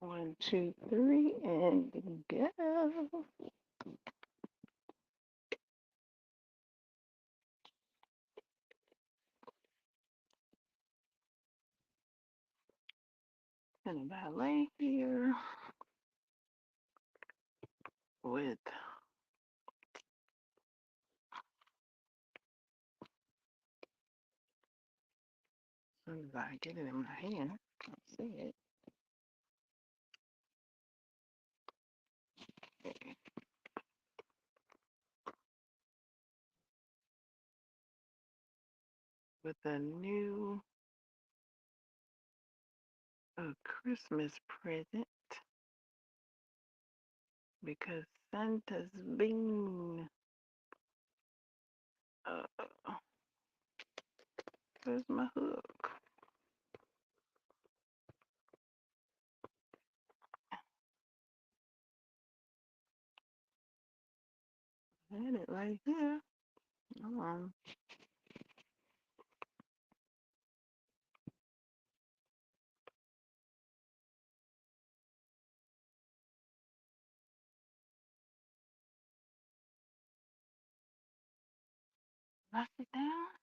1, 2, 3, and go. And a ballet here with as soon as I get it in my hand, I'll see it. Okay. With a new Christmas present because Santa's been. Uh, where's my hook? I had it right here. Hold on. Knock it down.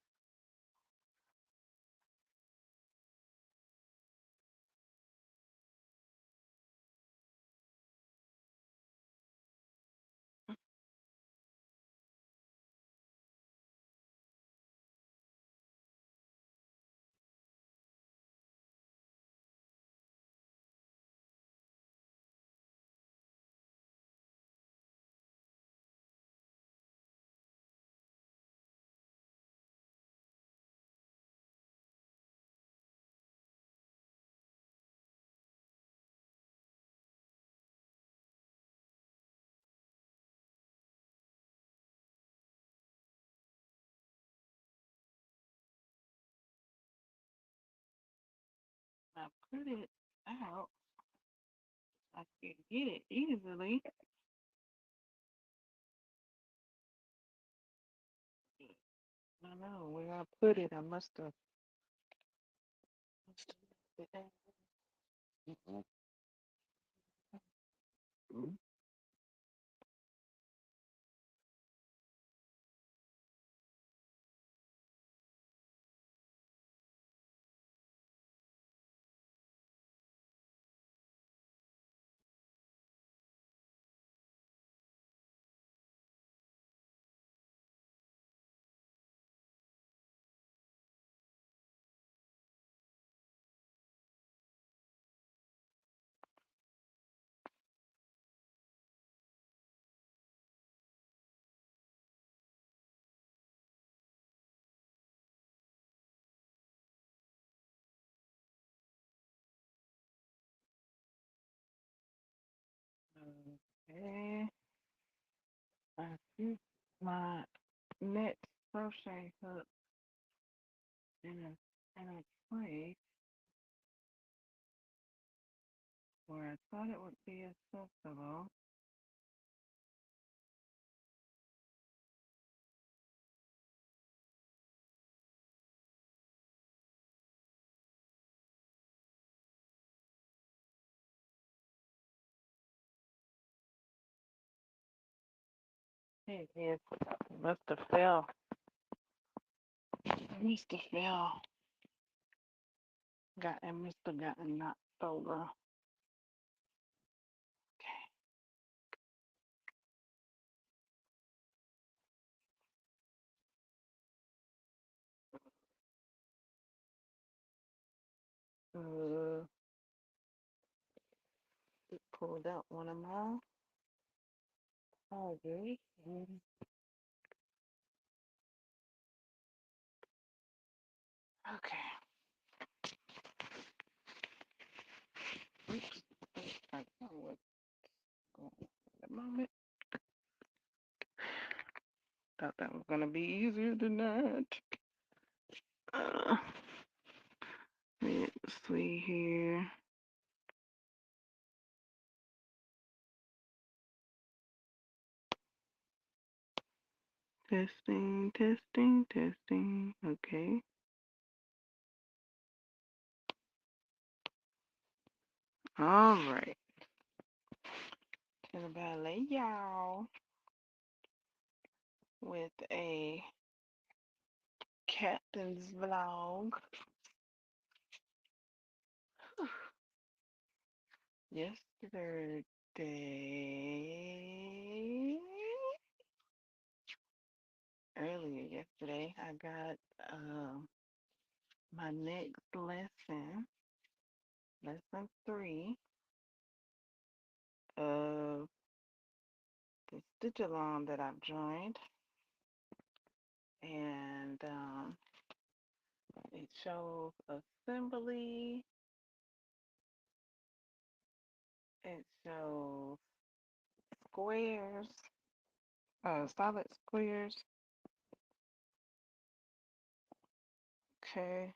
I put it out. I can get it easily. I don't know where I put it. I must have left it out. Okay. I see my next crochet hook in a place where I thought it would be accessible. It is. Must have fell. Must have fell. Must have gotten knocked over. Okay. Just pulled out one of my powders. Okay. Oops. I don't know what's going on at the moment. Thought that was gonna be easier than that. Uh, let's see here. Testing, testing, testing. Okay. All right. To the ballet, y'all, with a captain's vlog. Yesterday, earlier yesterday, I got my next lesson, lesson 3 of the stitch along that I've joined, and it shows assembly, it shows squares, solid squares. Okay.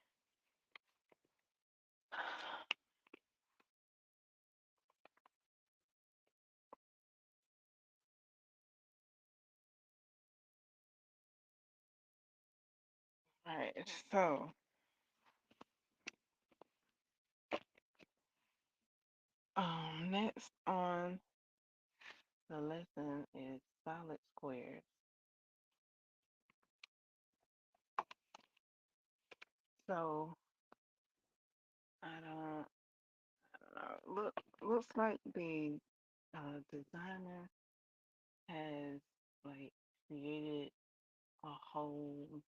All right. So, next on the lesson is solid squares. So, I don't know. Looks like the designer has like created a whole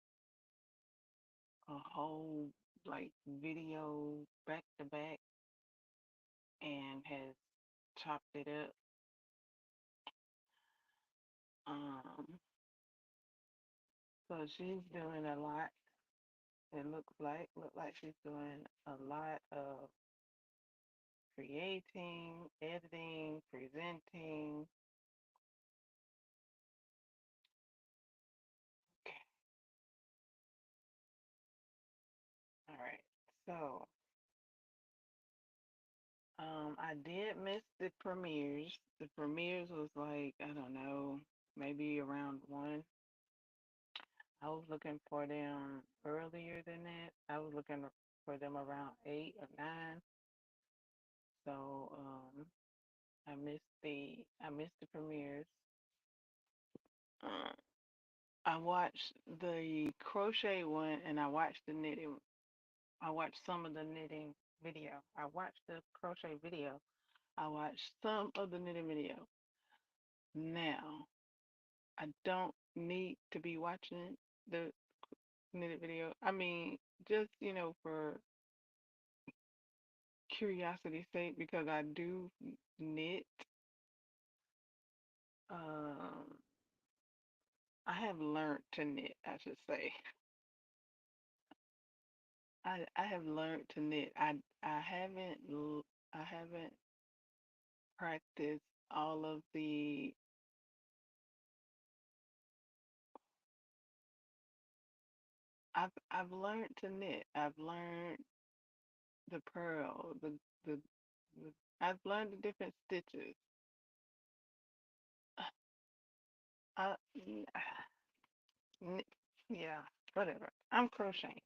a whole like video back to back and has chopped it up. Um, so she's doing a lot. It look like she's doing a lot of creating, editing, presenting. Okay, all right. So, I did miss the premieres. The premieres was like, I don't know, maybe around 1. I was looking for them earlier than that. I was looking for them around 8 or 9. So, I missed the premieres. Uh, I watched the crochet one and I watched the knitting. I watched some of the knitting video. I watched the crochet video. I watched some of the knitting video. Now, I don't need to be watching the knitted video. I mean, just, for curiosity's sake, because I do knit. Um, I have learned to knit, I should say. I have learned to knit. I haven't practiced all of the. I've learned to knit. I've learned the purl, the I've learned the different stitches. I, yeah, whatever. I'm crocheting.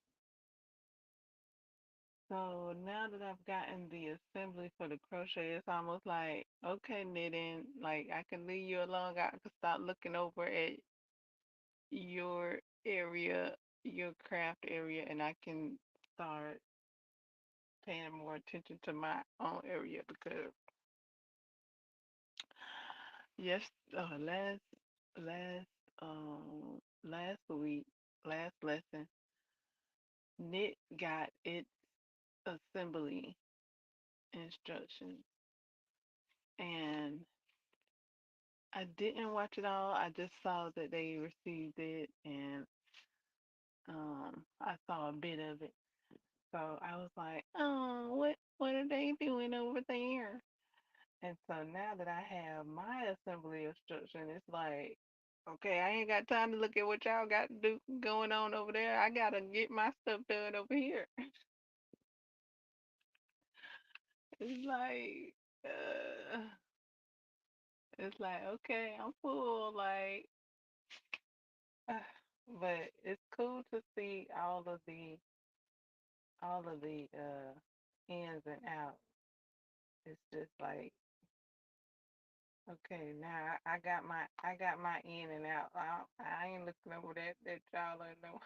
So now that I've gotten the assembly for the crochet, it's almost like, okay, knitting, like I can leave you alone. I can start looking over at your area, your craft area, and I can start paying more attention to my own area because yes, last last week, last lesson, Knit got its assembly instructions, and I didn't watch it all. I just saw that they received it, and I saw a bit of it. So I was like, oh, what are they doing over there? And so now that I have my assembly instruction, it's like, okay, I ain't got time to look at what y'all got to do going on over there. I gotta get my stuff done over here. It's like, it's like, okay, I'm full, like, but it's cool to see all of the ins and outs. It's just like, okay, now I got my in and out. I ain't looking over that y'all ain't know.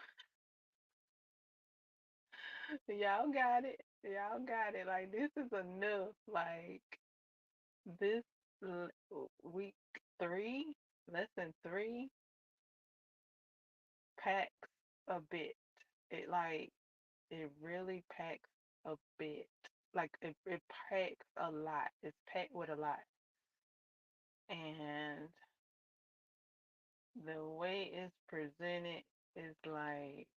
Y'all got it. Y'all got it. Like this is enough. Like this week three, lesson three packs a bit. It like it really packs a bit. Like it packs a lot. It's packed with a lot. And the way it's presented is like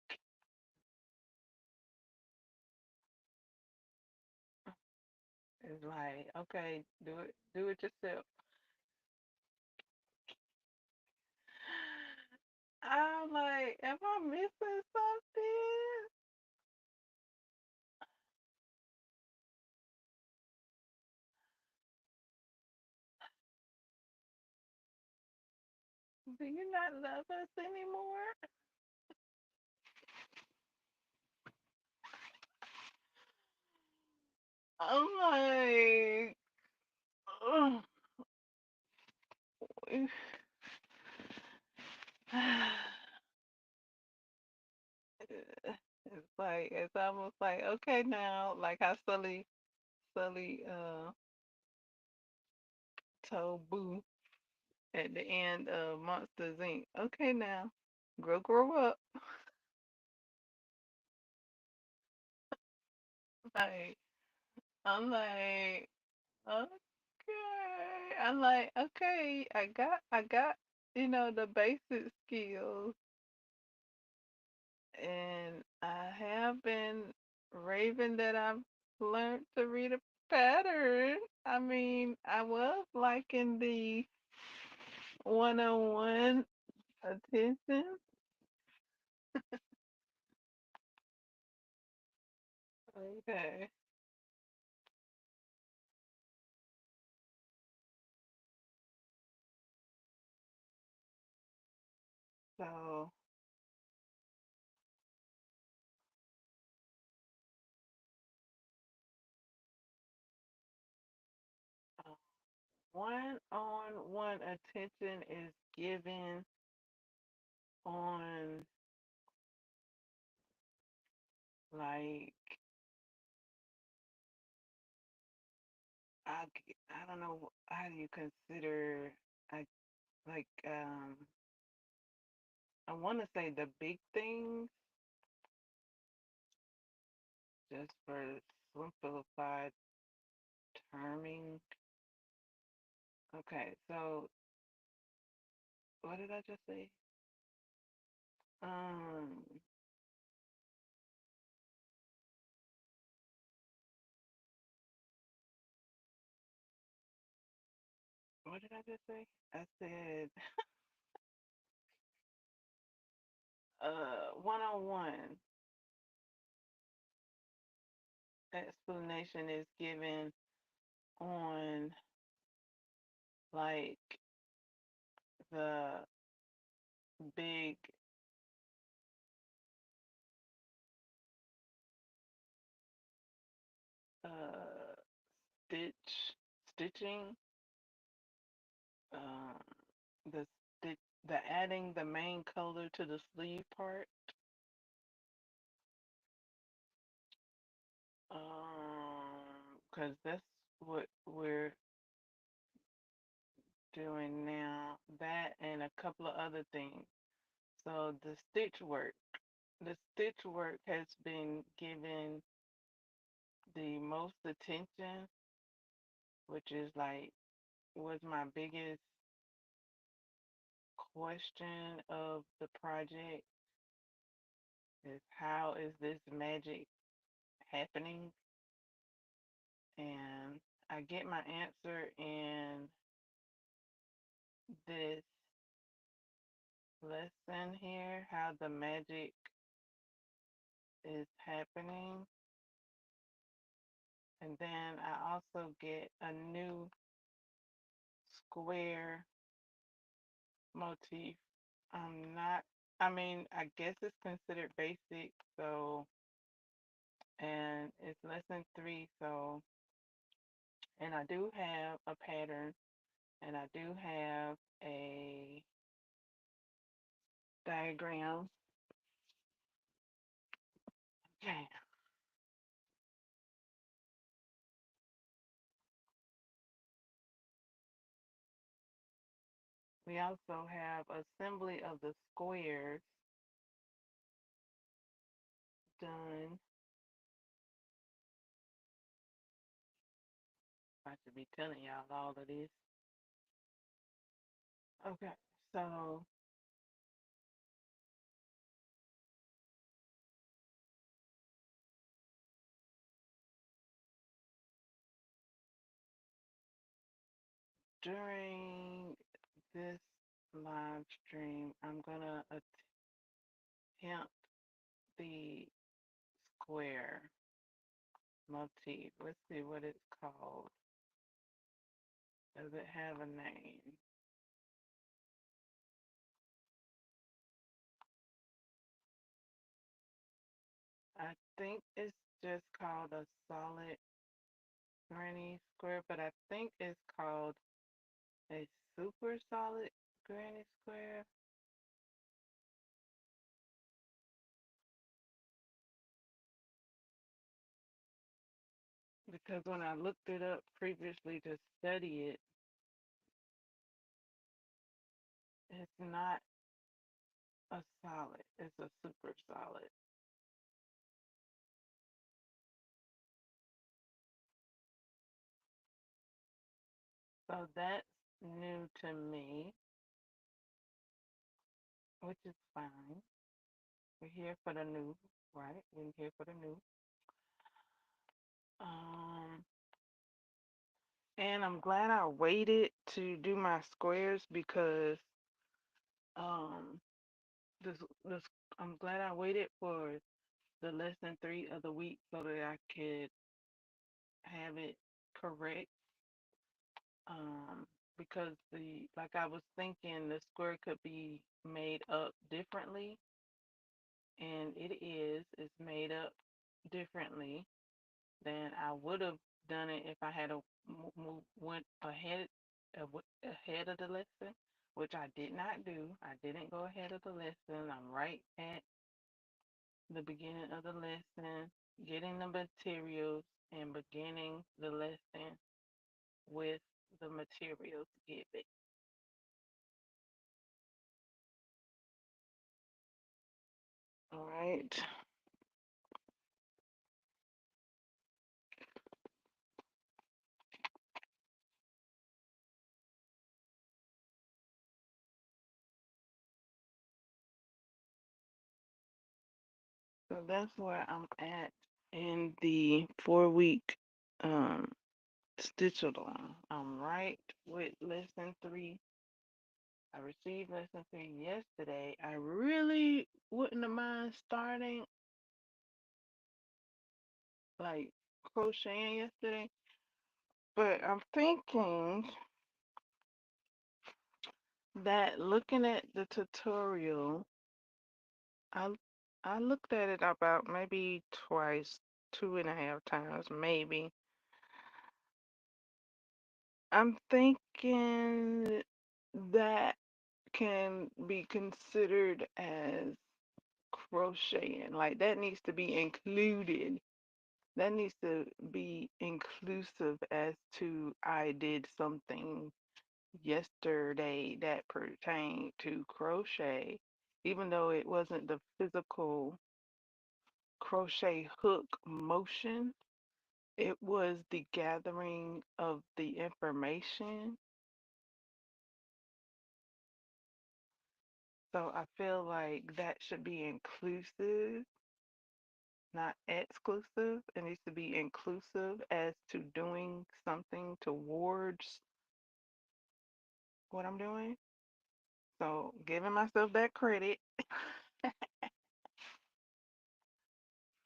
okay, do it yourself. I'm like, am I missing something? Do you not love us anymore? I'm like, ugh. It's like it's almost like okay now, like how Sully told Boo at the end of Monsters Inc. Okay now, grow up. Like I'm like okay. I'm like okay. I got the basic skills, and I have been raving that I've learned to read a pattern. I mean, I was liking the one-on-one attention. Okay, so uh, one-on-one attention is given on like I don't know how do you consider I like I want to say the big things just for simplified terming. Okay, so what did I just say? Um, what did I just say? I said one-on-one explanation is given on like the big uh stitching, um the the adding the main color to the sleeve part. Because that's what we're doing now. That and a couple of other things. So the stitch work has been given the most attention, which is like was my biggest question of the project is how is this magic happening? And I get my answer in this lesson here, how the magic is happening. And then I also get a new square motif. I'm not, I mean, I guess it's considered basic, so, and it's lesson three, so And I do have a pattern, and I do have a diagram. Okay. We also have assembly of the squares done. I should be telling y'all all of this. Okay, so during this live stream, I'm gonna attempt the square motif. Let's see what it's called. Does it have a name? I think it's just called a solid granny square, but I think it's called a super solid granny square. Because when I looked it up previously to study it, it's not a solid, it's a super solid. So that's new to me, which is fine. We're here for the new, right? We're here for the new. Um, and I'm glad I waited to do my squares because um this this I'm glad I waited for the lesson 3 of the week so that I could have it correct. Um, because the like I was thinking the square could be made up differently, and it's made up differently than I would have done it if I had a went ahead of the lesson, which I did not do. I didn't go ahead of the lesson. I'm right at the beginning of the lesson, getting the materials and beginning the lesson with the materials given. All right. So that's where I'm at in the 4 week um stitch along. I'm right with lesson 3. I received lesson 3 yesterday. I really wouldn't have mind starting like crocheting yesterday, but I'm thinking that looking at the tutorial, I I looked at it about maybe twice, 2.5 times, maybe. I'm thinking that can be considered as crocheting. Like that needs to be included. That needs to be inclusive as to I did something yesterday that pertained to crochet, even though it wasn't the physical crochet hook motion. It was the gathering of the information. So I feel like that should be inclusive, not exclusive. It needs to be inclusive as to doing something towards what I'm doing. So giving myself that credit,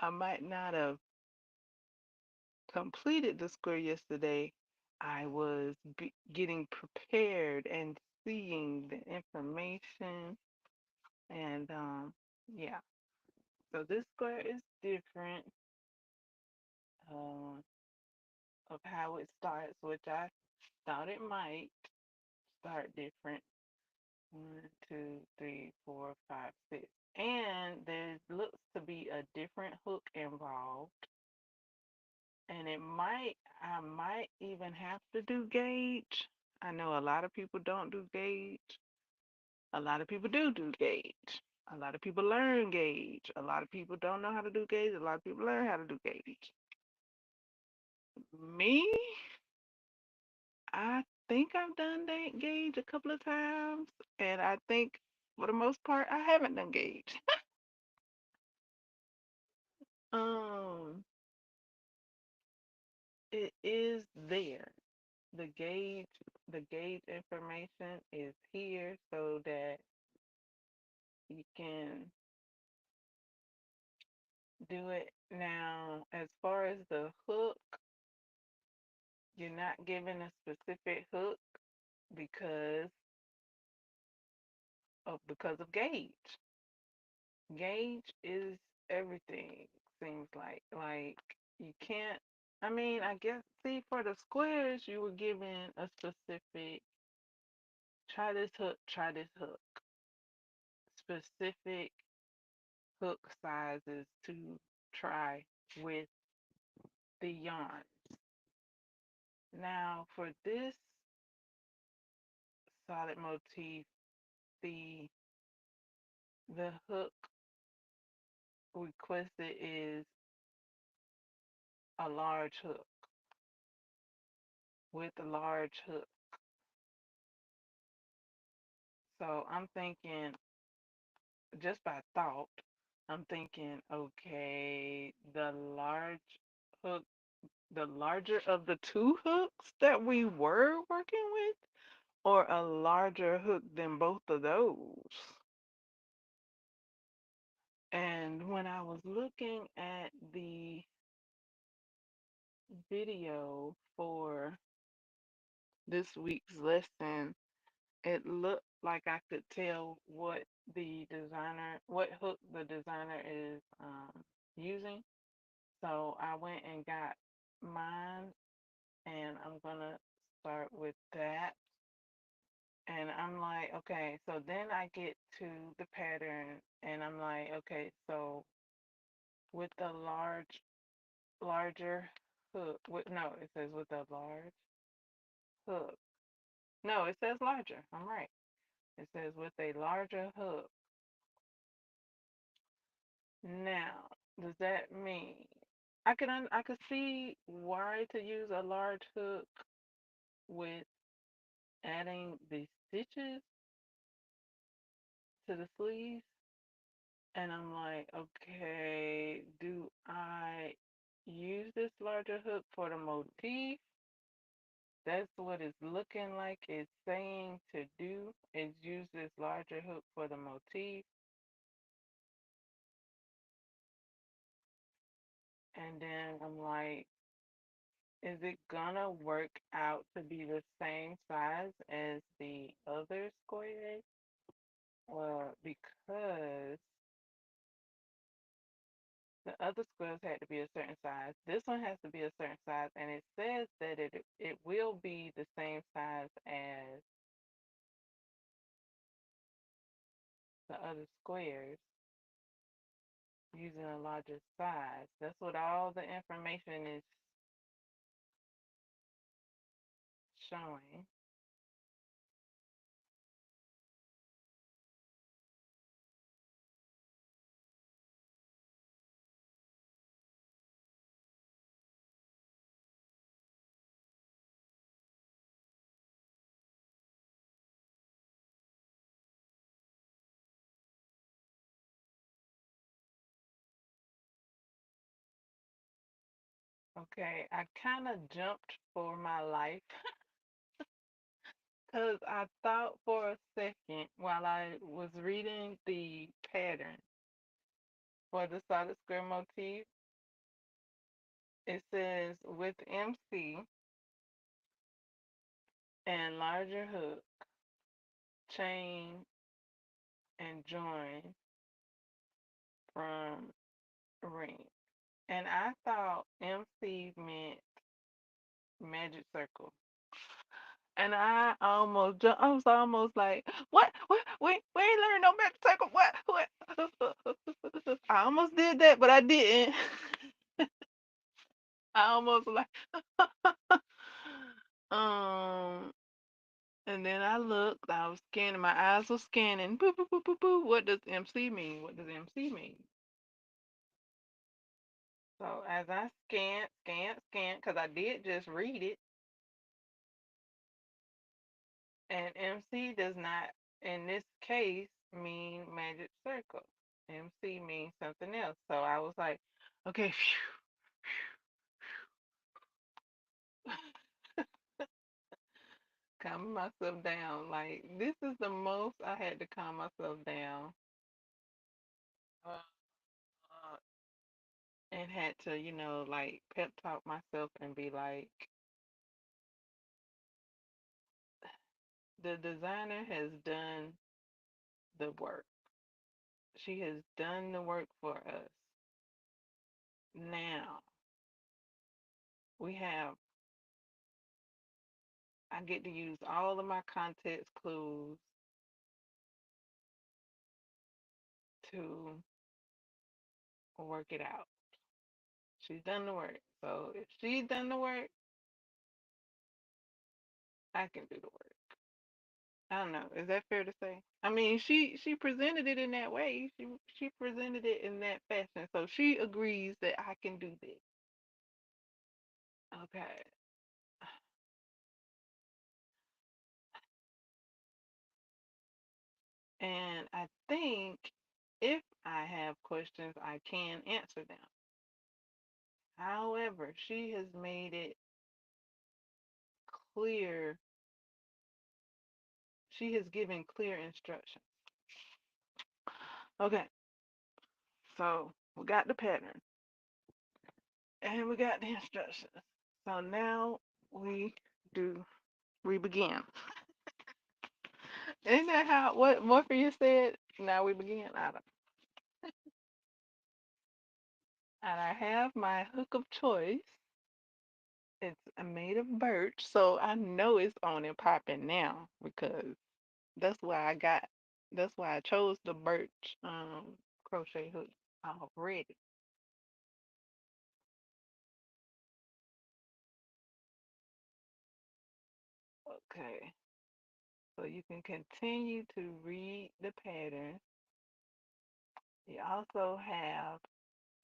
I might not have completed the square yesterday. I was getting prepared and seeing the information, and yeah. So this square is different. Uh, of how it starts, which I thought it might start different. One, two, three, four, five, six. And there looks to be a different hook involved. And I might even have to do gauge. I know a lot of people don't do gauge. A lot of people do gauge. A lot of people learn gauge. A lot of people don't know how to do gauge. A lot of people learn how to do gauge. Me, I think I've done that gauge a couple of times, and I think for the most part I haven't done gauge. Um, it is there. The gauge, the gauge information is here so that you can do it. Now, as far as the hook, you're not given a specific hook because because of gauge. Gauge is everything, seems like. Like you can't I mean, I guess see for the squares you were given a specific try this hook. Specific hook sizes to try with the yarn. Now for this solid motif, the the hook requested is a large hook with a large hook. So I'm thinking, just by thought, I'm thinking, okay, hook, the larger of the two hooks that we were working with, or a larger hook than both of those. And when I was looking at the video for this week's lesson, it looked like I could tell what hook the designer is using. So I went and got mine, and I'm gonna start with that. And I'm like, okay, so then I get to the pattern, and I'm like, okay, so with the larger hook, no, it says with a large hook. No, it says larger. I'm right. It says with a larger hook. Now, does that mean I could see why to use a large hook with adding the stitches to the sleeves? And I'm like, okay, do I use this larger hook for the motif? That's what it's looking like it's saying to do, is use this larger hook for the motif. And then I'm like, is it gonna work out to be the same size as the other squares? Well, because the other squares had to be a certain size. This one has to be a certain size, and it says that it will be the same size as the other squares using a larger size. That's what all the information is showing. Okay, I kind of jumped for my life because I thought for a second while I was reading the pattern for the solid square motif, it says with MC and larger hook, chain and join from ring. And I thought MC meant magic circle. And I was almost like, what? What? We ain't learned no magic circle. What? What? I almost did that, but I didn't. I almost like, um, and then I looked. I was scanning. My eyes were scanning. Boo, boo, boo, boo, boo. What does MC mean? What does MC mean? So as I scanned, because I did just read it, and MC does not, in this case, mean magic circle. MC means something else. So I was like, okay, calming myself down. Like, this is the most I had to calm myself down. Uh, uh, and had to, like pep talk myself and be like, the designer has done the work. She has done the work for us. Now we have, I get to use all of my context clues to work it out. She's done the work. So if she's done the work, I can do the work. I don't know. Is that fair to say? I mean, she presented it in that way. She presented it in that fashion. So she agrees that I can do this. Okay. And I think if I have questions, I can answer them. However, she has made it clear. She has given clear instructions. Okay. So we got the pattern and we got the instructions. So now we do we begin. Isn't that how what Morpheus said? Now we begin. I don't, and I have my hook of choice. It's made of birch, so I know it's on and popping now because that's why I got. That's why I chose the birch crochet hook already. Okay, so you can continue to read the pattern. You also have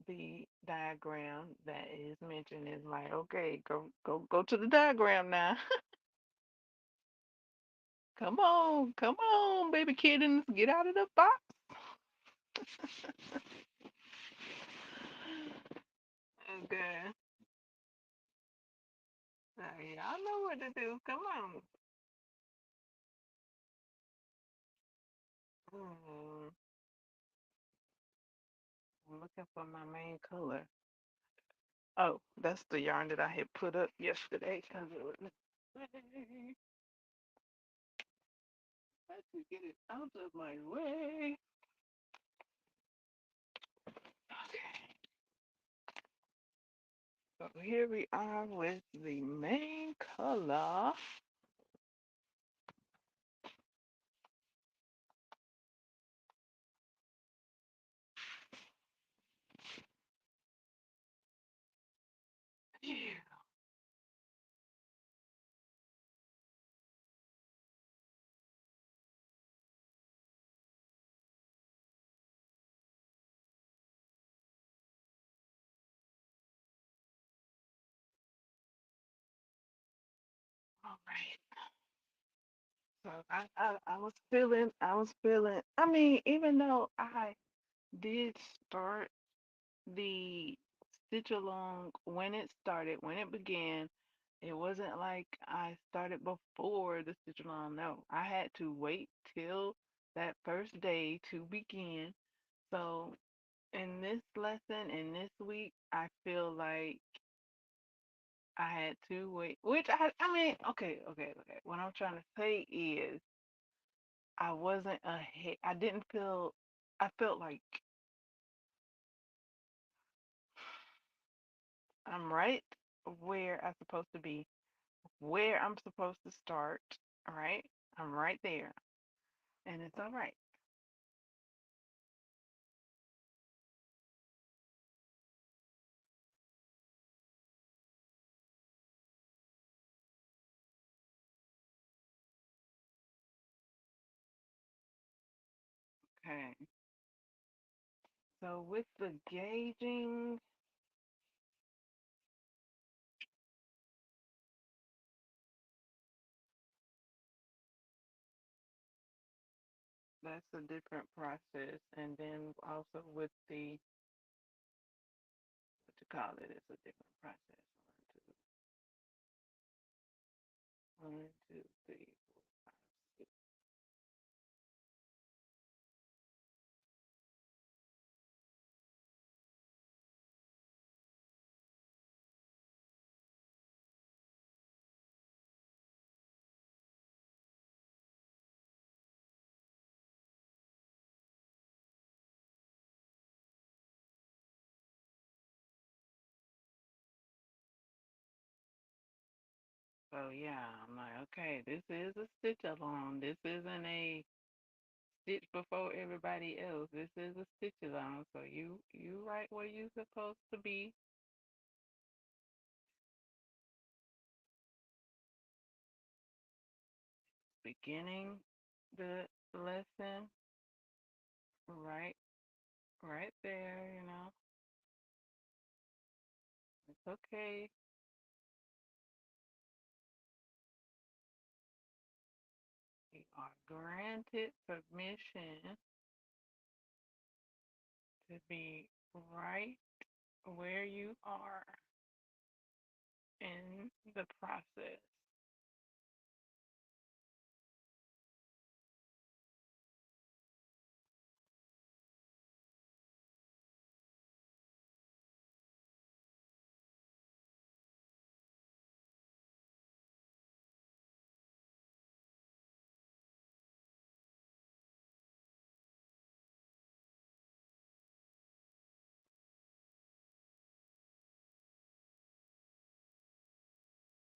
the diagram that is mentioned. Is like, okay, go to the diagram now. Come on, baby kittens, get out of the box. Okay, y'all know what to do. Come on. Hmm, I'm looking for my main color. Oh, that's the yarn that I had put up yesterday because it was. Let's get it out of my way. Okay, so here we are with the main color. Yeah. All right. So I was feeling, I mean, even though I did start the stitch along when it started, when it began, it wasn't like I started before the stitch along. No, I had to wait till that first day to begin. So in this lesson, in this week, I feel like I had to wait, which I mean, okay. What I'm trying to say is I wasn't ahead. I didn't feel, I felt like I'm right where I'm supposed to be. where I'm supposed to start. All right. I'm right there. And it's all right. Okay. So with the gauging, that's a different process. And then also with the, what you call it, it's a different process. One, two, three, four, five, six. So yeah, I'm like, okay, this is a stitch along. This isn't a stitch before everybody else. This is a stitch along. So you right where you supposed to be. Beginning the lesson right right there, It's okay. You are granted permission to be right where you are in the process.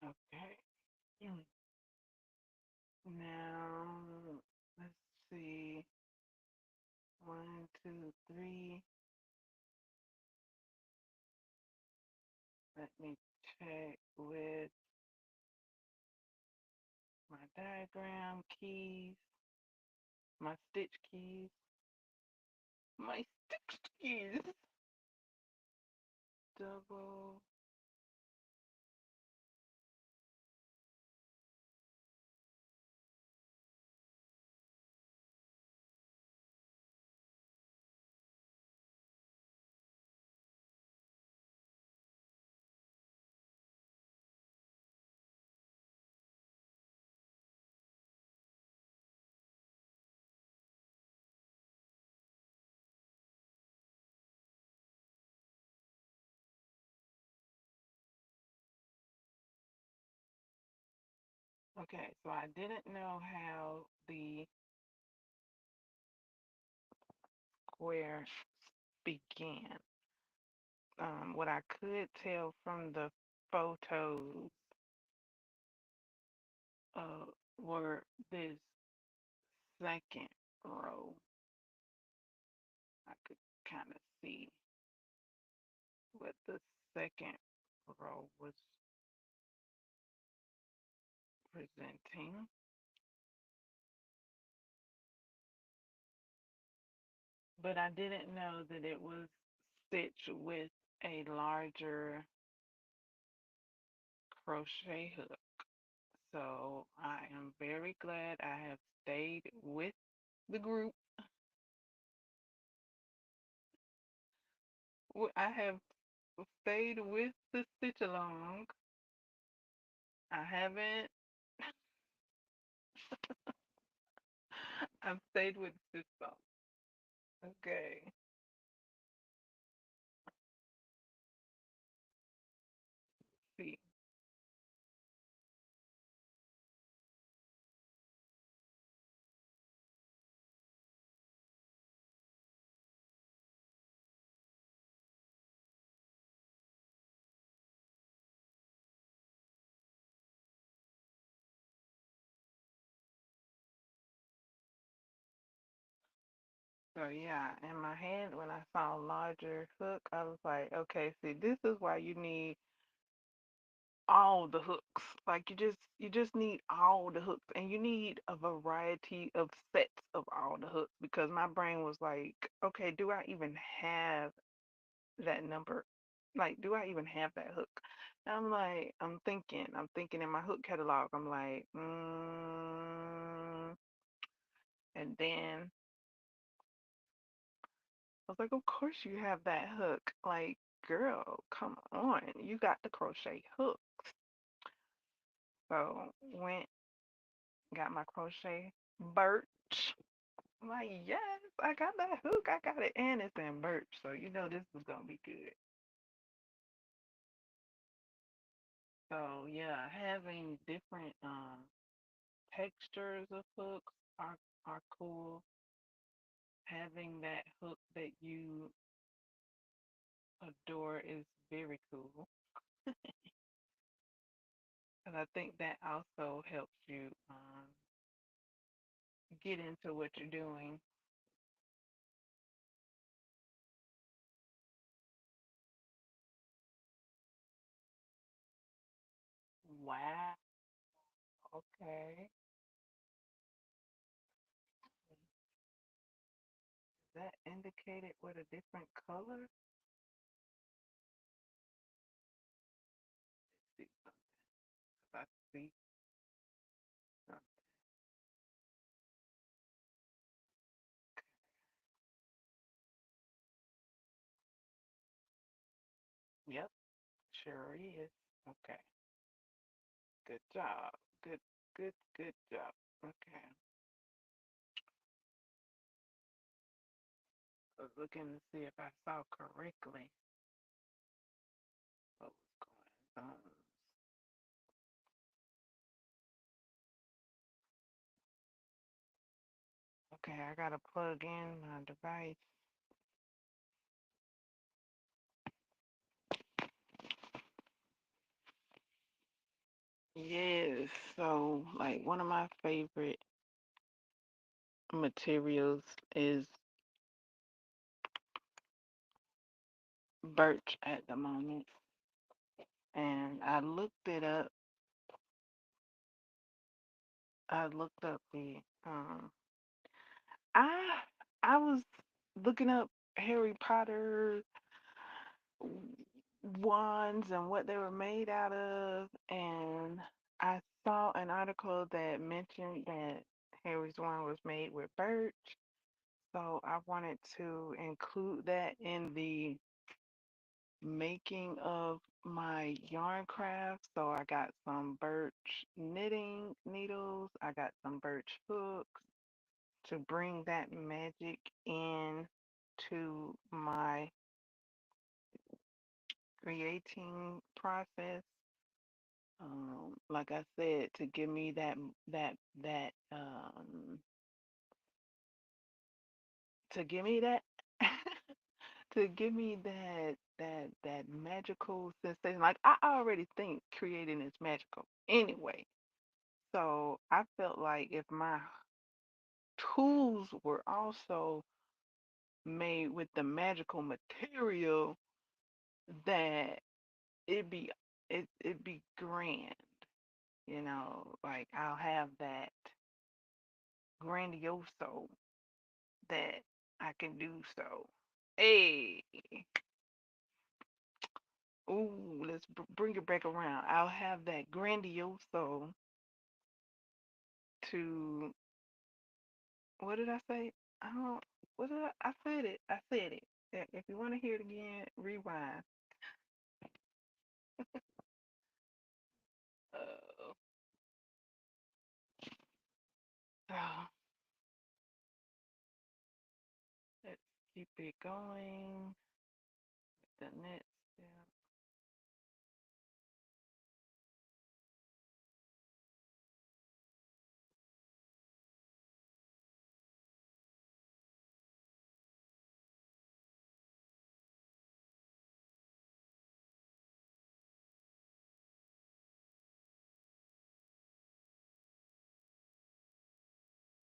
Okay. Mm. Now let's see. One, two, three. Let me check with my diagram keys, my stitch keys, my stitch keys. Double. Okay, so I didn't know how the square began. What I could tell from the photos were this second row. I could kind of see what the second row was presenting, but I didn't know that it was stitched with a larger crochet hook. So I am very glad I have stayed with the group. I have stayed with the stitch along. I haven't. I've stayed with the stitch along. Okay. See. So yeah, in my head when I saw larger hook, I was like, okay, see, this is why you need all the hooks. Like you just need all the hooks, and you need a variety of sets of all the hooks, because my brain was like, okay, do I even have that number? Like, do I even have that hook? And I'm like, I'm thinking in my hook catalog. I'm like, and then I was like, of course you have that hook. Like, girl, come on, you got the crochet hook. So went, got my crochet birch. I'm like, yes, I got that hook. I got it, and it's in birch, so you know this is gonna be good. So yeah, having different textures of hooks are cool. Having that hook that you adore is very cool, and I think that also helps you get into what you're doing. Wow. Okay. Is that indicated with a different color? See something. I see something. Yep, sure is. Okay. Good job. Good, good job. Okay. I was looking to see if I saw correctly what was going on. Okay, I gotta plug in my device. Yes, so like one of my favorite materials is birch at the moment. And I looked up the I I was looking up Harry Potter wands and what they were made out of, and I saw an article that mentioned that Harry's wand was made with birch. So I wanted to include that in the making of my yarn craft. So I got some birch knitting needles, I got some birch hooks to bring that magic in to my creating process. Like I said, to give me that to give me that to give me that magical sensation. Like I already think creating is magical anyway. So I felt like if my tools were also made with the magical material, that it'd be it'd be grand, like I'll have that grandioso that I can do so. Hey, ooh, let's bring it back around. I'll have that grandioso to, what did I say? I don't, what did I said it. I said it. If you want to hear it again, rewind. Uh, so let's keep it going. The next step.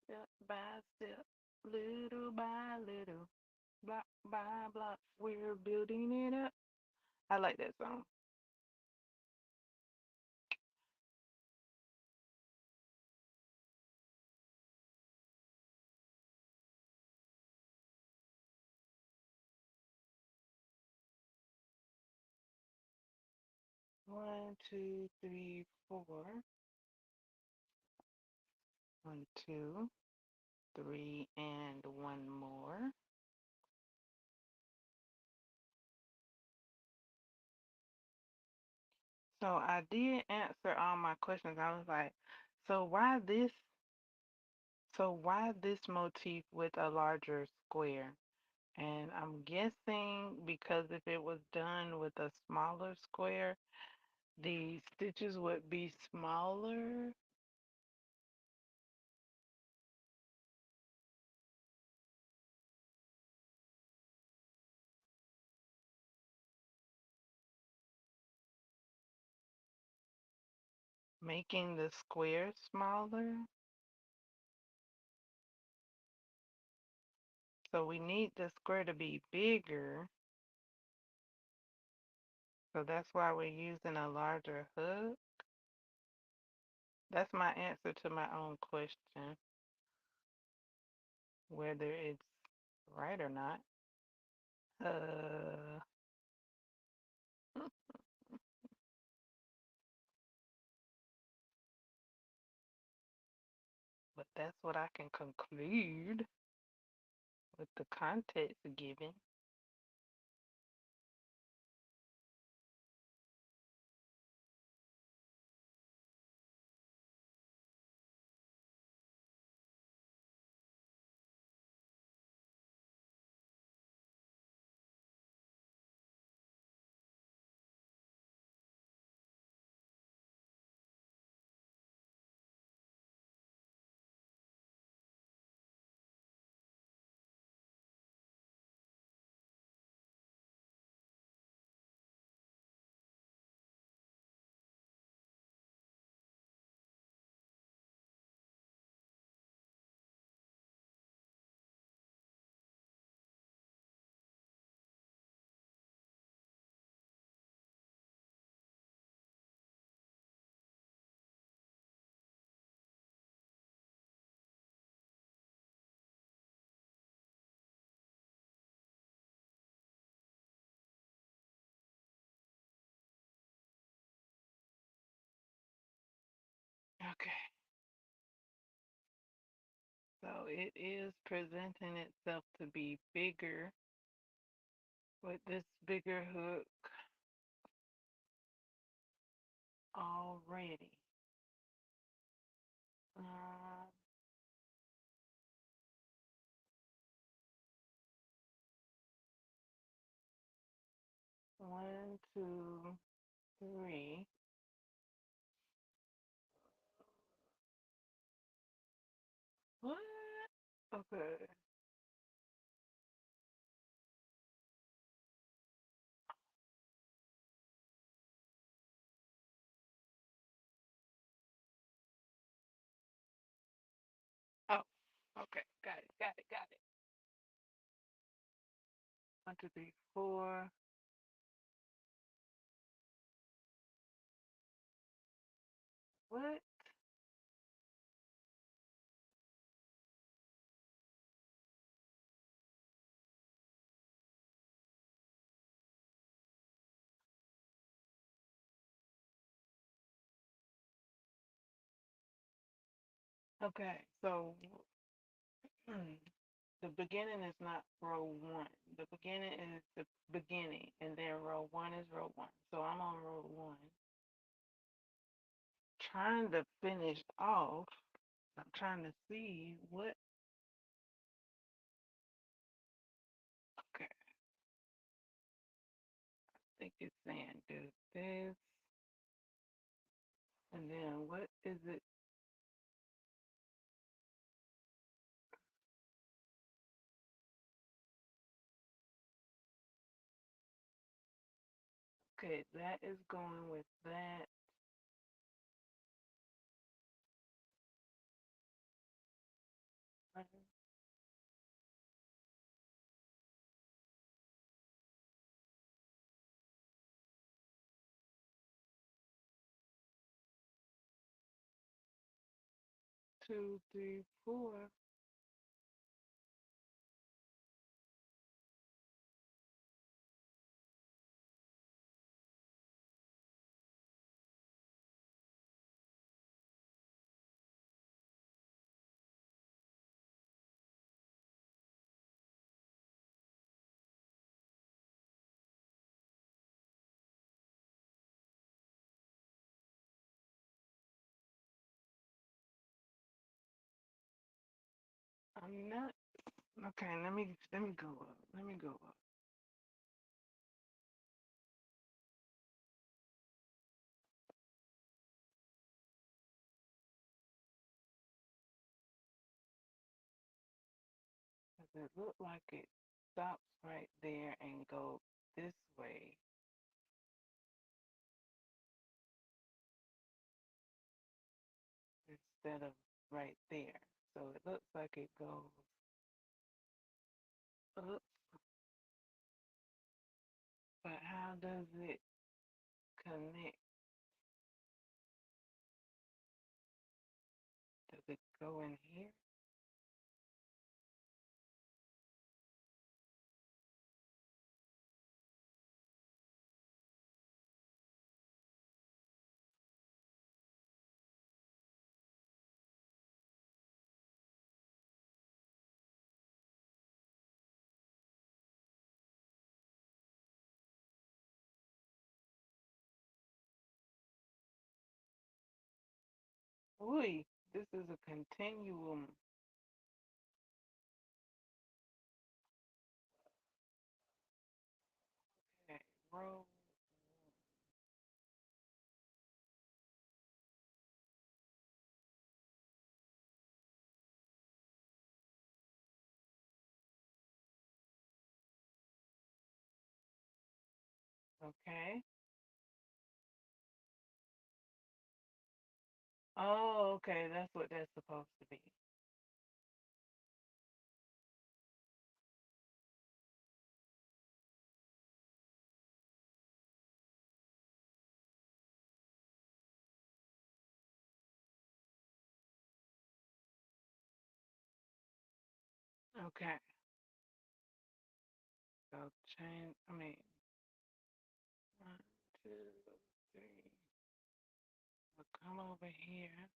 Step by step. Little by little, block by block, we're building it up. I like that song. 1, 2, 3, 4. 1, 2, 3, and one more. So I did answer all my questions. I was like, so why this? So why this motif with a larger square? And I'm guessing because if it was done with a smaller square, the stitches would be smaller, making the square smaller. So we need the square to be bigger. So that's why we're using a larger hook. That's my answer to my own question, whether it's right or not. Uh, but that's what I can conclude with the context given. Okay, so it is presenting itself to be bigger with this bigger hook already. Um, 1, 2, 3. What? Okay. Oh, okay. Got it. Got it. Got it. 1, 2, 3, 4. What? Okay. So the beginning is not row one. The beginning is the beginning, and then row one is row one. So I'm on row one, trying to finish off. I'm trying to see what. Okay, I think it's saying do this, and then what is it? Okay, that is going with that. 2, 3, 4. I'm not okay. Let me go up. Let me go up. Cause it looked like it stops right there and go this way instead of right there. So it looks like it goes up, but how does it connect? Does it go in here? Ooh, this is a continuum. Okay, row. Okay. Oh, okay. That's what that's supposed to be. Okay. So change. I mean, 1, 2, 3. We'll come over here.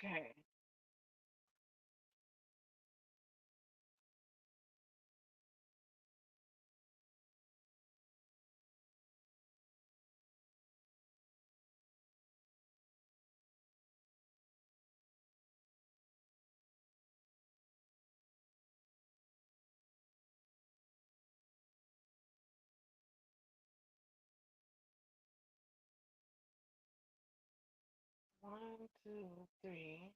Okay. One, two, three.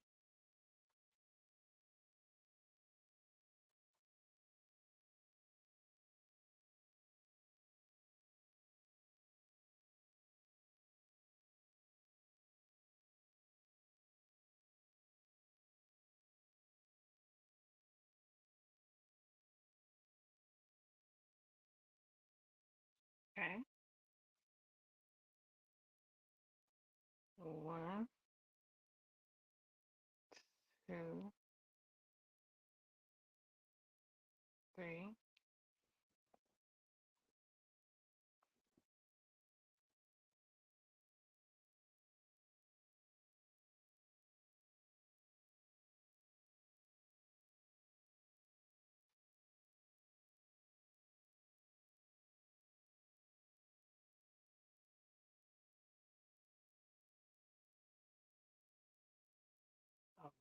Okay. 1, 2, 3.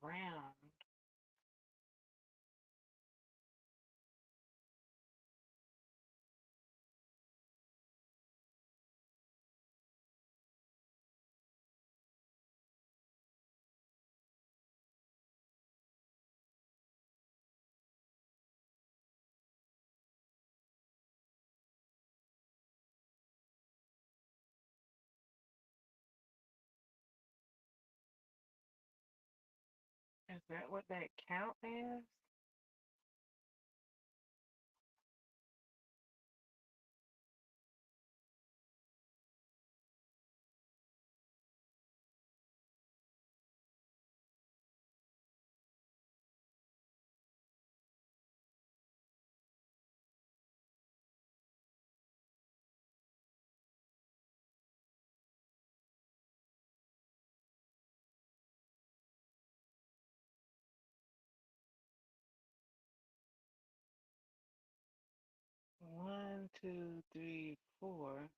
Around. Is that what that count is? 1, 2, 3, 4.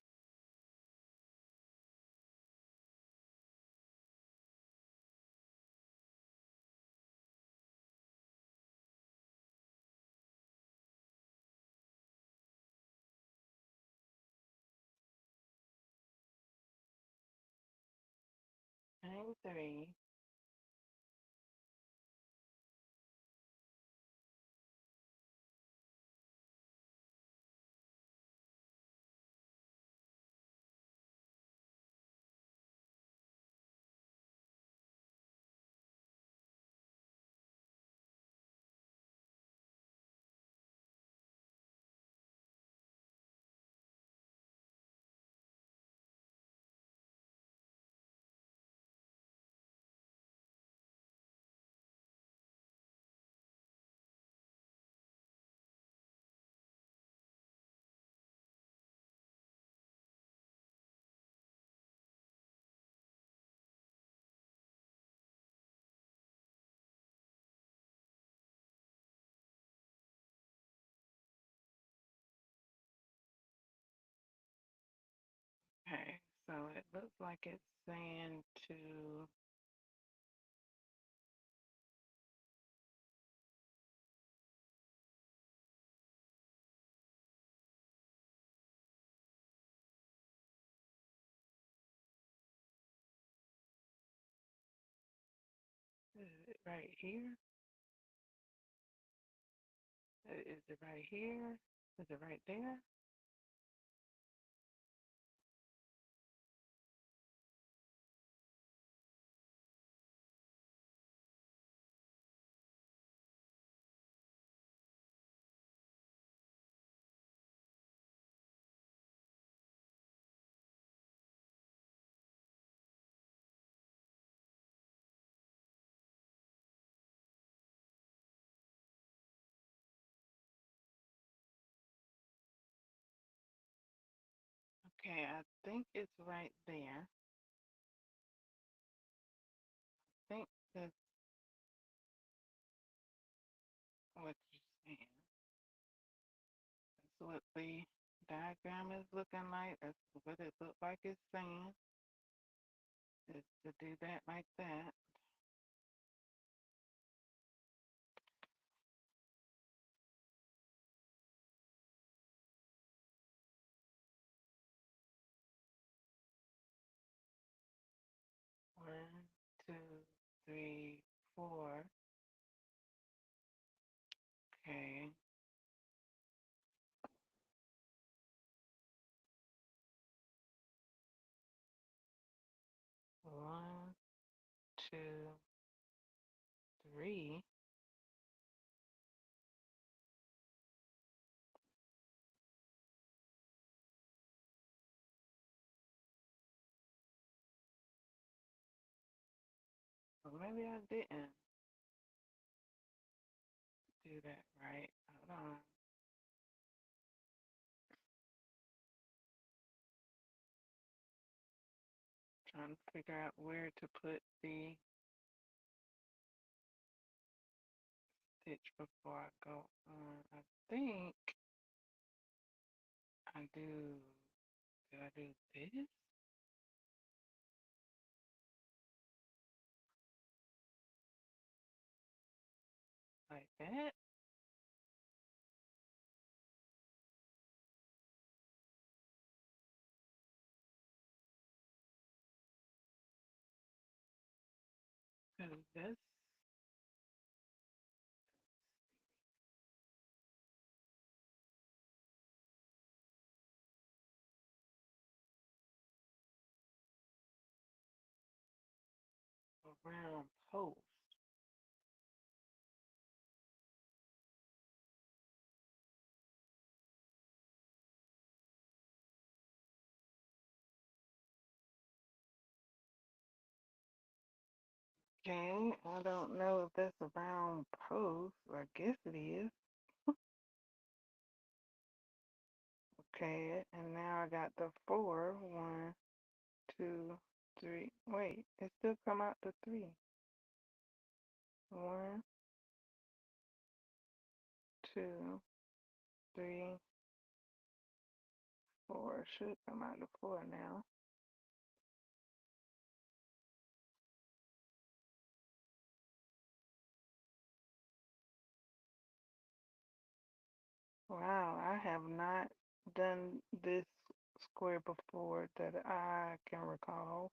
Chain 3. Okay, so it looks like it's saying to, is it right here? Is it right here? Is it right there? Okay, I think it's right there. I think that's what you're saying. That's what the diagram is looking like. That's what it looks like it's saying. Is to do that like that. 1, 2, 3, 4. Okay. One, two, three. Or maybe I didn't do that right. Hold on. Trying to figure out where to put the stitch before I go on. I think I do. Do I do this like that? Cause that's a round post. Okay, I don't know if that's a round post. I guess it is. Okay, and now I got the four. One, two, three. Wait, it still come out to three. One, two, three, four. Should come out to four now. Wow, I have not done this square before that I can recall.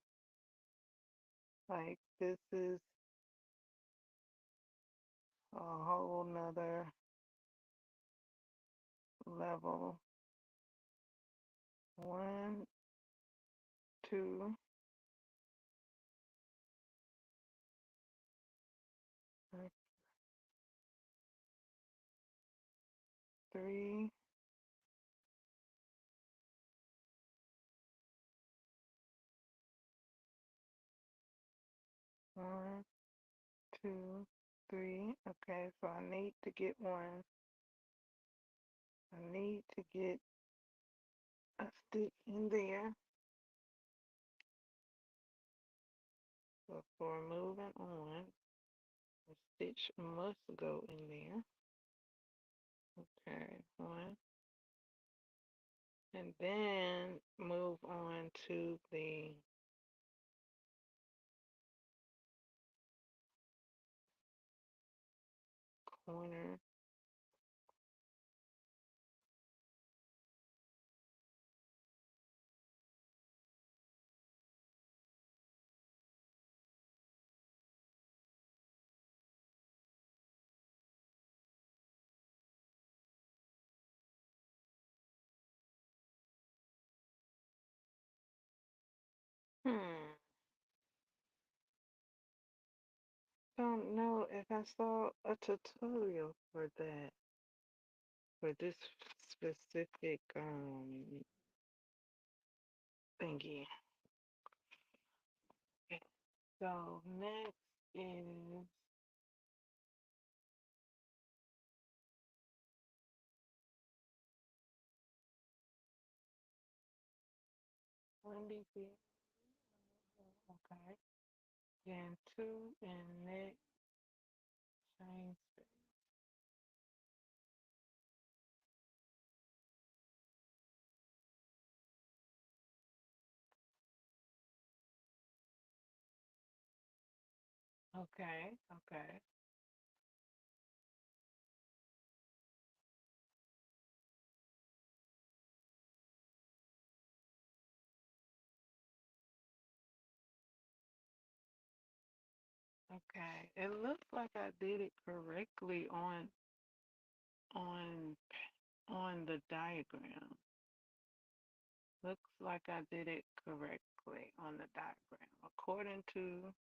Like, this is a whole nother level. One, two, three, one, two, three. Okay, so I need to get one. I need to get a stitch in there before moving on. The stitch must go in there. Okay, one. And then move on to the corner. Hmm. Don't know if I saw a tutorial for that, for this specific thingy. Okay, so next is Wendy B. Okay. Then two and next chain space. Okay, okay. Okay. It looks like I did it correctly on on the diagram. Looks like I did it correctly on the diagram. According to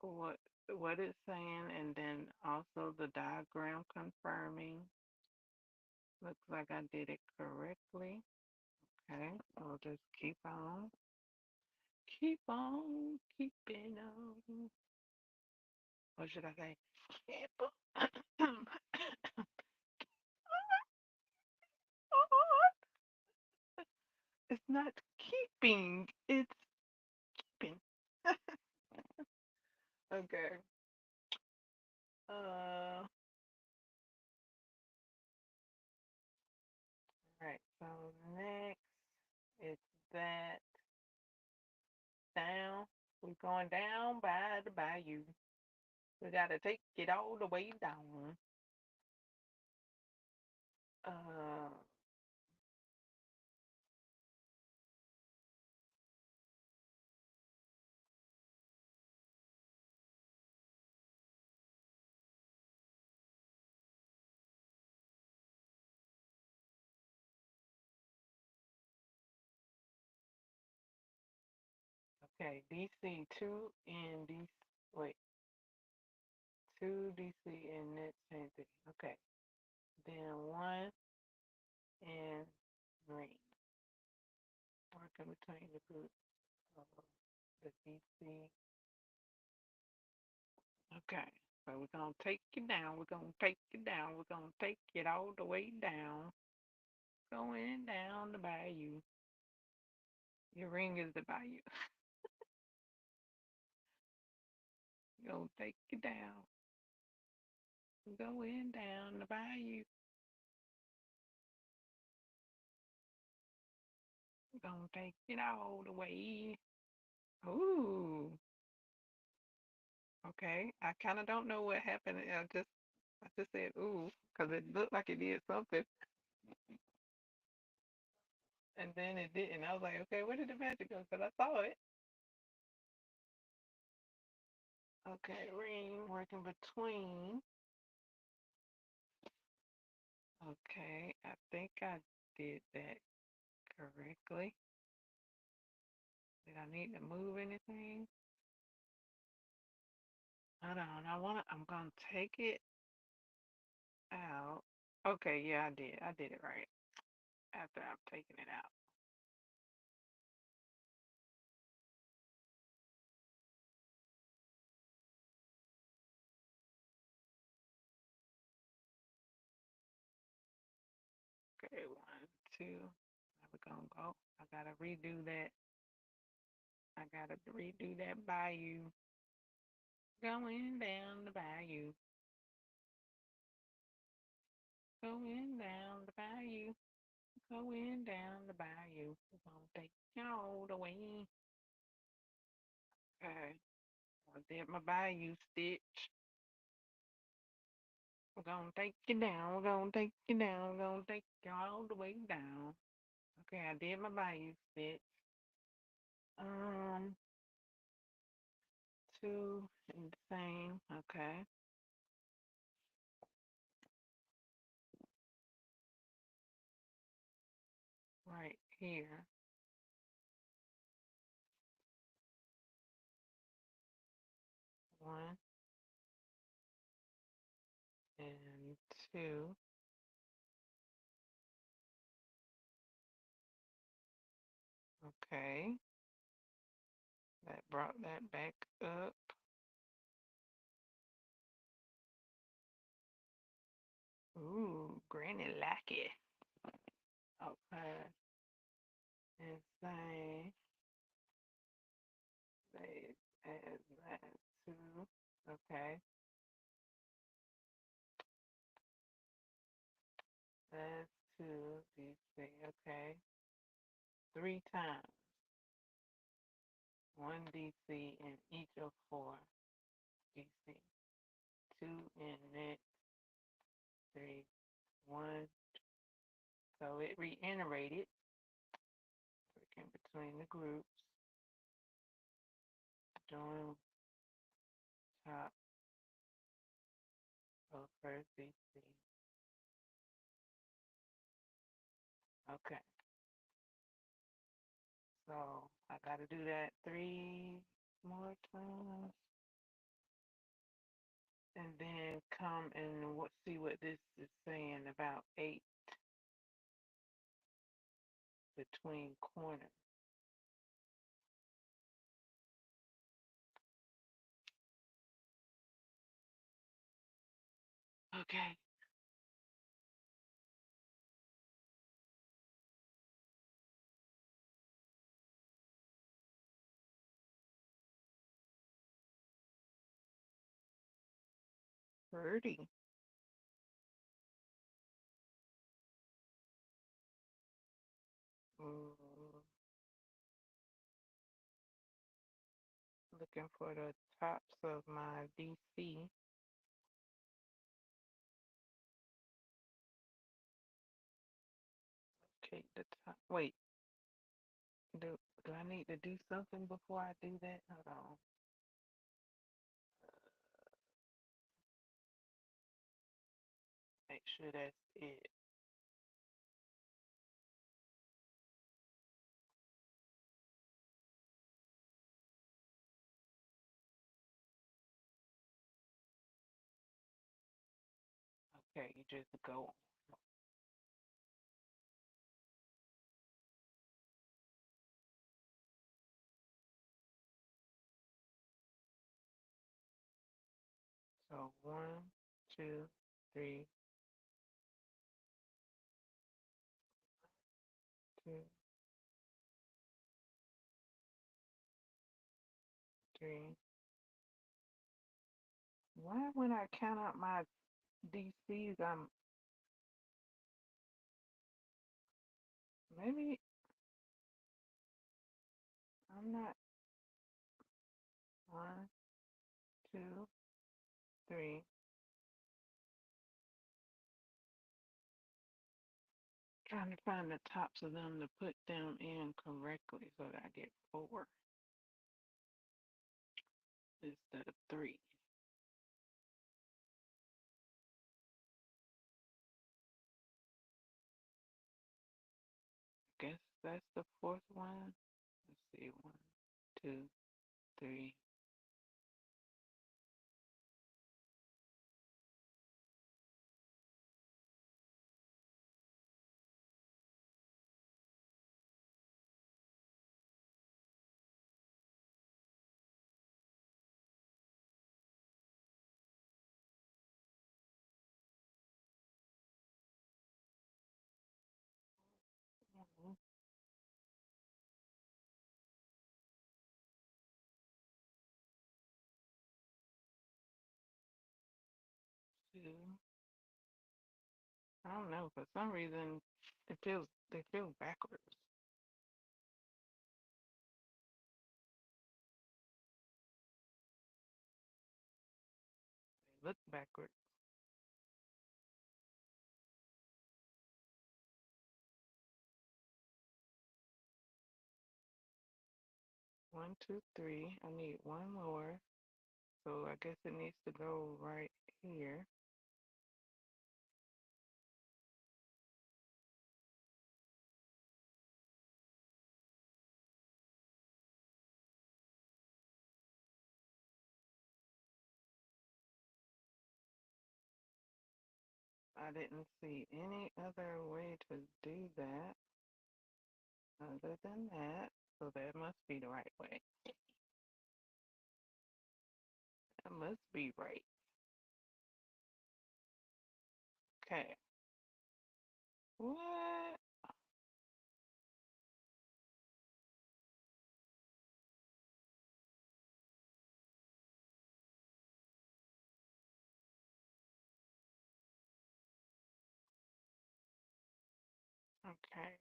what what it's saying, and then also the diagram confirming. Looks like I did it correctly. Okay, so just keep on keeping on. What should I say? Keep on. It's not keeping, it's keeping. Okay. Right. So next, it's that down. We're going down by the bayou. We gotta take it all the way down. Uh, okay. DC two and DC. Wait, two DC and net same thing. Okay. Then one and green. Working between the group. of the DC. Okay, so we're gonna take it down. We're gonna take it down. We're gonna take it all the way down. Going down the bayou. Your ring is the bayou. We're gonna take it down. We're going down the bayou. We're gonna take it all the way. Ooh. Okay. I kind of don't know what happened. I just said ooh because it looked like it did something, and then it didn't. I was like, okay, where did the magic go? Because I saw it. Okay, ring working between. Okay, I think I did that correctly. Did I need to move anything? Hold on. I'm gonna take it out. Okay, yeah, I did. I did it right after I've taken it out. Okay, one, two. Now we're gonna go. I gotta redo that. I gotta redo that bayou. Going down the bayou. Going down the bayou. Going down the bayou. We're gonna take y'all the way. Okay. I did my bayou stitch. We're gonna take you down. We're gonna take you down. We're gonna take you all the way down. Okay, I did my bayou stitch. Um, two and the same. Okay, right here. One and two. Okay, that brought that back up. Ooh, Granny like it. Okay, and say as that two. Okay, that's two. DC. Okay, three times. One DC in each of four DC. Two in next, three, one. So it reiterated, working between the groups, doing top of first DC. Okay, so I gotta do that three more times, and then come and see what this is saying about 8 between corners. Okay, pretty. Mm, looking for the tops of my DC. Okay, the top. Wait, do I need to do something before I do that? Hold on. Make sure that's it. Okay, you just go. So 1, 2, 3, 2, 3. Why when I count out my DCs, maybe I'm not 1, 2, 3. Trying to find the tops of them to put them in correctly so that I get 4 instead of 3. Guess that's the fourth one. Let's see, 1, 2, 3. One, 2. I don't know. For some reason, they feel backwards. They look backwards. 1, 2, 3. I need one more. So I guess it needs to go right here. I didn't see any other way to do that other than that. So that must be the right way. That must be right. Okay. What? Okay.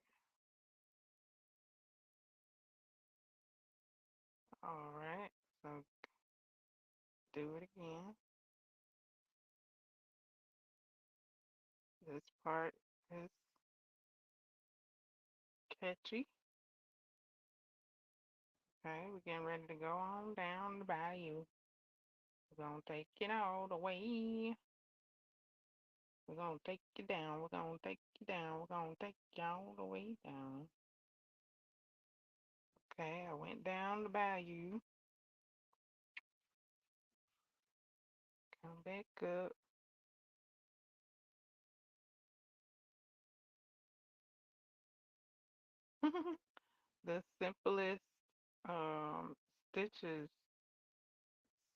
All right. So do it again. This part is catchy. Okay, we're getting ready to go on down the bayou. We're gonna take it all the way. We're gonna take you down. We're gonna take you down. We're gonna take you all the way down. Okay, I went down the bayou. Come back up. The simplest um, stitches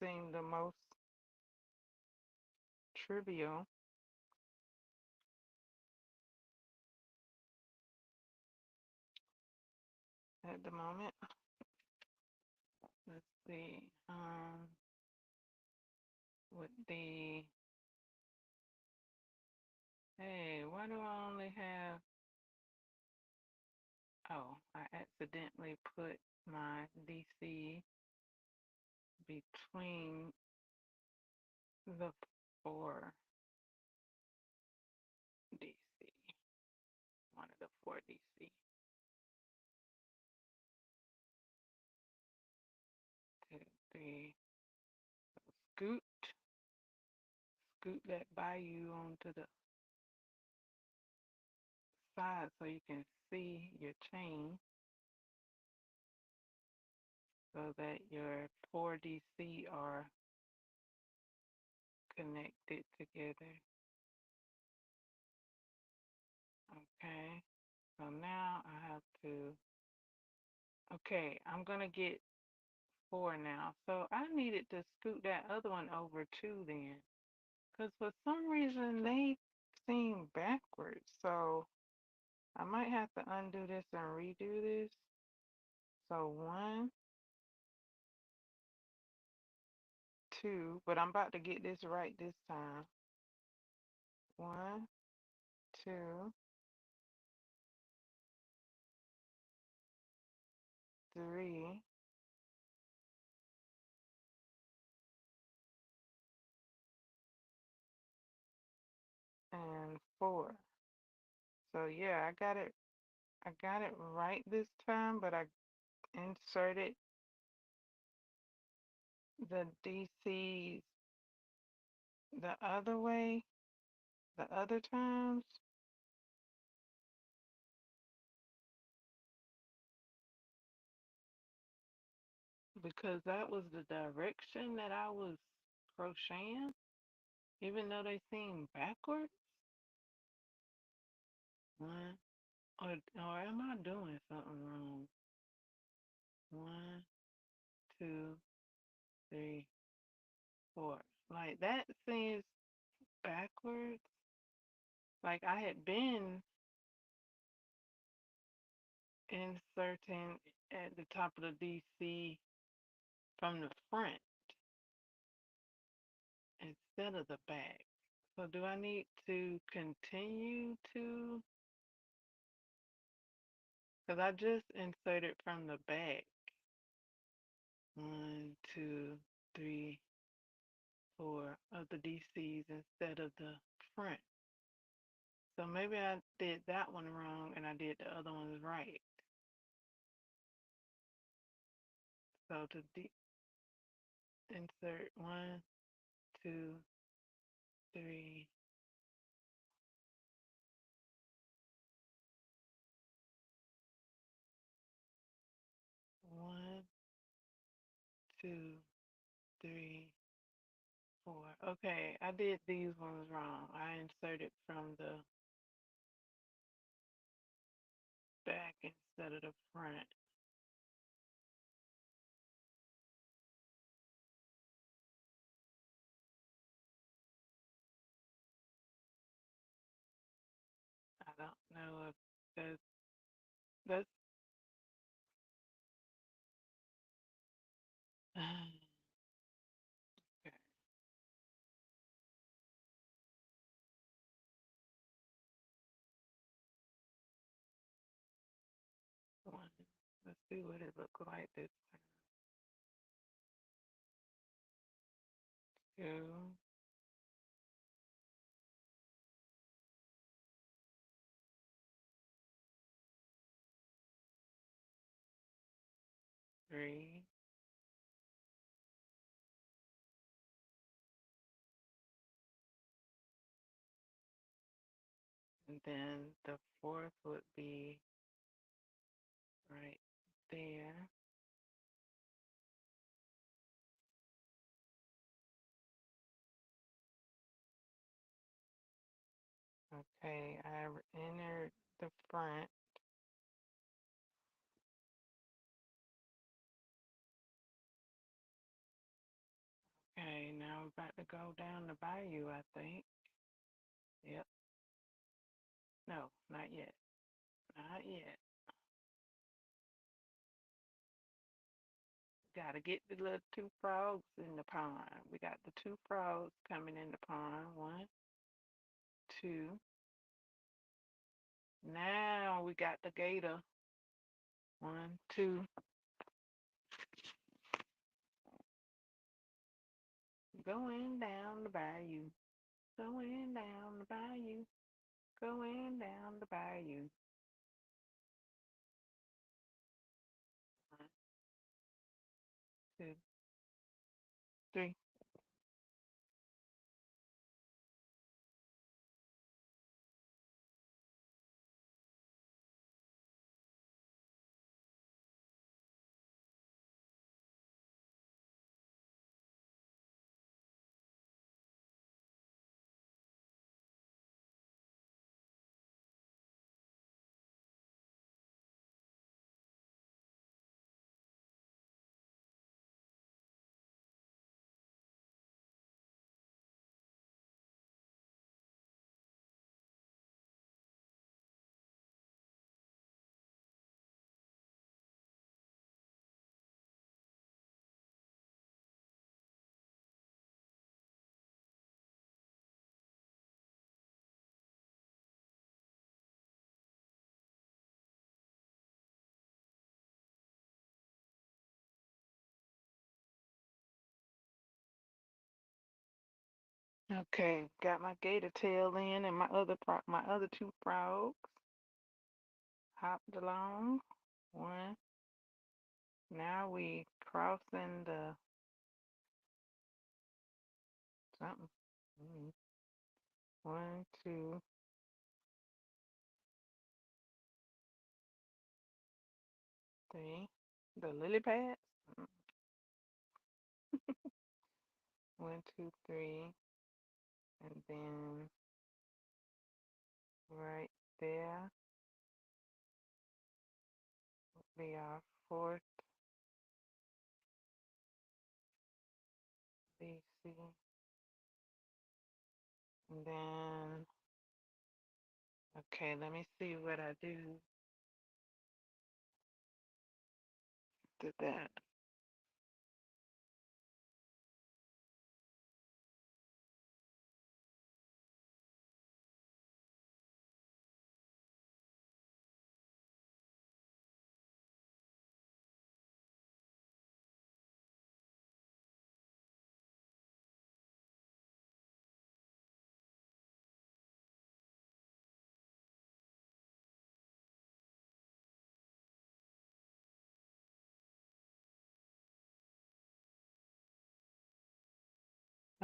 seem the most trivial at the moment. Let's see. With the hey, why do I only have? Oh, I accidentally put my DC between the 4 DC. One of the 4 DC. 2, 3. Scoot, scoot that bayou onto the side so you can see your chain so that your 4 DC are connected together. Okay, so now I have to, okay, I'm gonna get 4 now. So I needed to scoot that other one over too then. Because for some reason they seem backwards. So I might have to undo this and redo this. So 1, 2, but I'm about to get this right this time. 1, 2, 3, and 4. So yeah, I got it right this time, but I inserted the DCs the other way, the other times, because that was the direction that I was crocheting, even though they seem backwards. One, or am I doing something wrong? 1, 2, 3, 4. Like that seems backwards. Like I had been inserting at the top of the DC from the front instead of the back. So do I need to continue to? Because I just inserted from the back. 1, 2, 3, 4 of the DCs instead of the front. So maybe I did that one wrong and I did the other ones right. So to insert 1, 2, 3, 1, 2, 3, 4. Okay, I did these ones wrong. I inserted from the back instead of the front. I don't know if that's okay. One. Let's see what it looks like this time. 2, 3, and then the fourth would be right there. Okay, I entered the front. Okay, now we're about to go down the bayou, I think. Yep. No, not yet. Not yet. Gotta get the little 2 frogs in the pond. We got the 2 frogs coming in the pond. 1, 2. Now we got the gator. 1, 2. Going down the bayou. Going down the bayou. Going down the bayou. 1, 2, 3. Okay, got my gator tail in and my other two frogs hopped along. One. Now we crossing the something. Mm, One, two, three. The lily pads. Mm, One, two, three, and then right there will be our fourth BC. And then, okay, let me see what I do to that.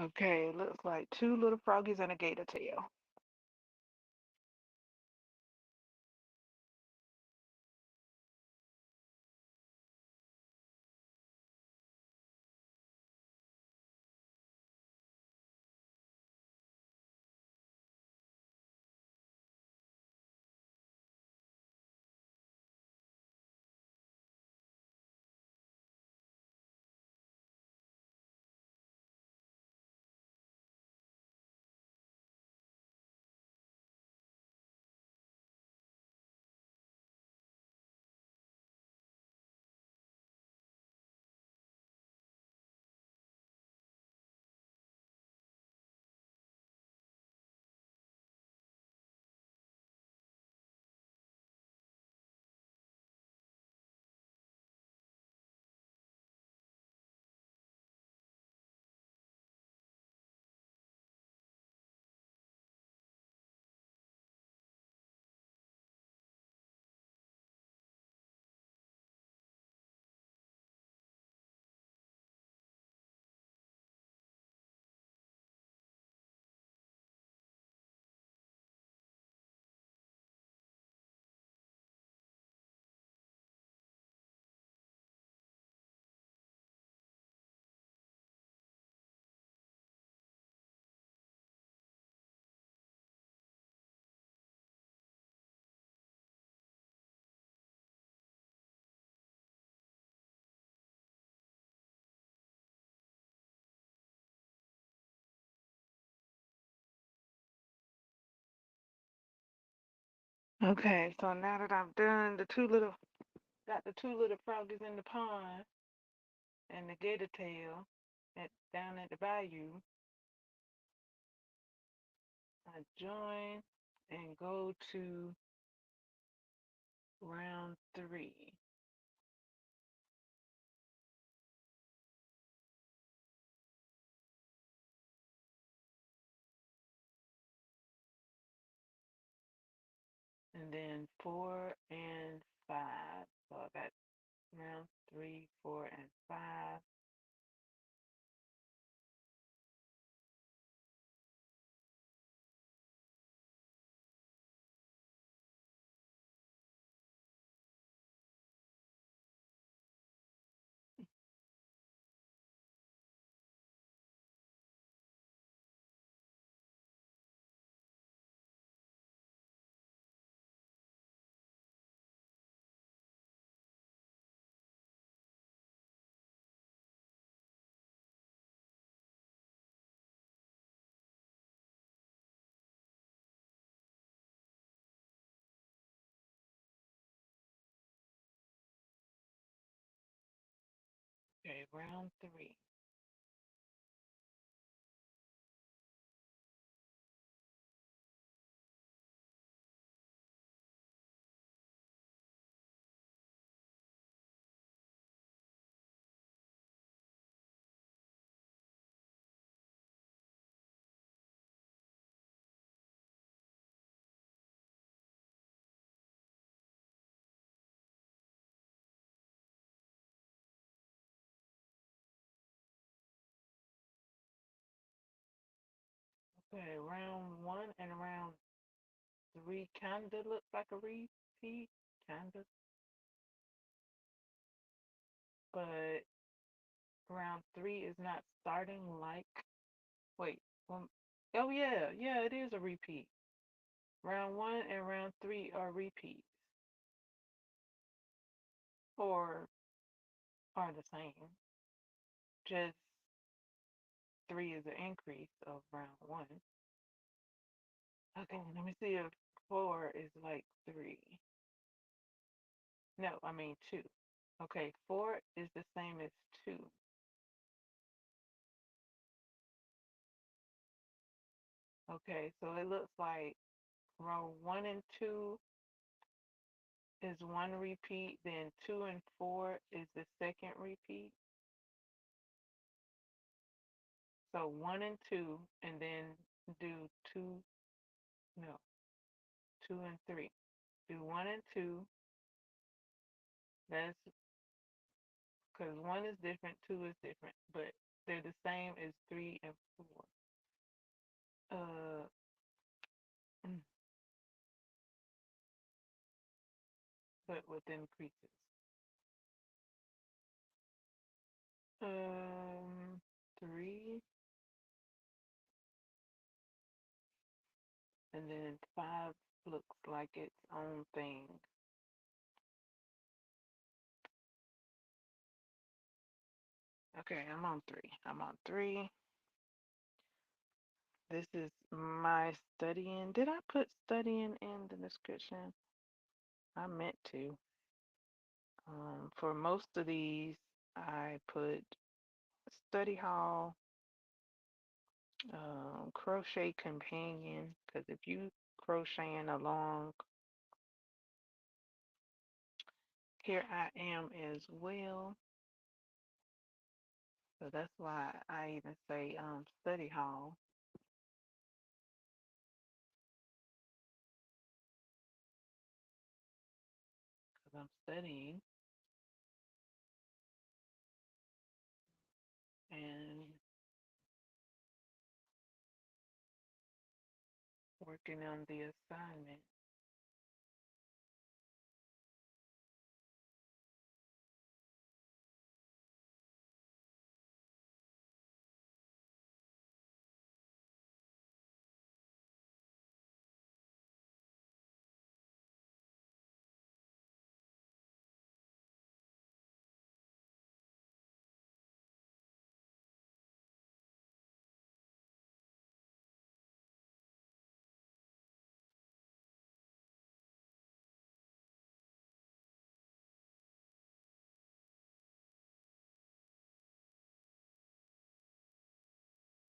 Okay, it looks like two little froggies and a gator tail. Okay, so now that I've done got the two little froggies in the pond and the gator tail down at the bayou, I join and go to round three. And then 4 and 5. So I got round three, 4 and 5. Okay, round three. Okay, round one and round three kinda looks like a repeat, kinda, but round three is not starting like. Wait, one. Oh yeah, yeah, it is a repeat. Round one and round three are repeats, or are the same. Just three is an increase of round one. Okay, let me see if four is like three. No, I mean two. Okay, four is the same as two. Okay, so it looks like row one and two is one repeat, then two and four is the second repeat. So one and two, and then do two, no, two and three. Do one and two. That's because one is different, two is different, but they're the same as three and four. Uh, but with increases. Three, and then five looks like its own thing. Okay, I'm on three. I'm on three. This is my studying. Did I put studying in the description? I meant to. For most of these, I put study hall, crochet companion, because if you crocheting along, here I am as well. So that's why I even say study hall, because I'm studying and working on the assignment.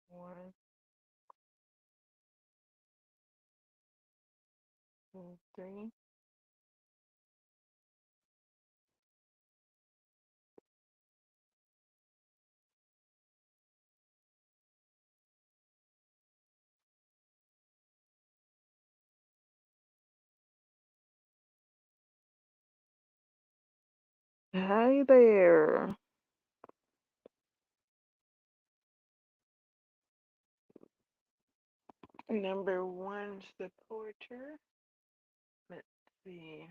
One, two, three. Hi there. Number one supporter. Let's see.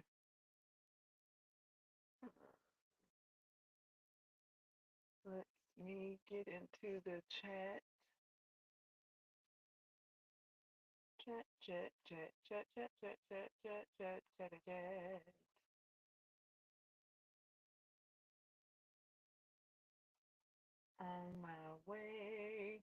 Let me get into the chat. Chat, chat, chat, chat, chat, chat, chat, chat, chat, chat, chat. On my way.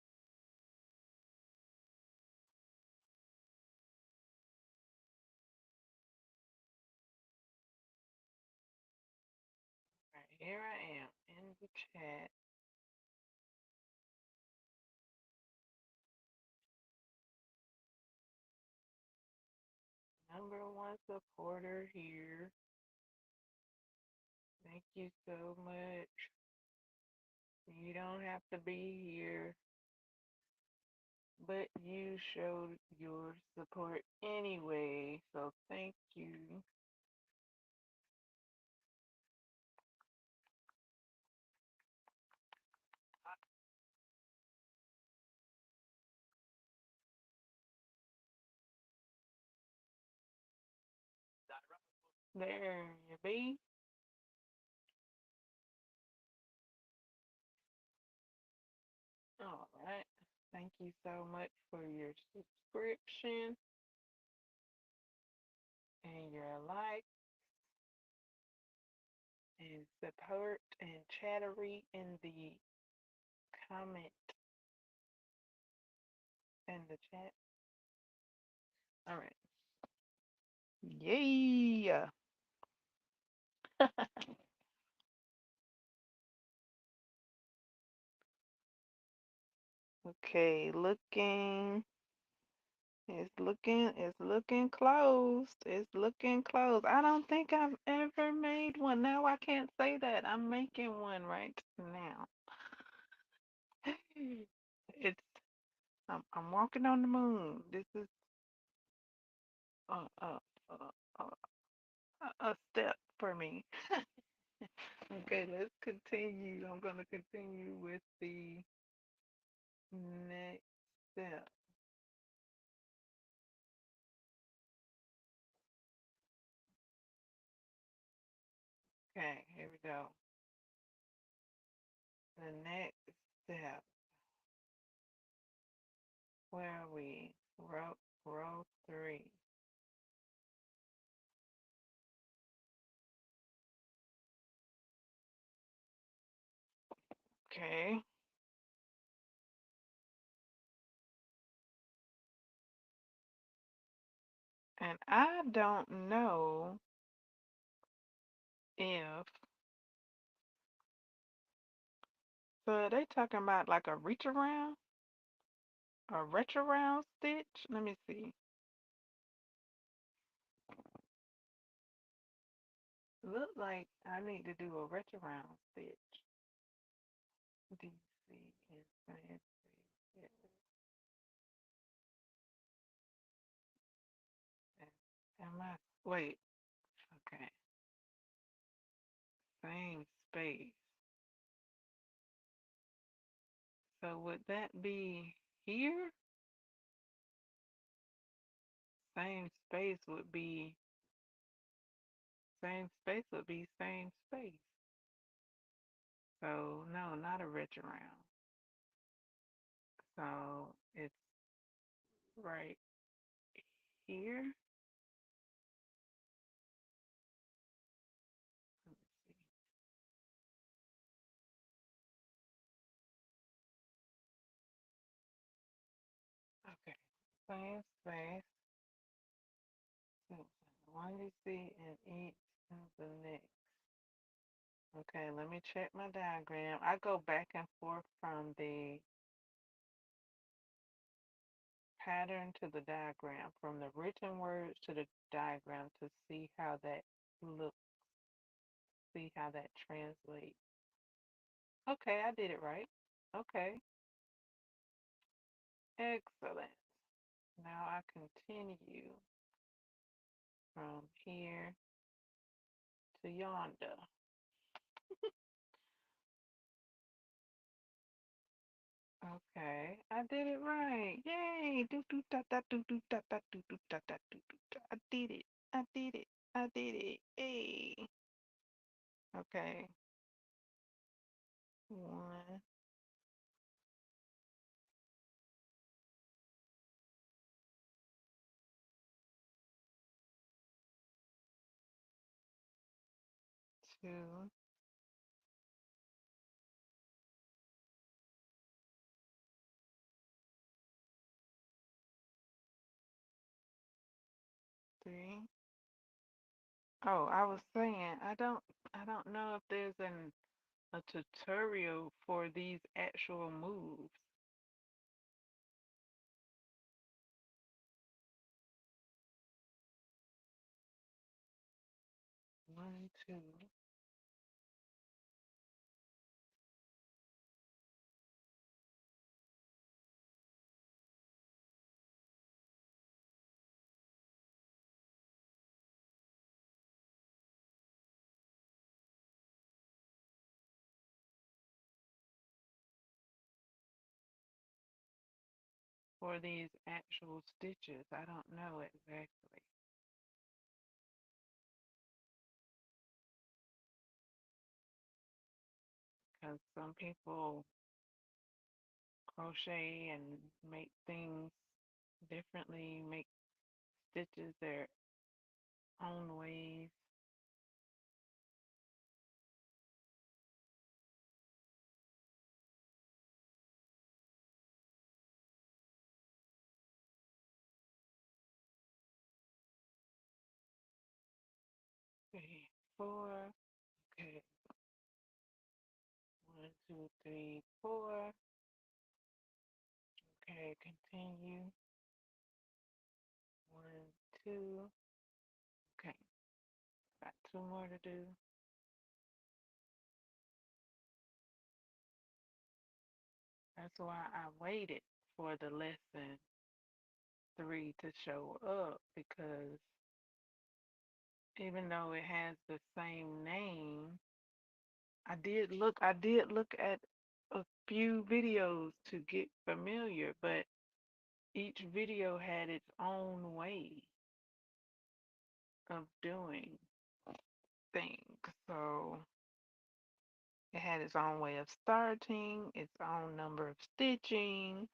Right, here I am in the chat. Number one supporter here. Thank you so much. You don't have to be here, but you showed your support anyway, so thank you. There you be. All right. Thank you so much for your subscription and your like and support and chattery in the comment in the chat. All right. Yeah. Okay, it's looking closed. It's looking closed. I don't think I've ever made one. No, I can't say that. I'm making one right now. It's I'm walking on the moon. This is a a a, a step for me. Okay, let's continue. I'm gonna continue with the next step. Okay, here we go. The next step. Where are we? Row 3. Okay. And I don't know if so are they talking about like a reach around? A retro round stitch? Let me see. Look like I need to do a retro round stitch. DC and fancy. Yeah. Am I wait, okay. Same space. So would that be here? Same space would be same space. So no, not a retro round. So it's right here. Let me see. Okay. Same space. One you see in each of the next. Okay, let me check my diagram. I go back and forth from the pattern to the diagram, from the written words to the diagram to see how that looks, see how that translates. Okay, I did it right. Okay, excellent. Now I continue from here to yonder. Okay, I did it right. Yay! Do do da da do do da da do do da da do do da. I did it. I did it. I did it. Hey. Okay. 1, 2, 3. Oh, I was saying I don't know if there's a tutorial for these actual moves. 1, 2, for these actual stitches. I don't know exactly. because some people crochet and make things differently, make stitches their own ways. 3, 4. Okay, 1, 2, 3, 4. Okay, continue. 1, 2. Okay, got 2 more to do. That's why I waited for the lesson 3 to show up, because even though it has the same name, I did look at a few videos to get familiar, but each video had its own way of doing things. So it had its own way of starting, its own number of stitching.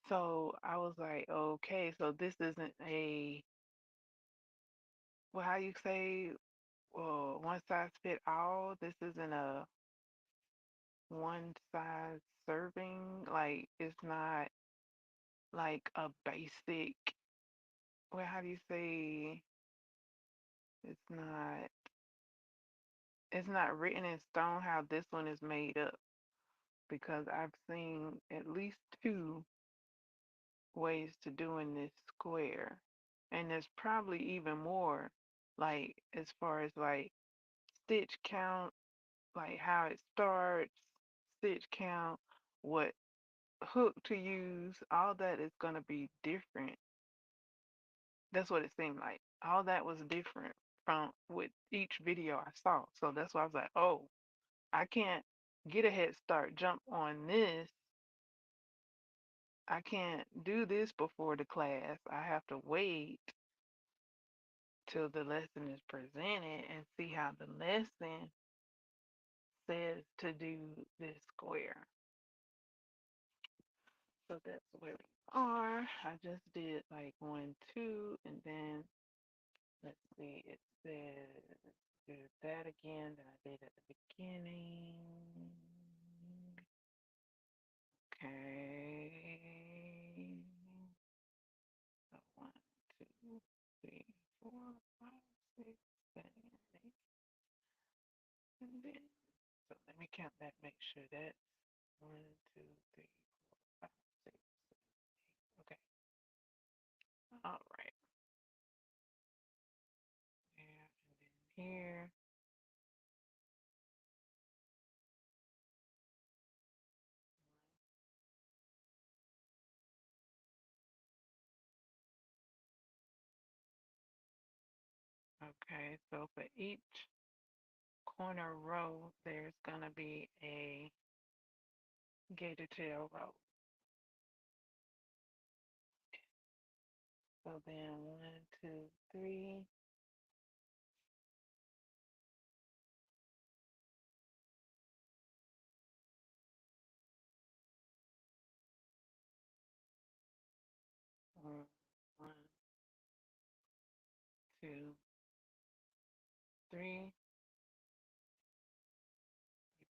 So I was like, okay, so this isn't a, well, how you say, well, one size fit all. This isn't a one size serving. Like, it's not like a basic, well, how do you say, it's not it's not written in stone how this one is made up, because I've seen at least 2 ways to doing this square. And there's probably even more, like as far as like stitch count, like how it starts, stitch count, what hook to use, all that is going to be different. That's what it seemed like. All that was different from with each video I saw. So that's why I was like, oh, I can't get a head start, jump on this. I can't do this before the class. I have to wait till the lesson is presented and see how the lesson says to do this square. So that's where we are. I just did like 1, 2, and then let's see, it says do that again that I did at the beginning. Okay. So 1, 2, 3, 4, 5, 6, 7, 8, and then so let me count that, make sure that's 1, 2, 3, 4, 5, 6, 7, 8. Okay. All right. There and then here. Okay, so for each corner row, there's gonna be a gator tail row. So then 1, 2, 3. Or 1, 2, 3.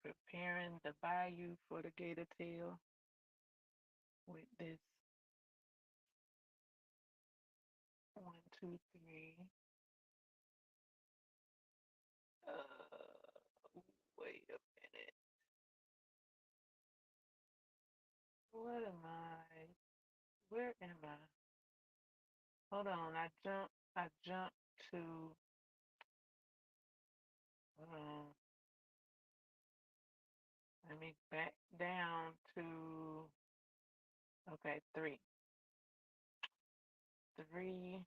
You're preparing the bayou for the gator tail with this 1, 2, 3. Wait a minute. What am I? Where am I? Hold on. I jumped to. Hold on. Let me back down to. Okay, 3. 3.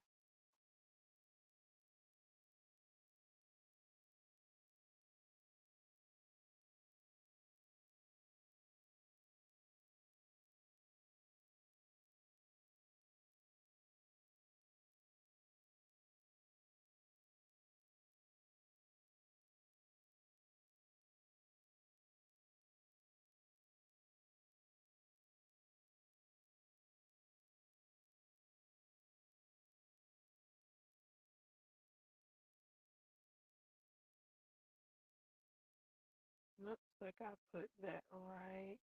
Looks like I put that right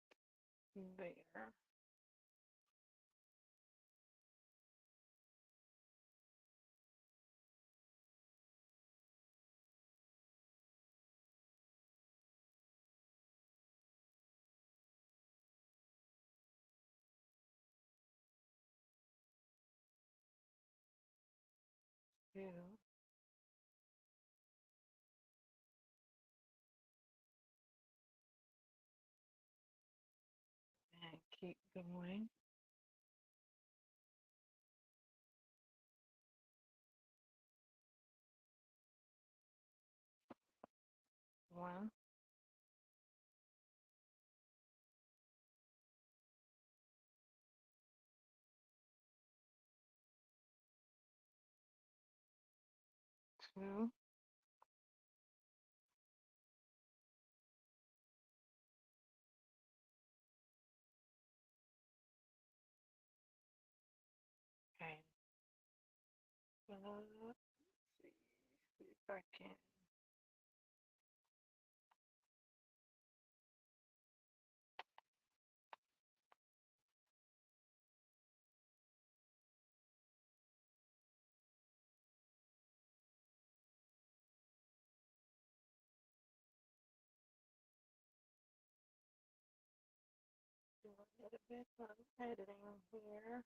there. Two. And keep going. One, two, and let's see if I can do a little bit of editing here.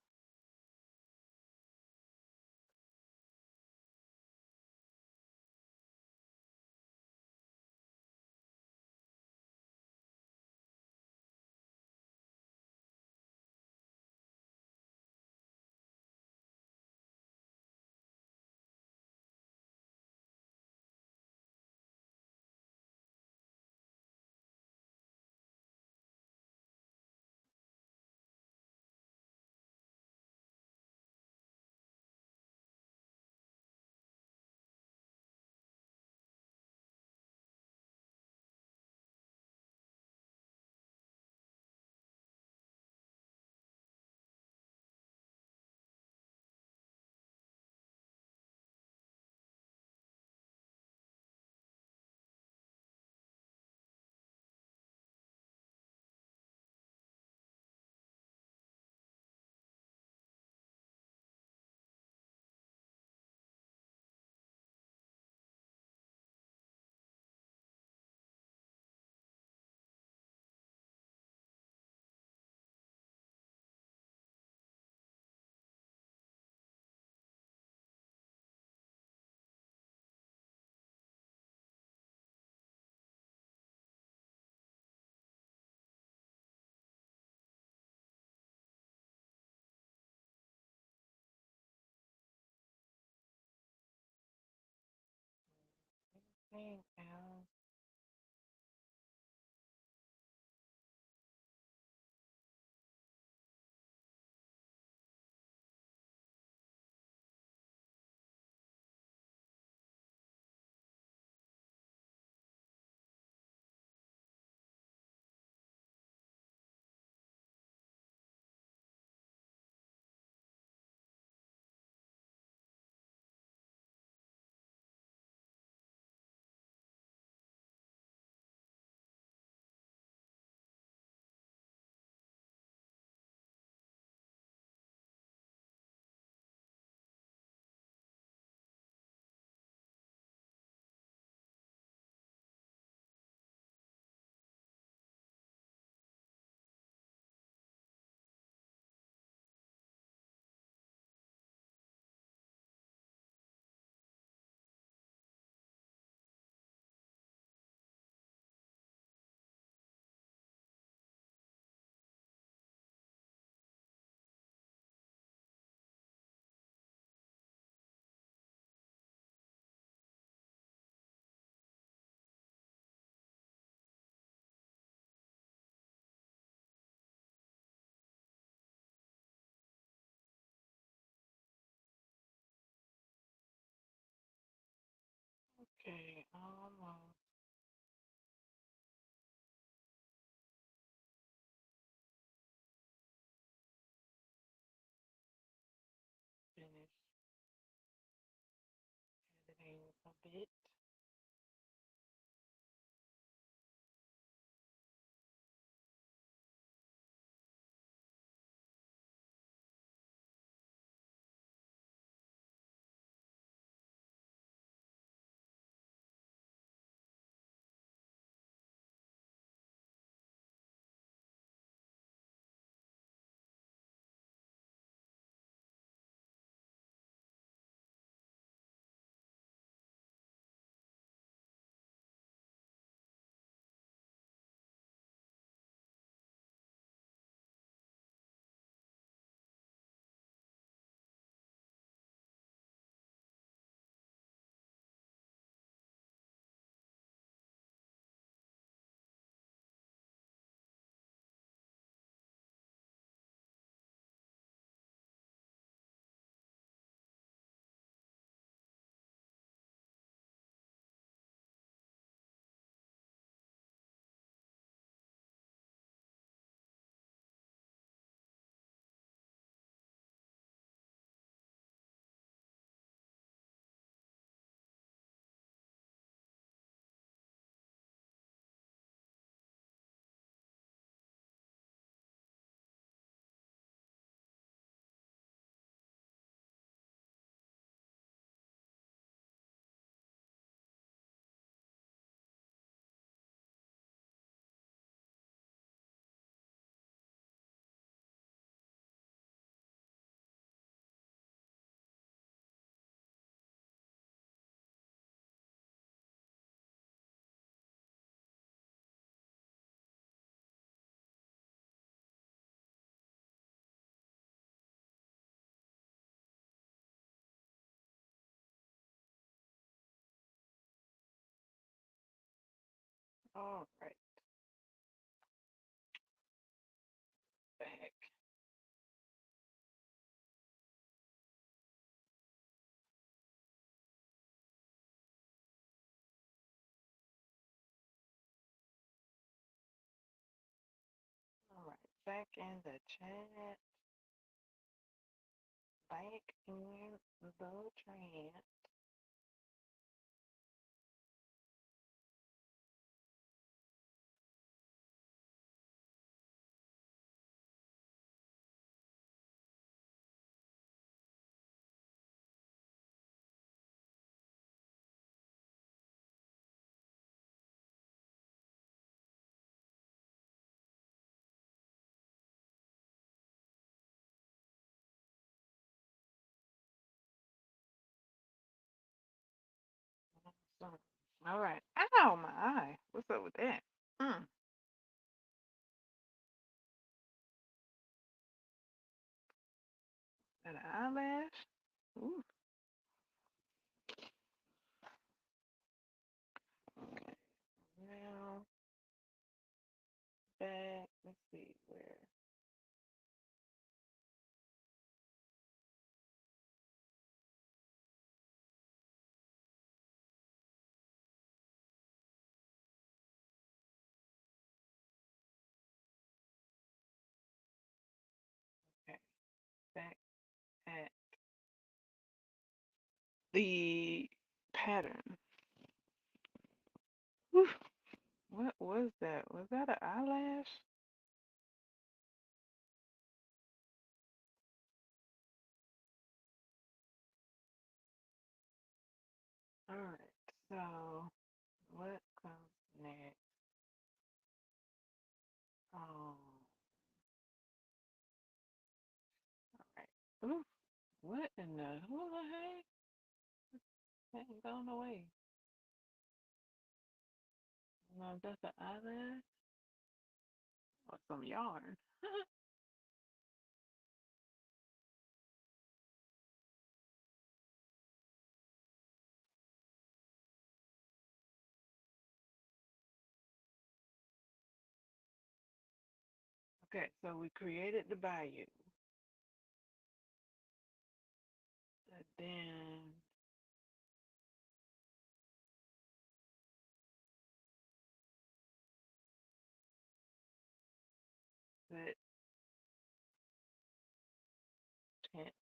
Anything else? Okay, almost finished editing a bit. All right, back. All right, back in the chat. Back in the chat. Awesome. All right. Ow, my eye. What's up with that? Mm. An eyelash? Ooh. Okay. Now back. Let's see where. Okay. Back at the pattern. Whew. What was that? Was that an eyelash? All right. So what comes next? All right. Ooh. What in the hula heck? That ain't gone away. No, that's an eyelash or some yarn. Okay, so we created the bayou. And then put tent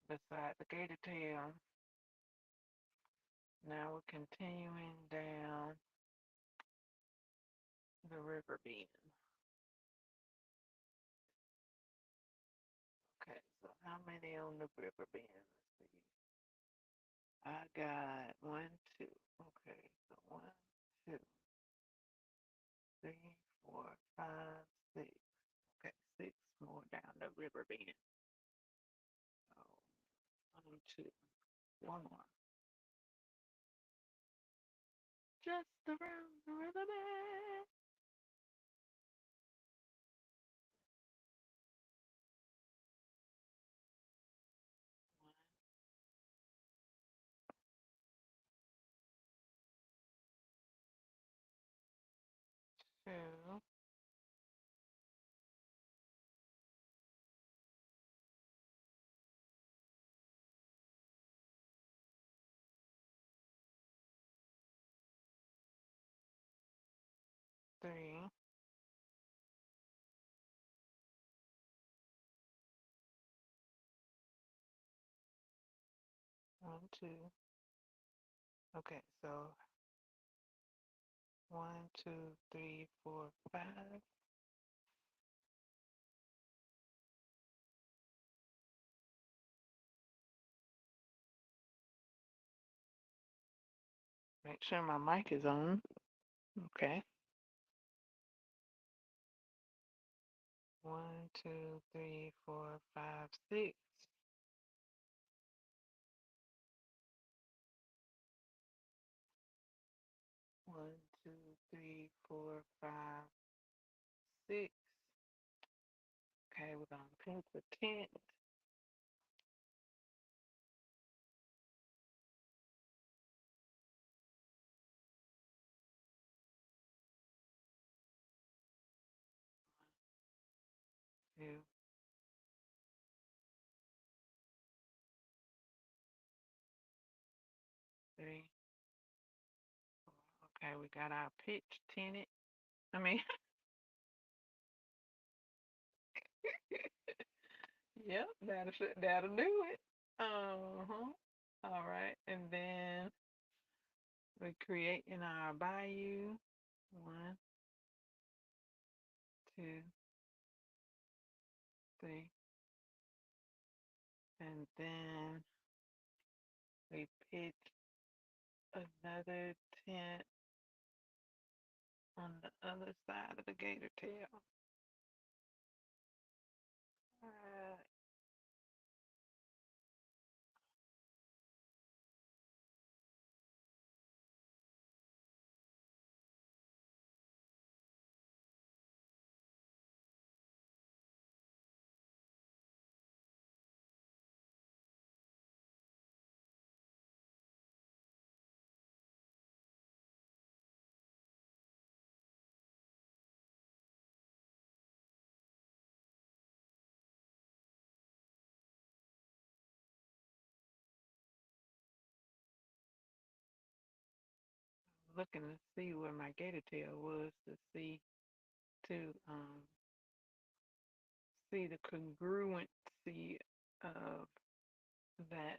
beside the gator tail. Now we're continuing down the river bend. Okay, so how many on the river bend? Let's see. I got one, two. Okay, so one, two, three, four, five, six. Okay, six more down the river bend. So one, two, one more. Just around the river bend. One, two, 3, 1, 2. Okay, so 1, 2, 3, 4, 5. Make sure my mic is on. Okay. 1, 2, 3, 4, 5, 6. 1, 2, 3, 4, 5, 6. Okay, we're gonna put the tent. 2, 3, 4. Okay, we got our pitch tinted. I mean, yep, that'll do it. Uh-huh. All right, and then we create in our bayou. 1, 2, 3, and then we pitch another tent on the other side of the gator tail. Uh, looking to see where my gator tail was to see to see the congruency of that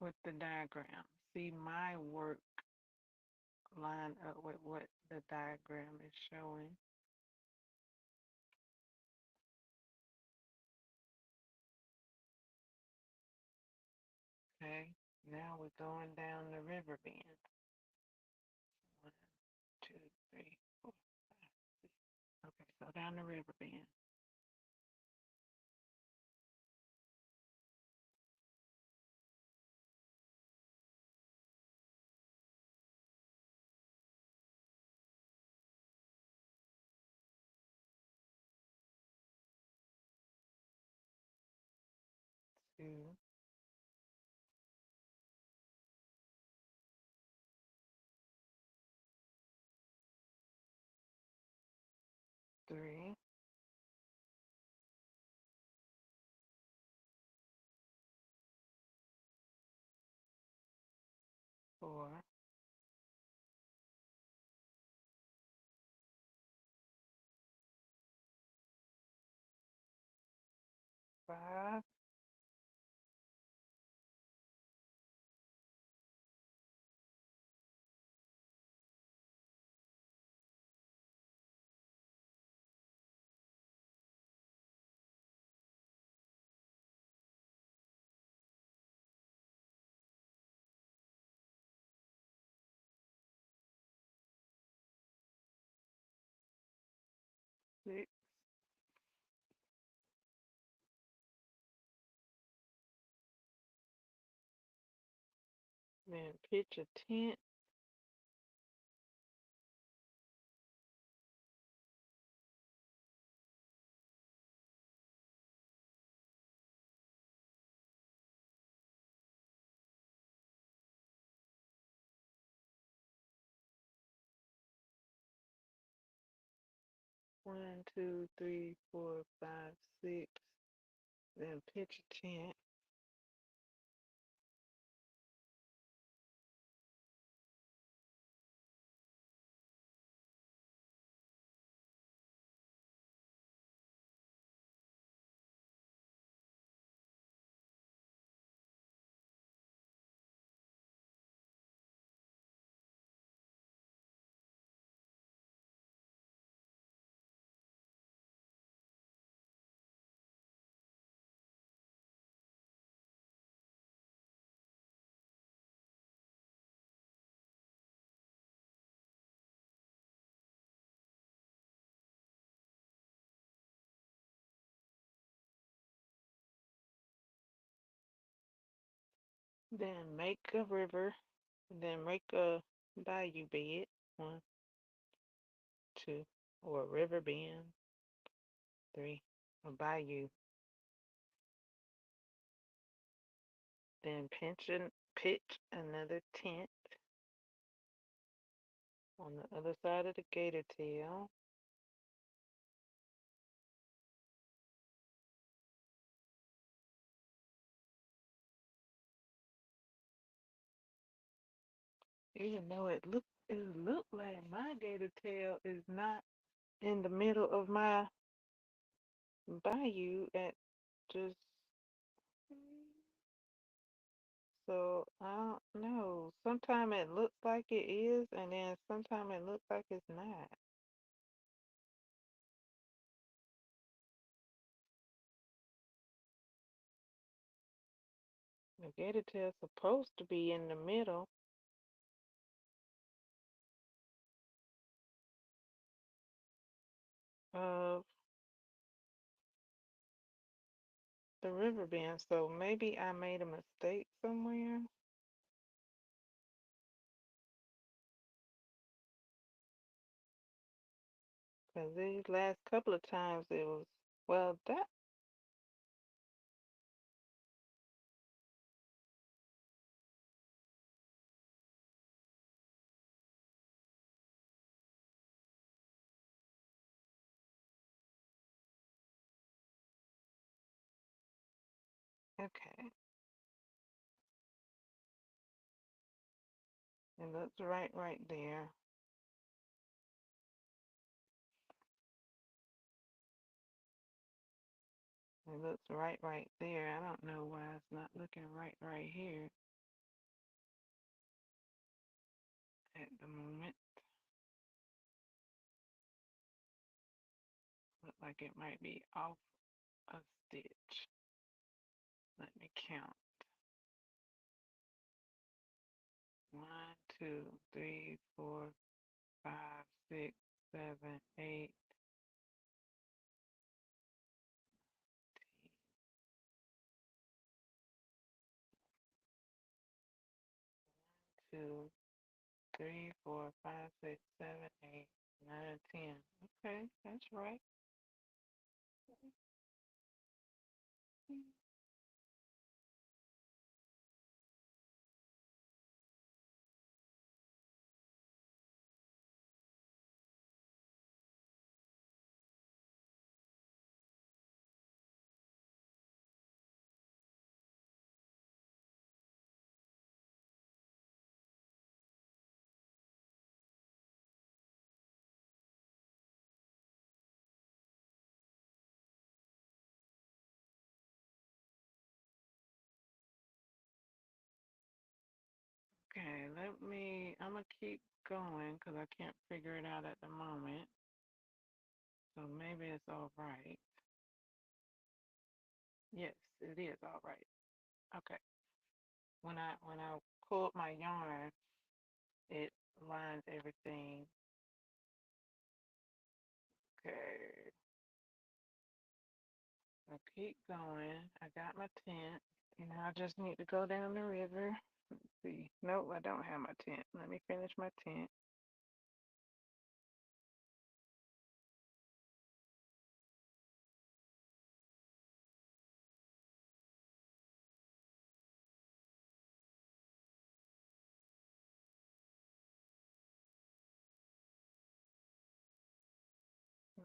with the diagram. See my work line up with what the diagram is showing. Okay, now we're going down the river bend. 1, 2, 3, 4, 5, 6. Okay, so down the river bend. 2, three, 4, 5, 6. Then pitch a tent. 1, 2, 3, 4, 5, 6. Then pitch a tent. Then make a river. Then make a bayou bed. 1, 2, or a river bend. 3, a bayou. Then pitch another tent on the other side of the gator tail. Even though it look like my gator tail is not in the middle of my bayou at just so I don't know. Sometimes it looks like it is, and then sometimes it looks like it's not. The gator tail's supposed to be in the middle of the river bend, so maybe I made a mistake somewhere. Cause these last couple of times it was, well, that, okay. It looks right there. It looks right there. I don't know why it's not looking right here at the moment. Look like it might be off a stitch. Let me count. 1, 2, 3, 4, 5, 6, 7, 8, 2, 3, 4, 5, 6, 7, 8, 9, 10. Okay, that's right. Okay, I'm gonna keep going because I can't figure it out at the moment. So maybe it's all right. Yes, it is all right. Okay. When I pulled my yarn, it lines everything. Okay. I'll keep going. I got my tent. And I just need to go down the river. Let's see. Nope, I don't have my tent. Let me finish my tent.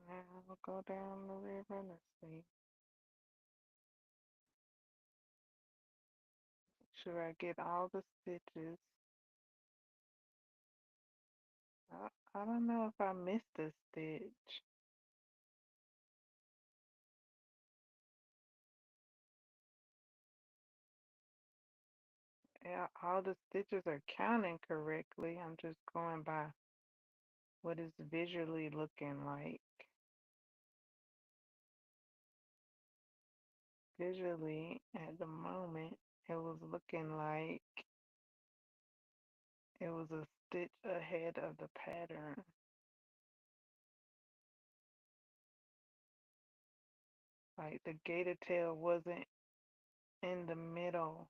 Now we'll go down the river. Let's see. Sure I get all the stitches. I don't know if I missed a stitch. Yeah, all the stitches are counting correctly. I'm just going by what it's visually looking like. Visually, at the moment, it was looking like it was a stitch ahead of the pattern. Like the gator tail wasn't in the middle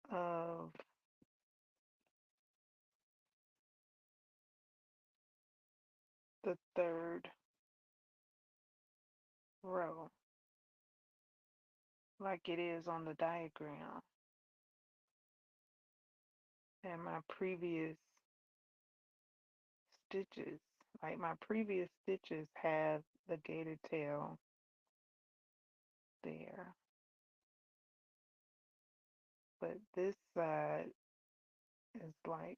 of the third row. like it is on the diagram. And my previous stitches, like my previous stitches have the gator tail there. But this side is like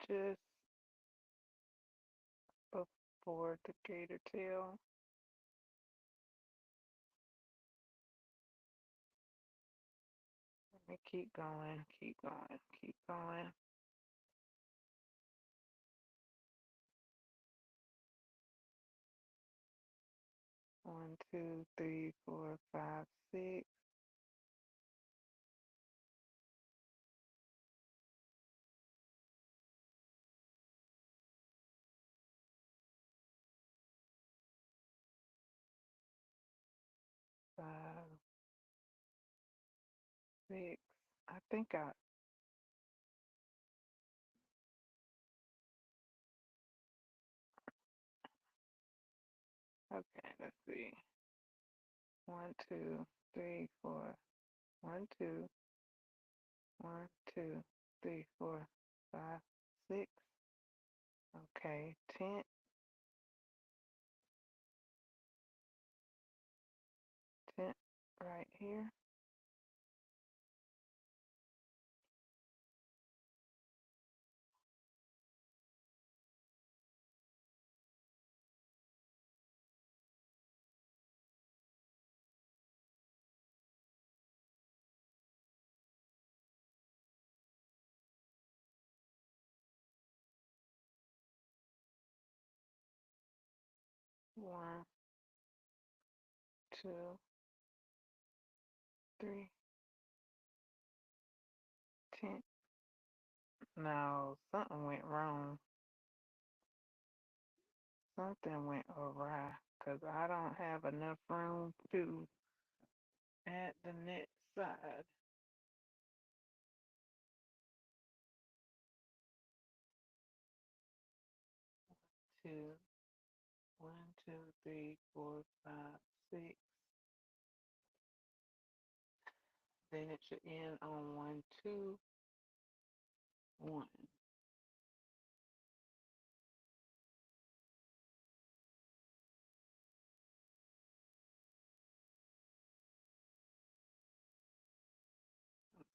just before the gator tail. Let me keep going, keep going, keep going. One, two, three, four, five, six. Five, six. I think I, okay, let's see. One, two, three, four. One, two, one, two, three, four, five, six. Okay, 10 right here. One, two, three, 10. No, something went wrong. Something went awry because I don't have enough room to add the net side. Two, one, two, three, four, five, six. Then it should end on one, two, one.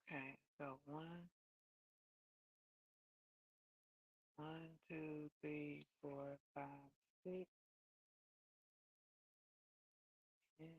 Okay, so one, two, three, four, five, six. And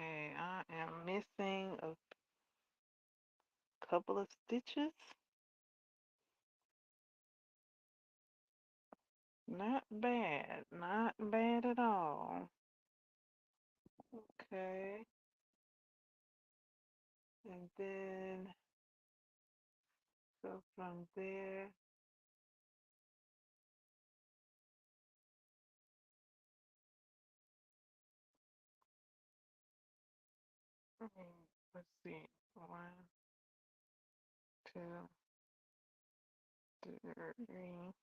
Okay, I am missing a couple of stitches. Not bad, not bad at all. Okay, and then so from there, let's see, 1, 2, 3.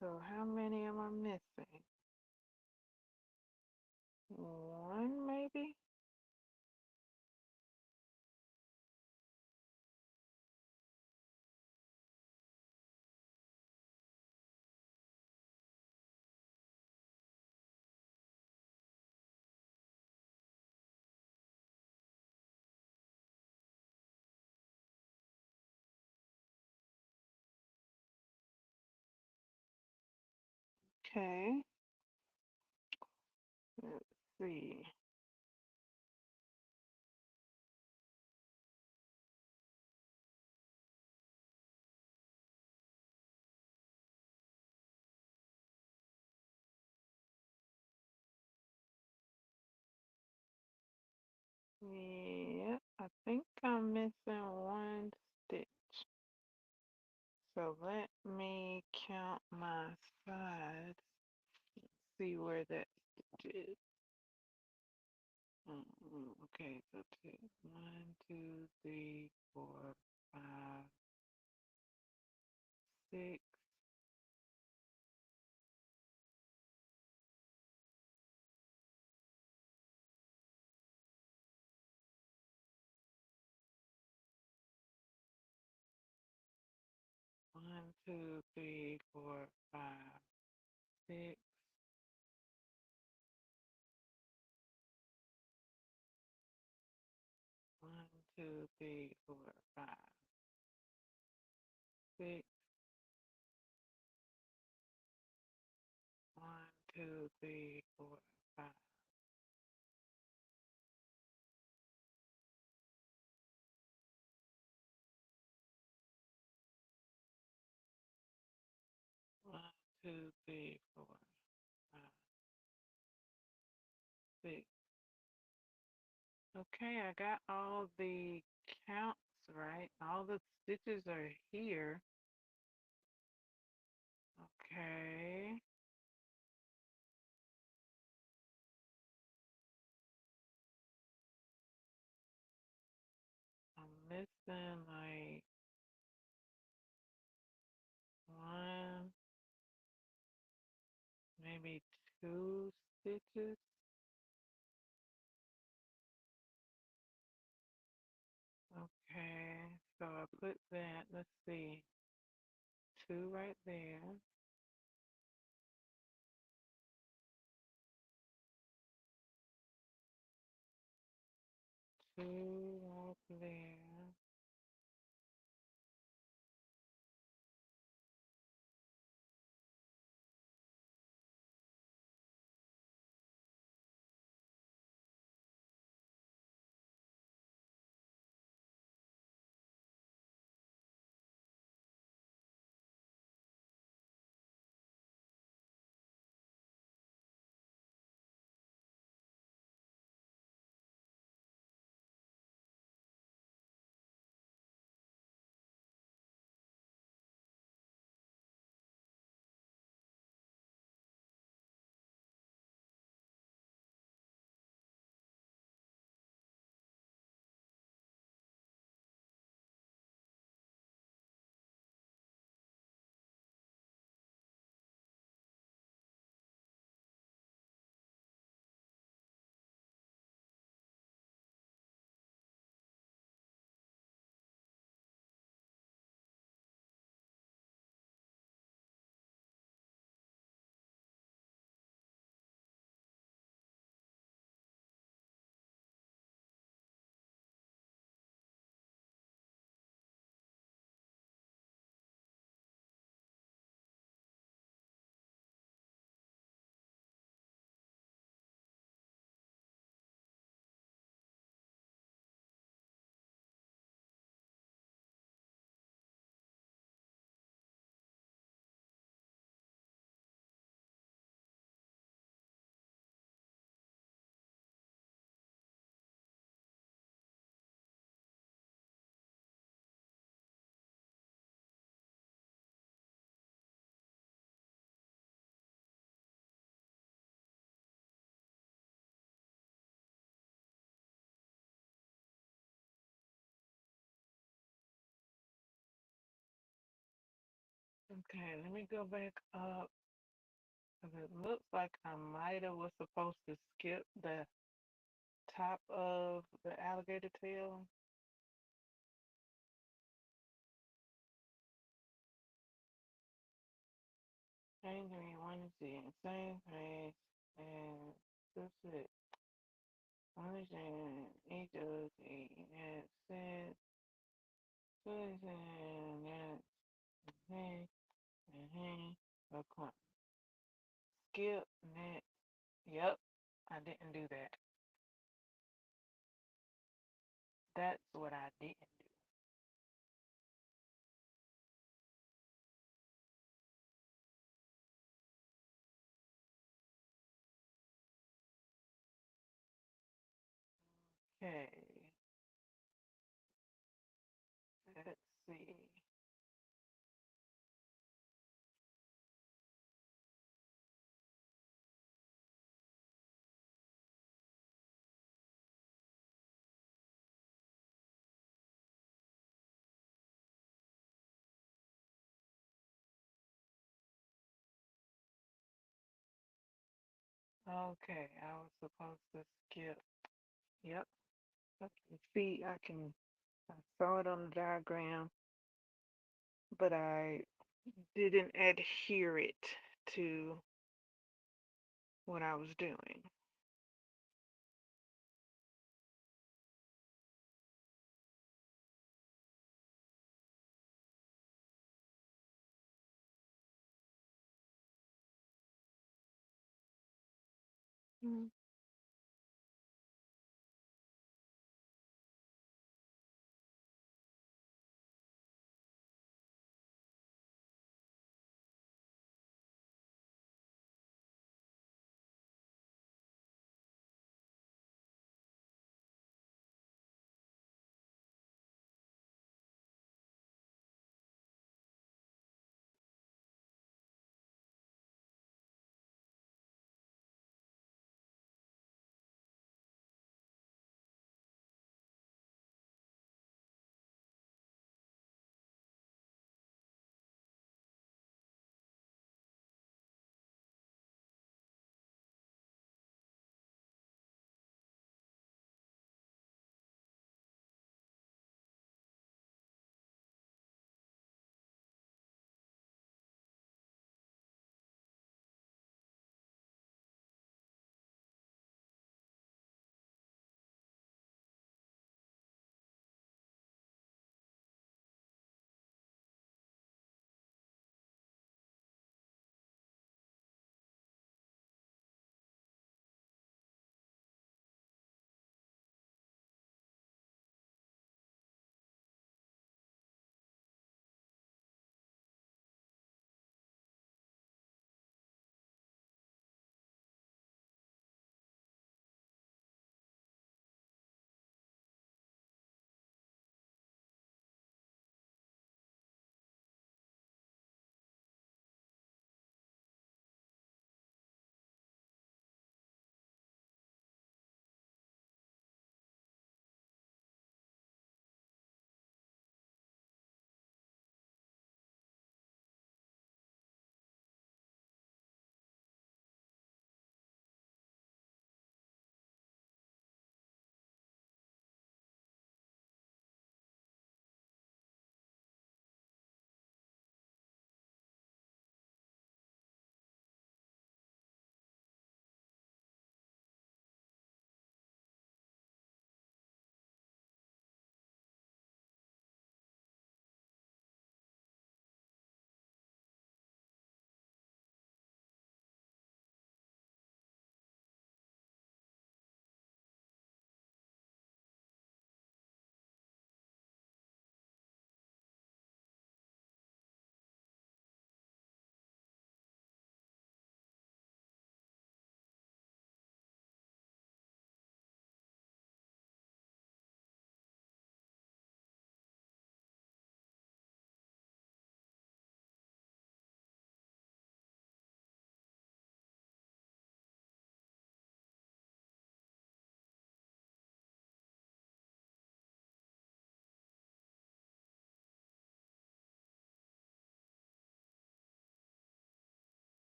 So how many am I missing? One maybe? Okay, let's see. Yeah, I think I'm missing one stitch. So let me count my sides, see where that stitch is. Okay, so 1, 2, 3, 4, 5, 6. 1, 2, 3, 4, 5, 6. 1, 2, 3, 4, 5, 6. 1, 2, 3, 4, 5. 1, 2, 3, 4, 5, 6. Okay, I got all the counts right. All the stitches are here. Okay. I'm missing like one, maybe two stitches. Okay, so I put that, let's see, two right there, two right there, Okay, let me go back up. 'Cause it looks like I might have was supposed to skip the top of the alligator tail. Same green, one and see, same face, and that's it. Understand each of the accent, and hey, and hey, okay. Skip next. Yep, I didn't do that. That's what I didn't do. Okay, let's see. Okay, I was supposed to skip. Yep, I can see, I saw it on the diagram, but I didn't adhere it to what I was doing. Mm.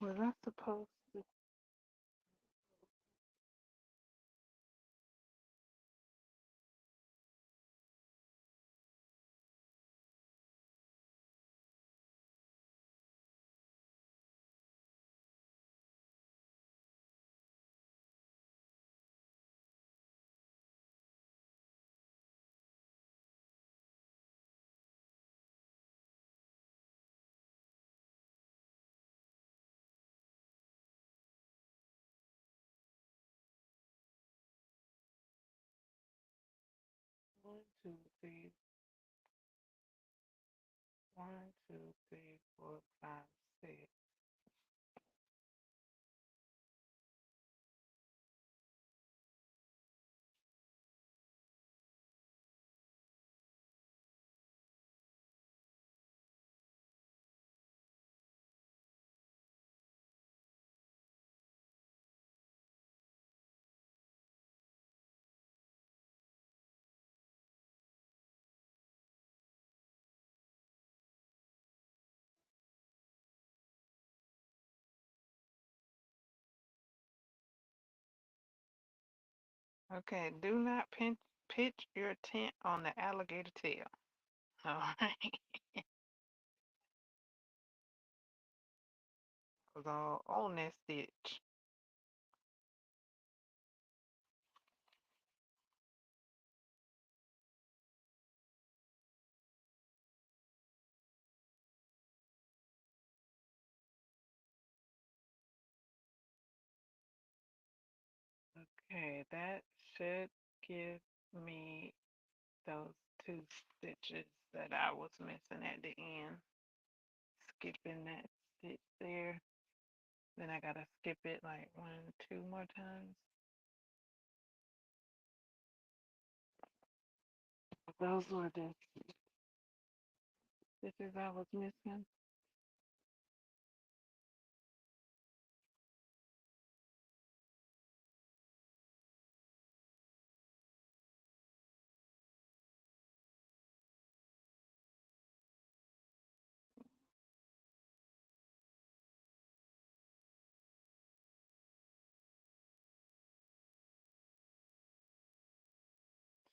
Was I supposed to? One, two, three. 1, 2, 3, 4, 5, 6. Okay, do not pitch your tent on the alligator tail. All right. Was all on that stitch. Okay, that should give me those two stitches that I was missing at the end. Skipping that stitch there. Then I gotta skip it like 1, 2 more times. Those were the stitches I was missing.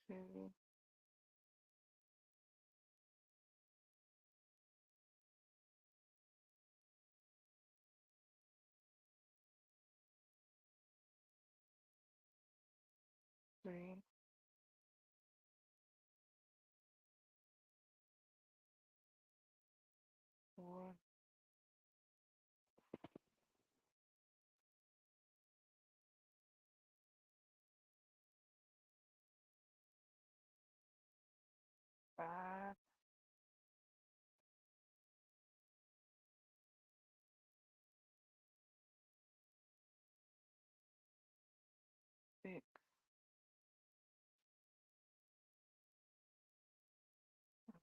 Two, 3, 4, 5, 6.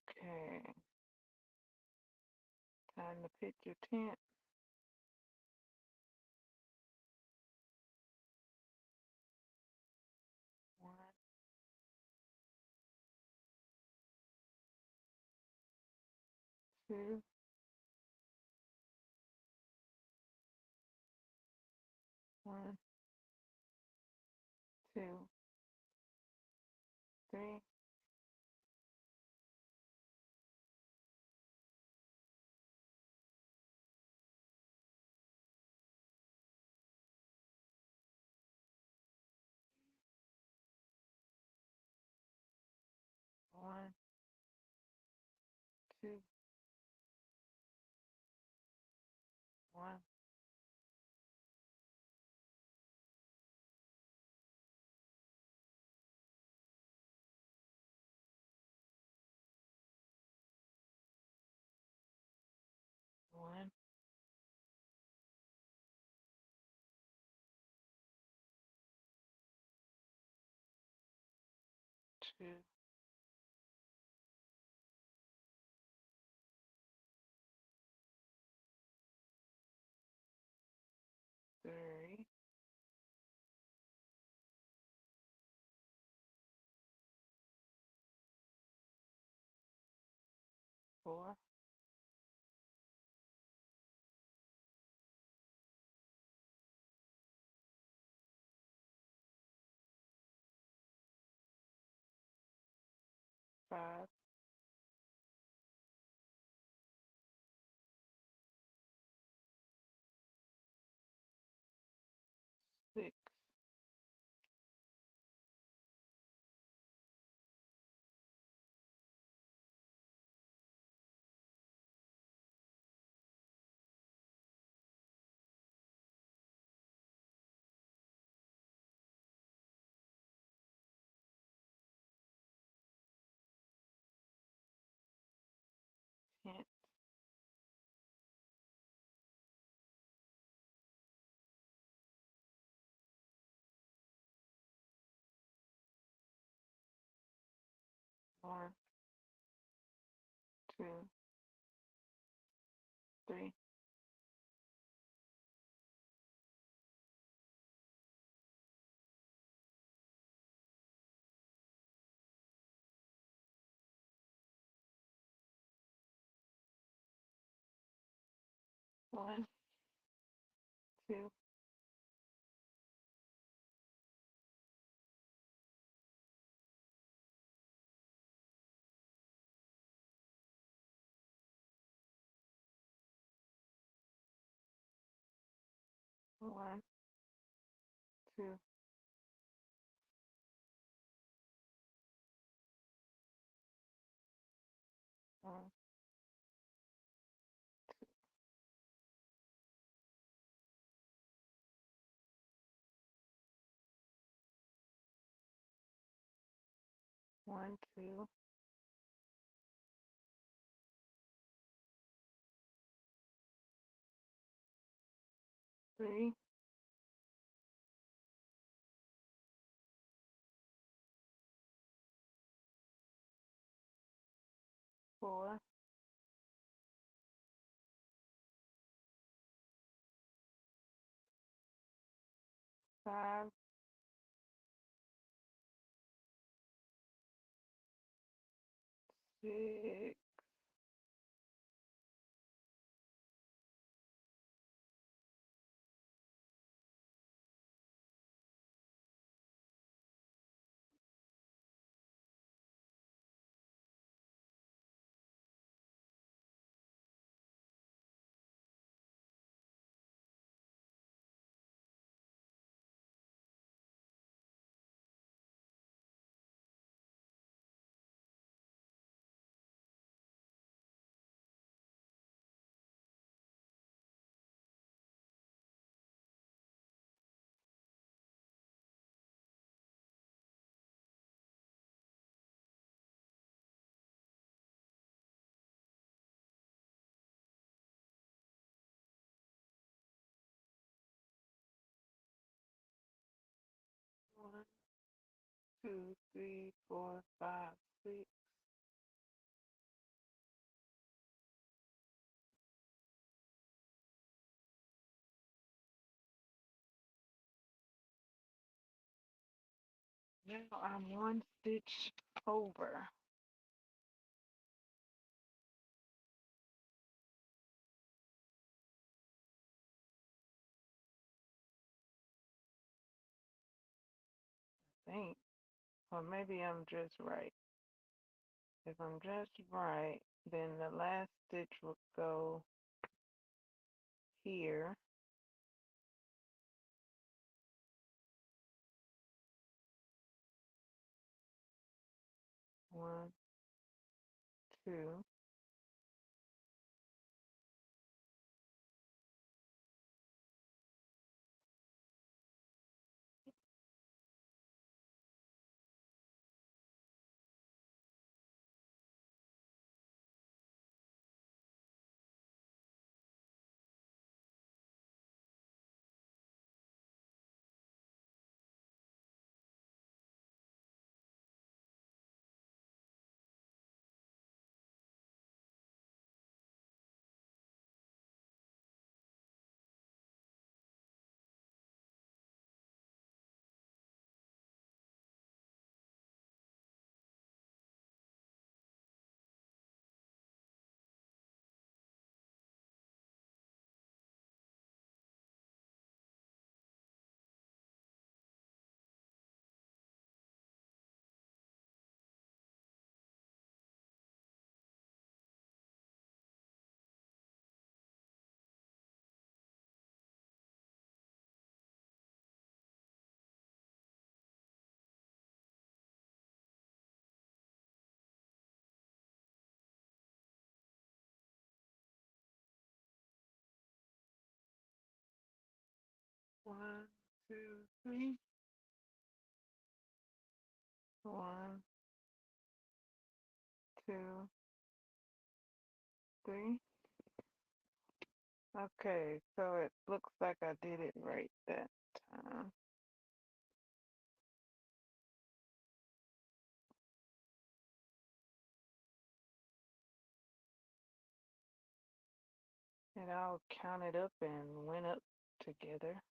Okay, time to pitch your tent. 1, 2, 1, 2, 3, 1, 2, 1, 1, 2, 3, four, 5, 6, 10, 1, 2, 3, 1, 2, 1, 2, 1, 1, 2, 3, 4, 5, 6, 1, 2, 3, 4, 5, 6. Now I'm one stitch over. I think. Or maybe I'm just right. If I'm just right, then the last stitch will go here. 1, 2, One, two, three. One, two, three. Okay, so it looks like I did it right that time. It all counted up and went up together.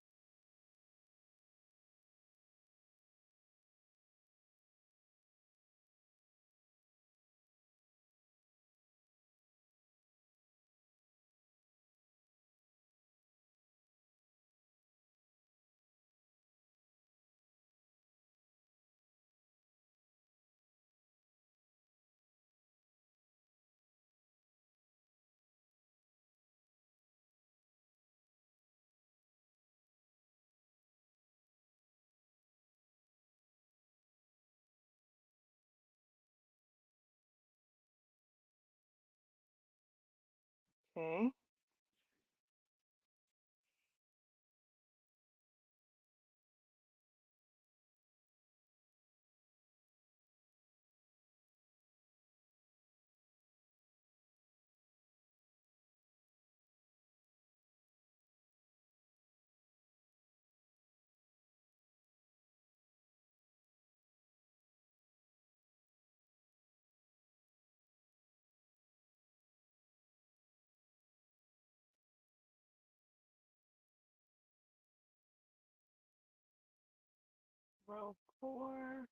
Okay. Row four.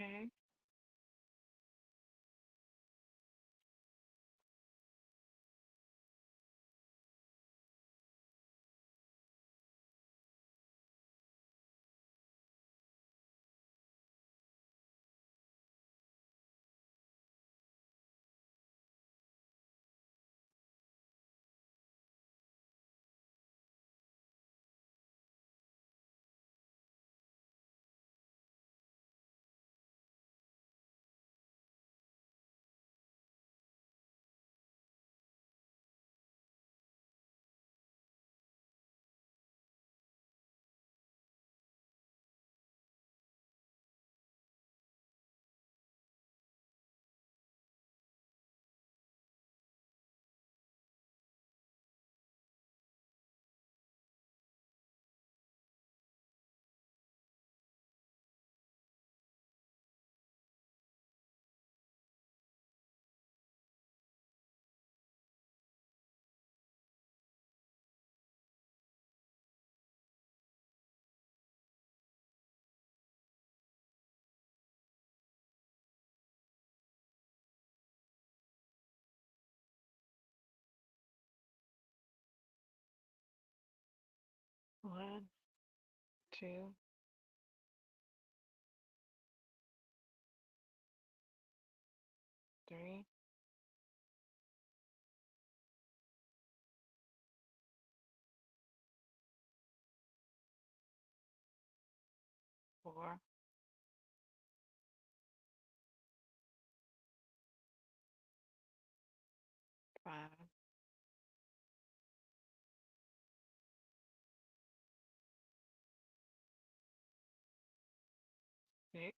Okay. 1, 2, 3, 4, 5, 6,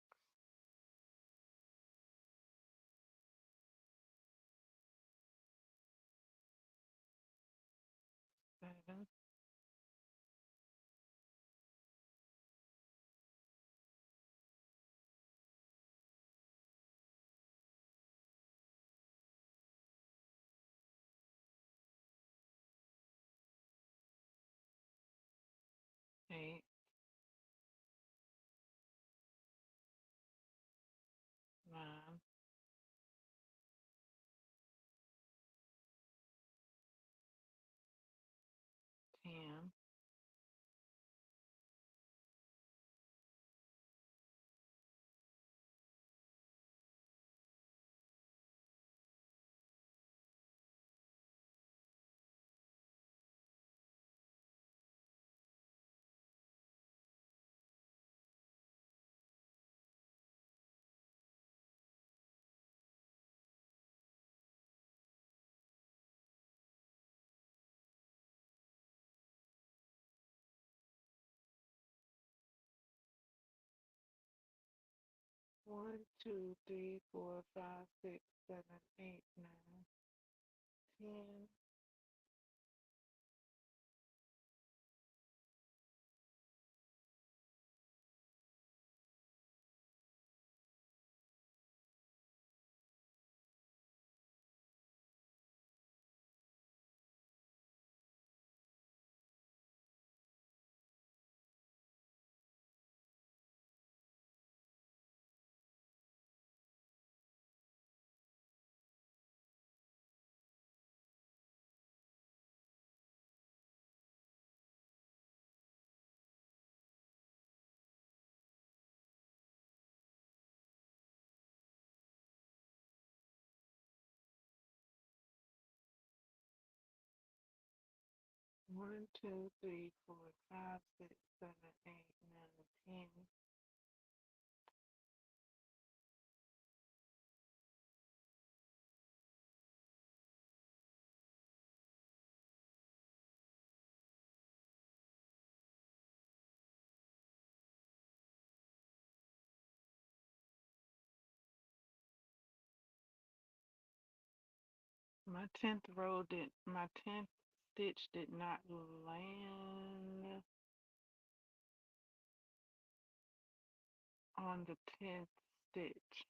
7, 8, 9, 10, 1, 2, 3, 4, 5, 6, 7, 8, 9, 10, 1, 2, 3, 4, 5, 6, 7, 8, 9, 10. My 10th stitch did not land on the 10th stitch.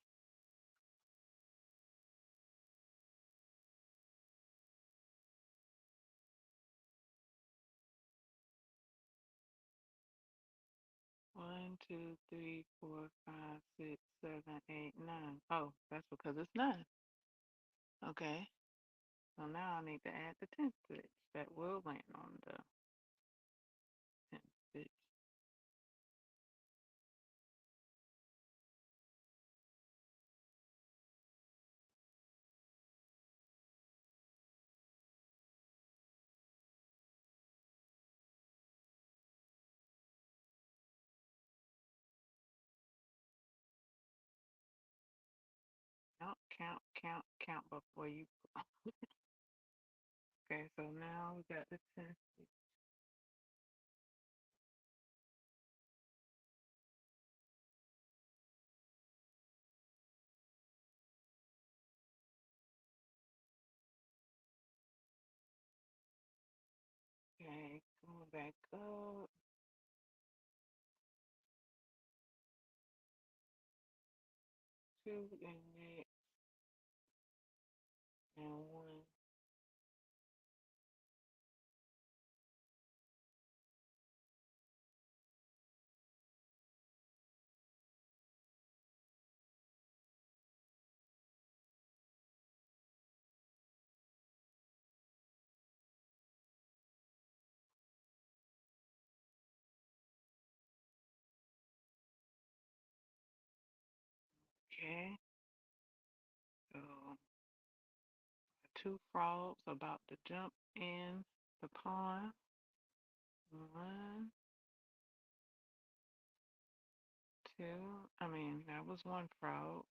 One, two, three, four, five, 6, 7, 8, 9. Oh, that's because it's 9. Okay. So now I need to add the 10th stitch. That will land on the 10th stitch. Count, count, count, count before you. Okay, so now we got the 10th stitch. Okay, going back up. 2 and next, and 1. Okay, so 2 frogs about to jump in the pond. 1, 2. That was 1 frog.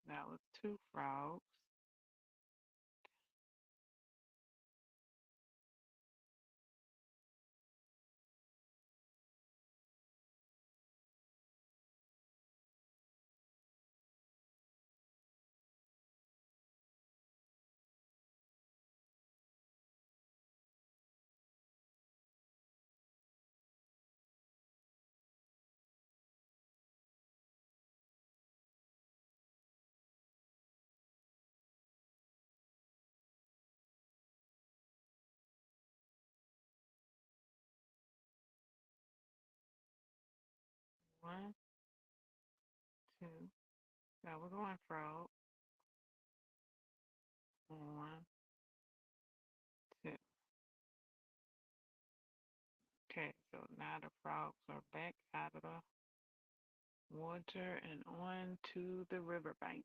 That was 2 frogs. One, two. Now we're going frog. One, two. Okay, so now the frogs are back out of the water and on to the riverbank.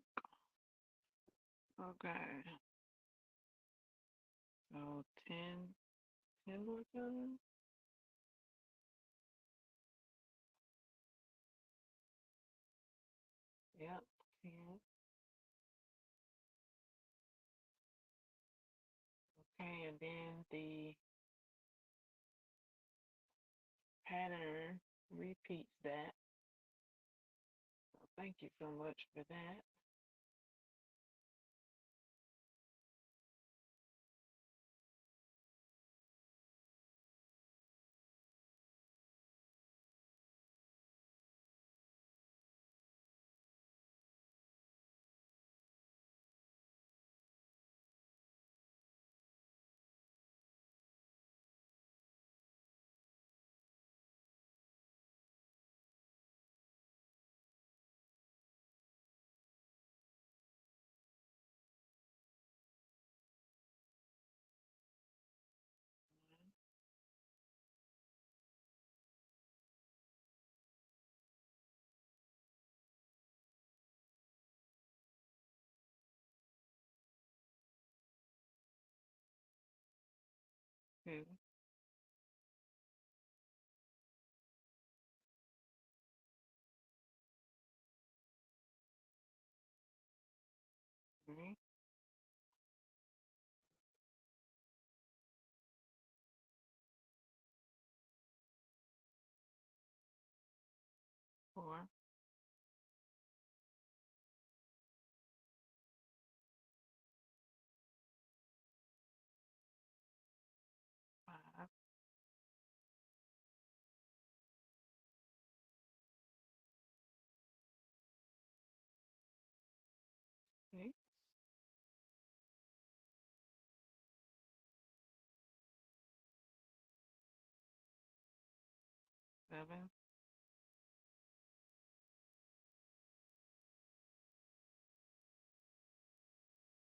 Okay, so 10 more times. Yep, 10. Okay, and then the pattern repeats that. So thank you so much for that. Two, 3, 4, 5, 6, 7,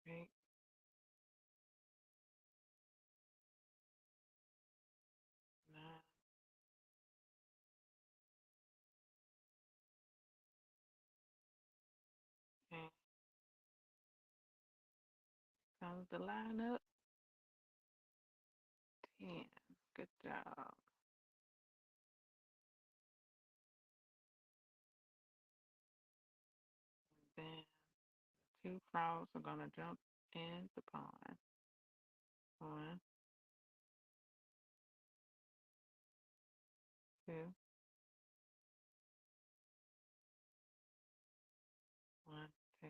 8, 9, 10. Comes the line up. 10. Good job. Then two frogs are gonna jump in the pond. One, two, one, two.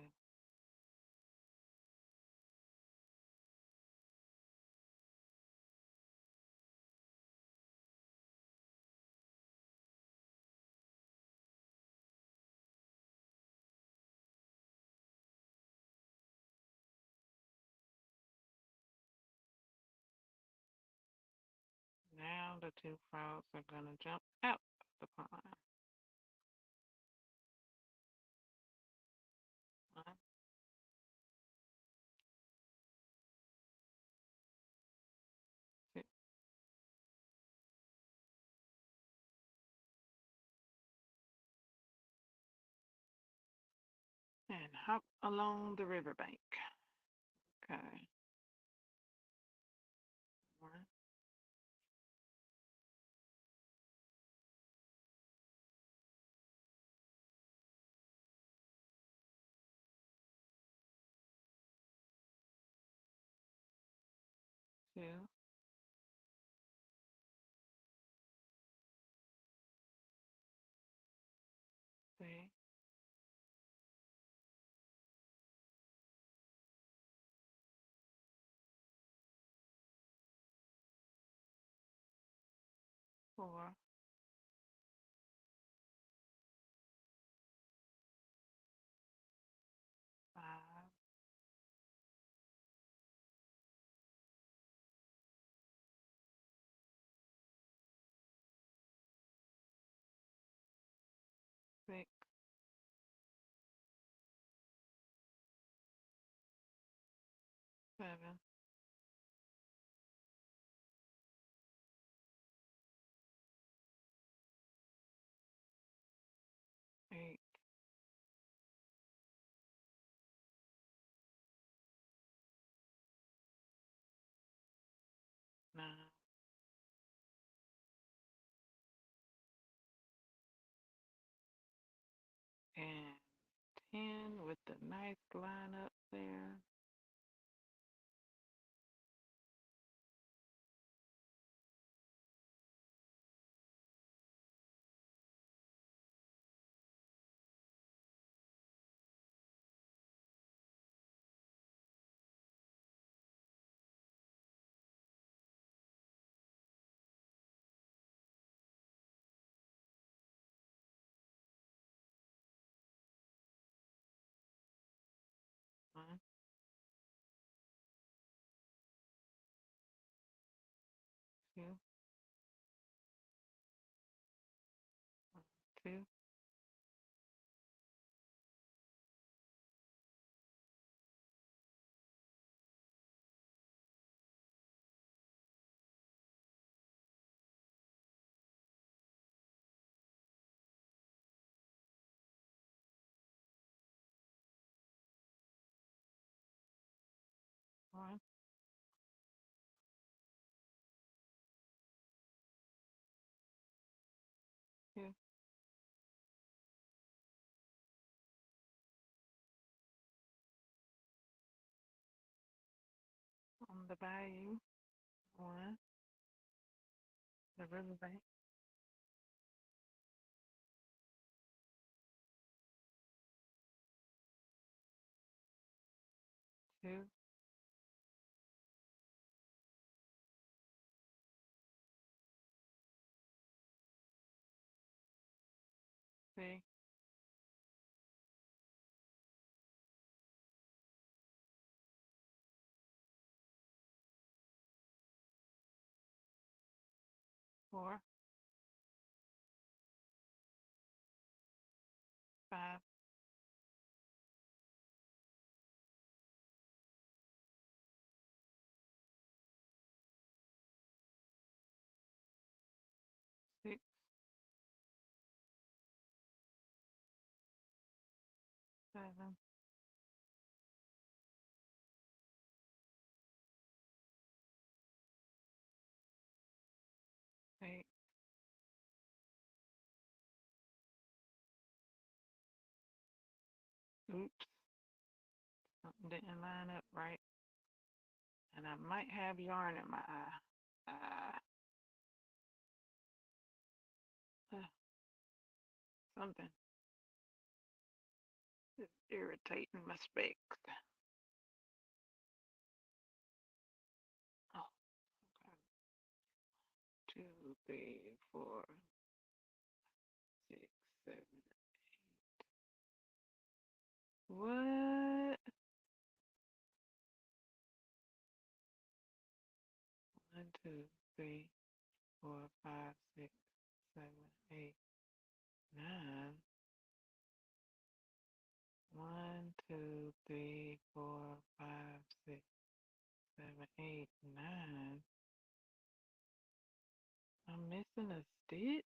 Now the two frogs are gonna jump out of the pond. One, two, and hop along the riverbank. Okay. One, two, 3, 4, 5, 6, 7, 8, nine, and 10 with the nice line up there. One, 2, 2, 1, 2, on the bayou. 1, the riverbank. 2, 3, 4, 5, 6, 7, 8, 'oops, something didn't line up right. And I might have yarn in my eye. Uh, something is irritating my specs. Oh, okay. 2, 3, 4, 6, 7. What? 1, 2, 3, 4, 5, 6, 7, 8, 9. 1, 2, 3, 4, 5, 6, 7, 8, 9. I'm missing a stitch.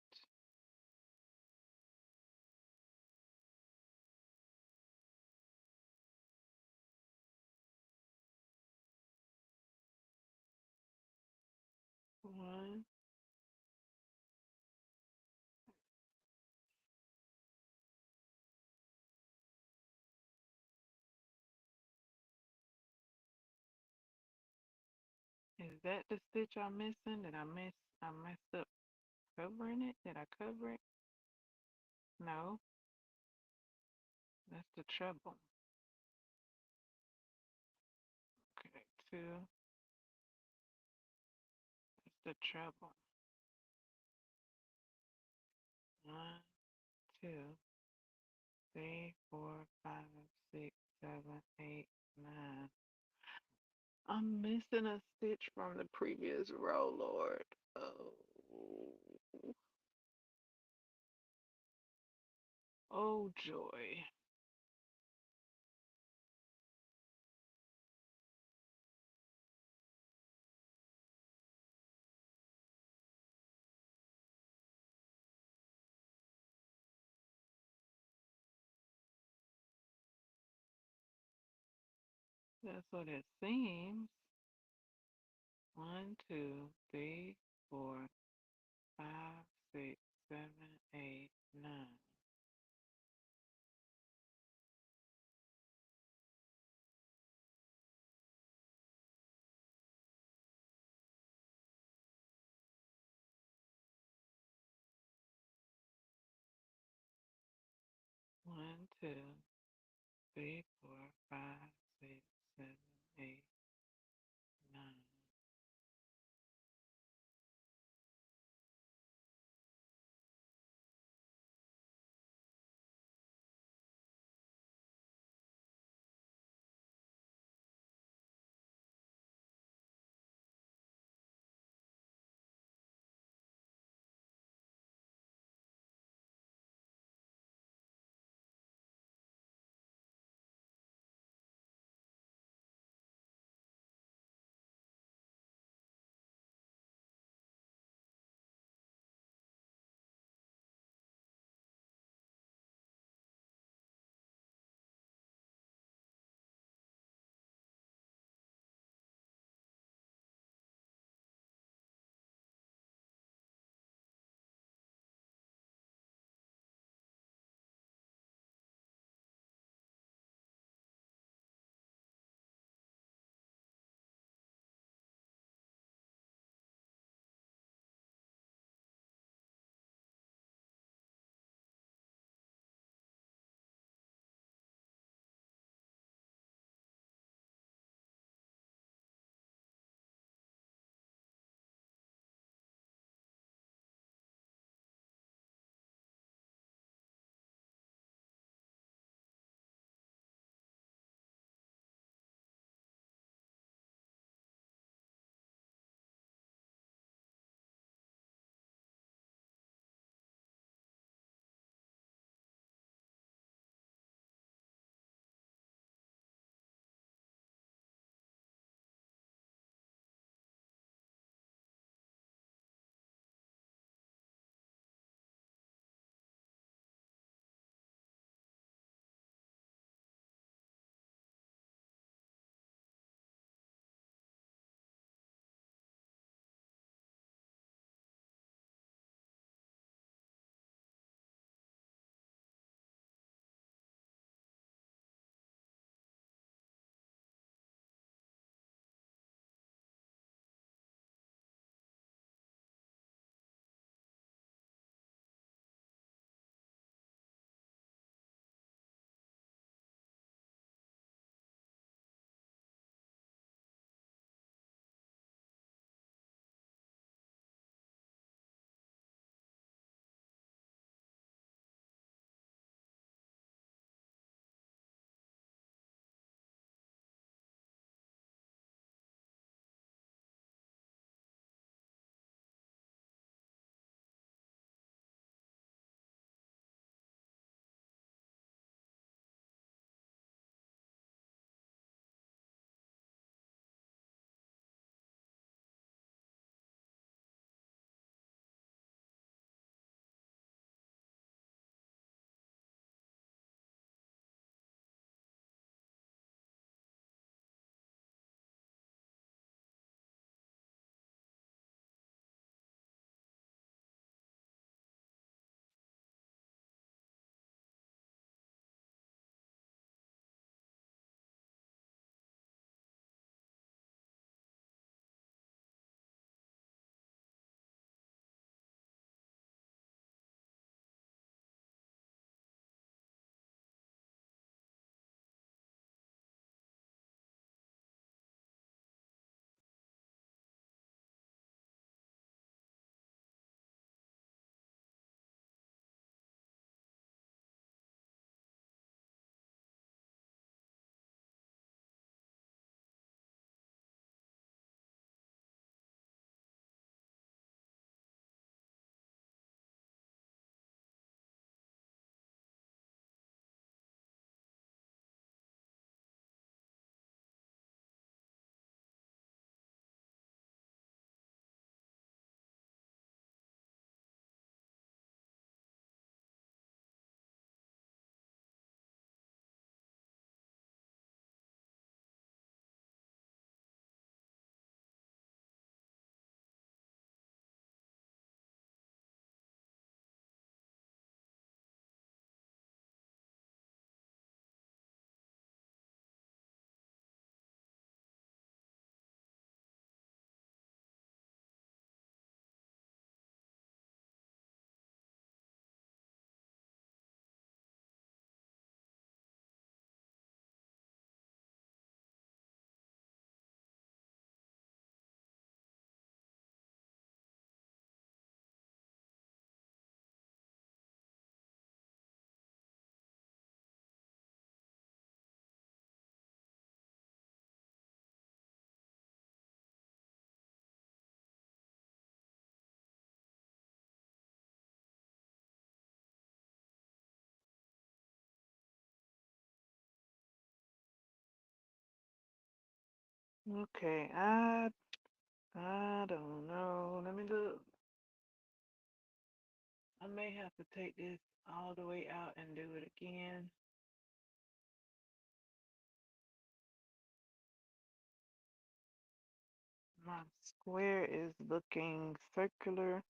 One. Is that the stitch I'm missing? I messed up covering it? Did I cover it? No, that's the treble. Okay, 2, that's the treble. 1, 2, 3, 4, 5, 6, 7, 8, 9. I'm missing a stitch from the previous row, Lord. Oh, Oh joy. That's what it seems. One, two, three, four, five, six, seven, eight, nine. One, two, three, four, five, six, seven, eight, nine. Okay, I don't know. Let me look. I may have to take this all the way out and do it again. My square is looking circular.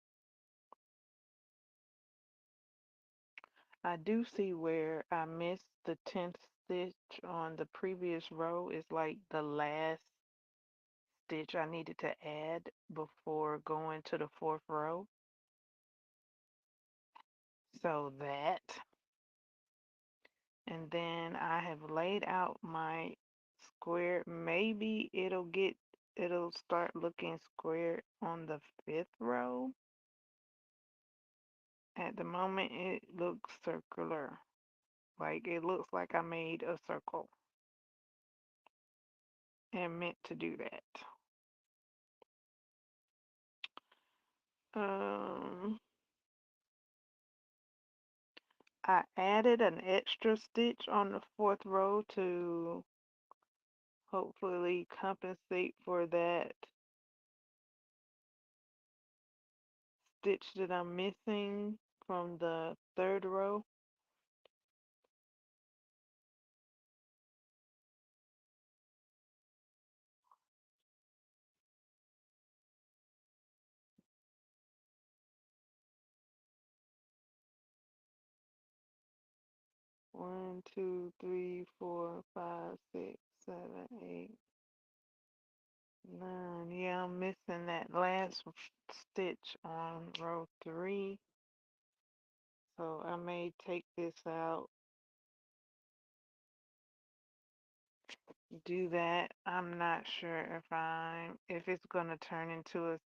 I do see where I missed the 10th stitch on the previous row. It's like the last stitch I needed to add before going to the fourth row. So that, and then I have laid out my square. Maybe it'll start looking square on the fifth row. At the moment, it looks circular. Like it looks like I made a circle and meant to do that. Um, I added an extra stitch on the fourth row to hopefully compensate for that stitch that I'm missing from the third row. 1, 2, 3, 4, 5, 6, 7, 8, 9. Yeah, I'm missing that last stitch on row 3. So I may take this out, do that. I'm not sure if it's gonna turn into a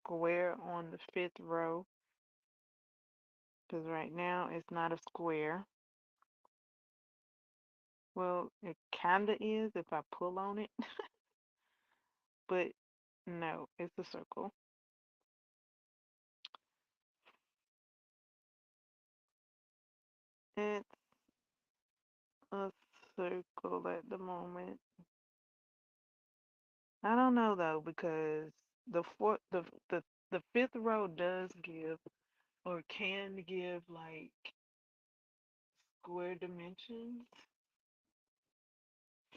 square on the fifth row, because right now it's not a square. Well, it kinda is if I pull on it, but no, it's a circle. It's a circle at the moment. I don't know though, because the fourth the fifth row does give or can give like square dimensions.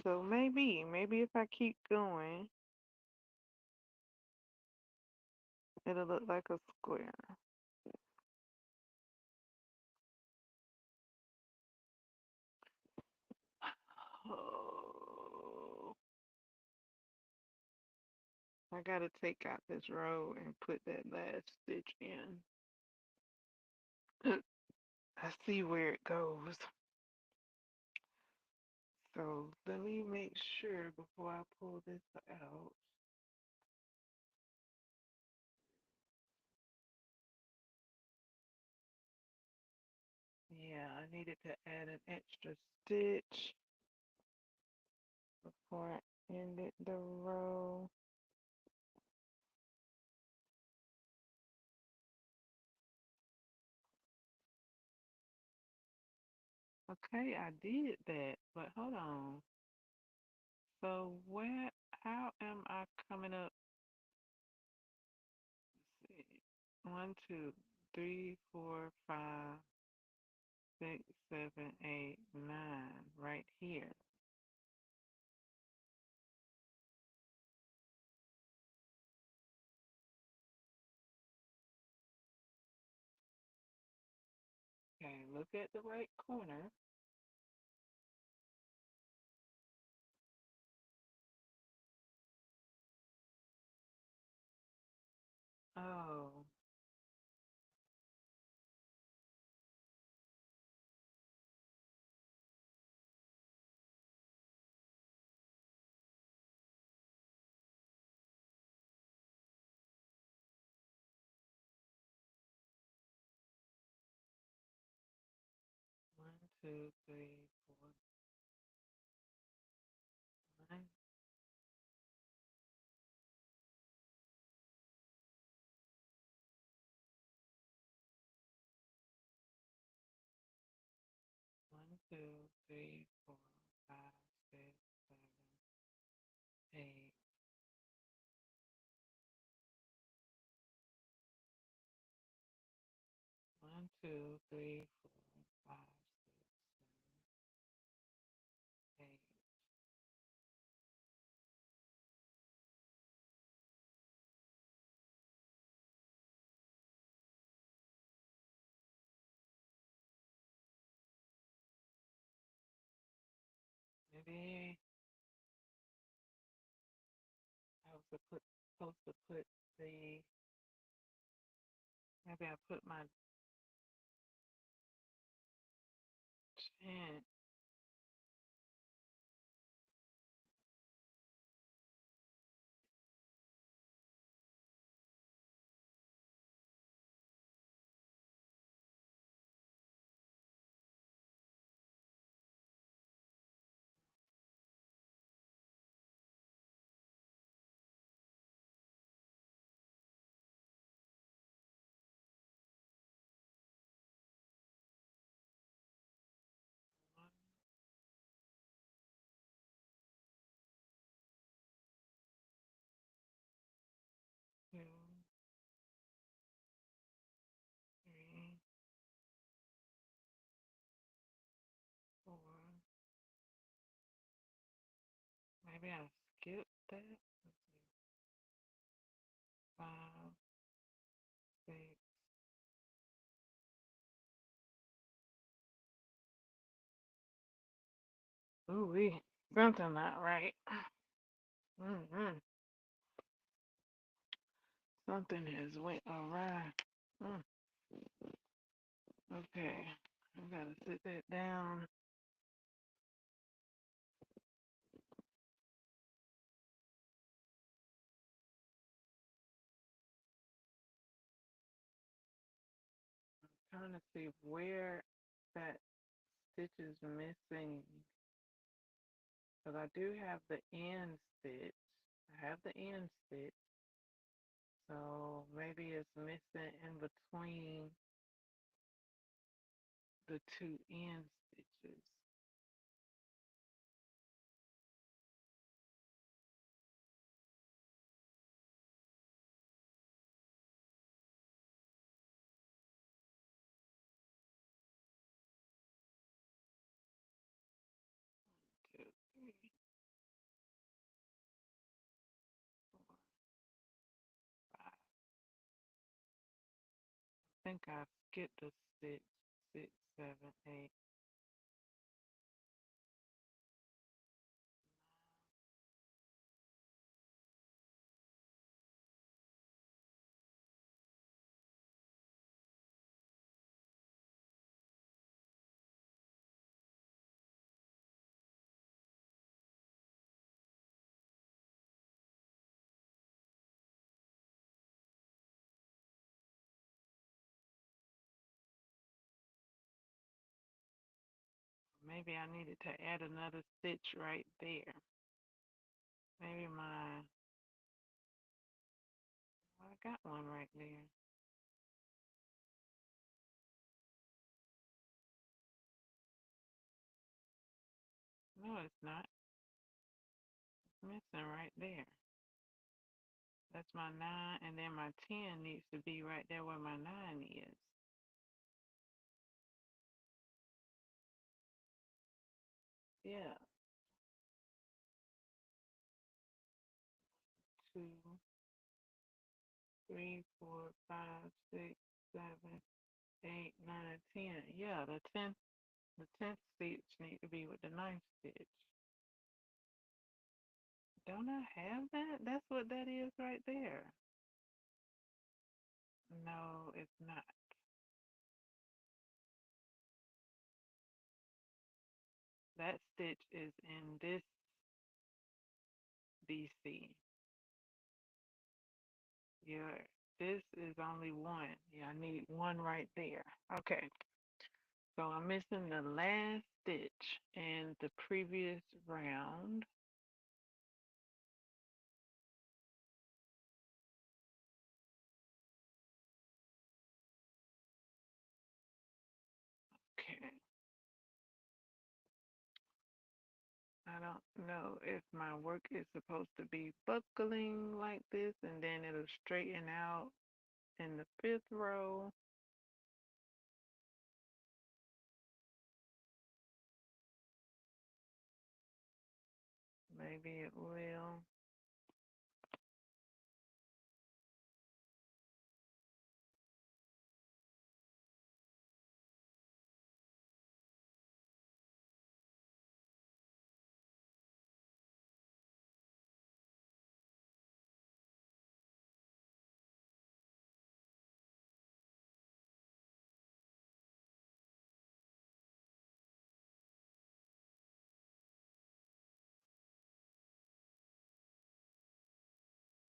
So maybe if I keep going, it'll look like a square. Oh, I gotta take out this row and put that last stitch in. I see where it goes. So let me make sure before I pull this out. Yeah, I needed to add an extra stitch before I ended the row. Okay, I did that, but hold on. So how am I coming up? Let's see. 1, 2, 3, 4, 5, 6, 7, 8, 9, right here. Okay, look at the right corner. Oh, 1, 2, 3, 4, 9. 1, 2, 3, 4, 5, 6, 7, 8. 1, 2, 3, 4, 5, 6, 7, 8. Maybe I was supposed to put the, maybe I put my chin. 1, 2, 3, 4. Maybe I skipped that. Let's see. 5, 6. Ooh, something not right. Mm-hmm. Something has went awry. Mm. Okay, I gotta sit that down. Trying to see where that stitch is missing. Because I do have the end stitch. I have the end stitch. So maybe it's missing in between the two end stitches. Two, three, four, 5. I think I skipped a stitch. 6, 7, 8. Maybe I needed to add another stitch right there. Maybe I got one right there. No, it's not. It's missing right there. That's my 9, and then my 10 needs to be right there where my 9 is. Yeah. 2, 3, 4, 5, 6, 7, 8, 9, 10. Yeah, the 10th stitch need to be with the 9th stitch. Don't I have that? That's what that is right there. No, it's not. That stitch is in this BC. Yeah, this is only one. Yeah, I need one right there. Okay, so I'm missing the last stitch in the previous round. Okay, I don't know if my work is supposed to be buckling like this and then it'll straighten out in the fifth row. Maybe it will.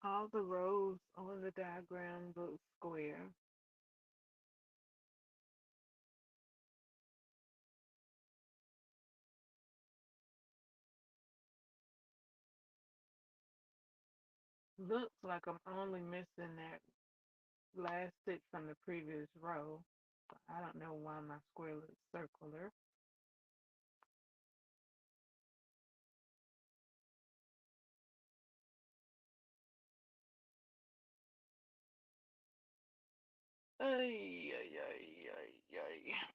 All the rows on the diagram look square. Looks like I'm only missing that last stitch from the previous row. But I don't know why my square looks circular. Ay, ay, ay, ay, ay.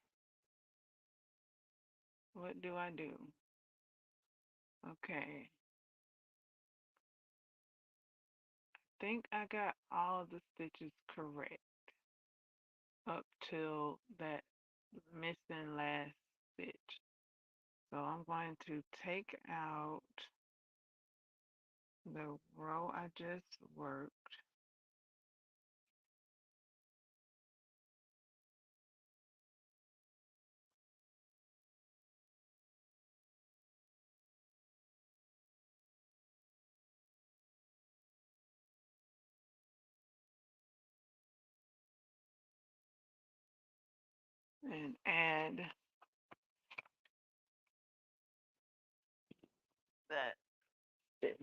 What do I do? Okay. Think I got all the stitches correct up till that missing last stitch. So I'm going to take out the row I just worked. And add that stitch.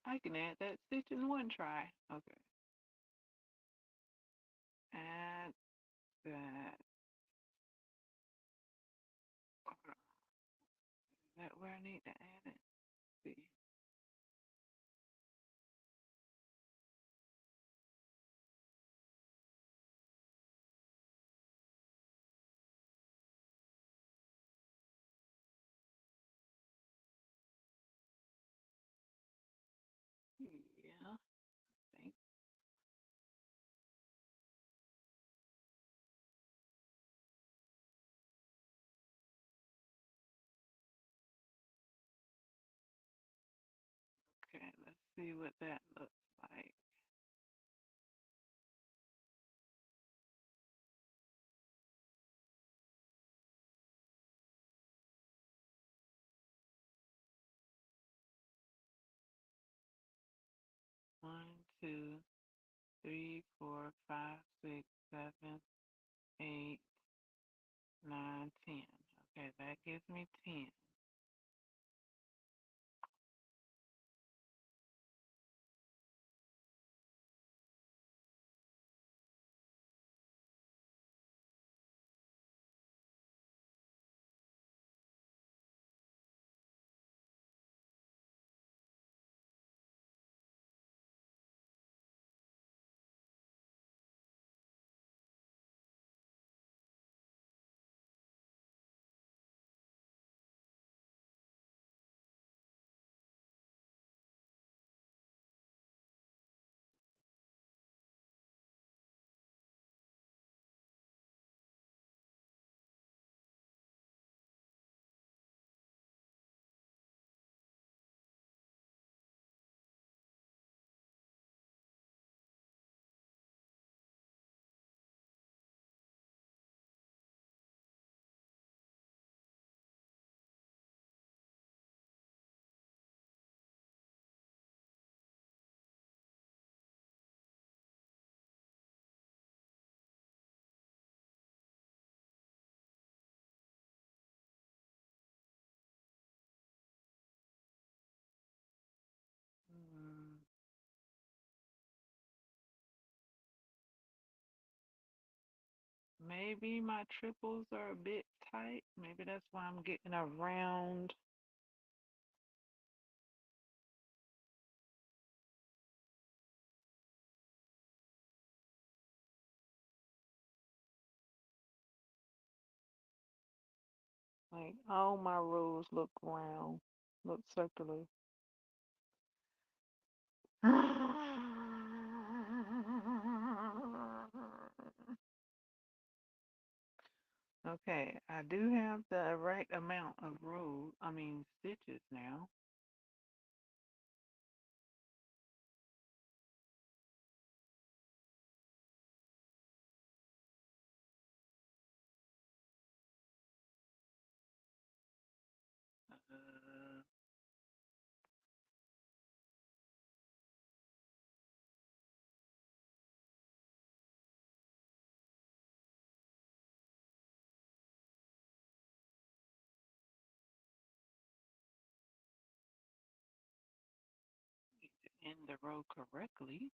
I can add that stitch in one try. Okay. Add that. Is that where I need to add it? See. Yeah. Thank. Okay. Let's see what that looks like. One, two, three, four, five, six, seven, 8, 9, 10. Okay, that gives me 10. Maybe my triples are a bit tight. Maybe that's why I'm getting a round. Like all my rows look round, look circular. Okay, I do have the right amount of rows, I mean stitches now. In the row correctly.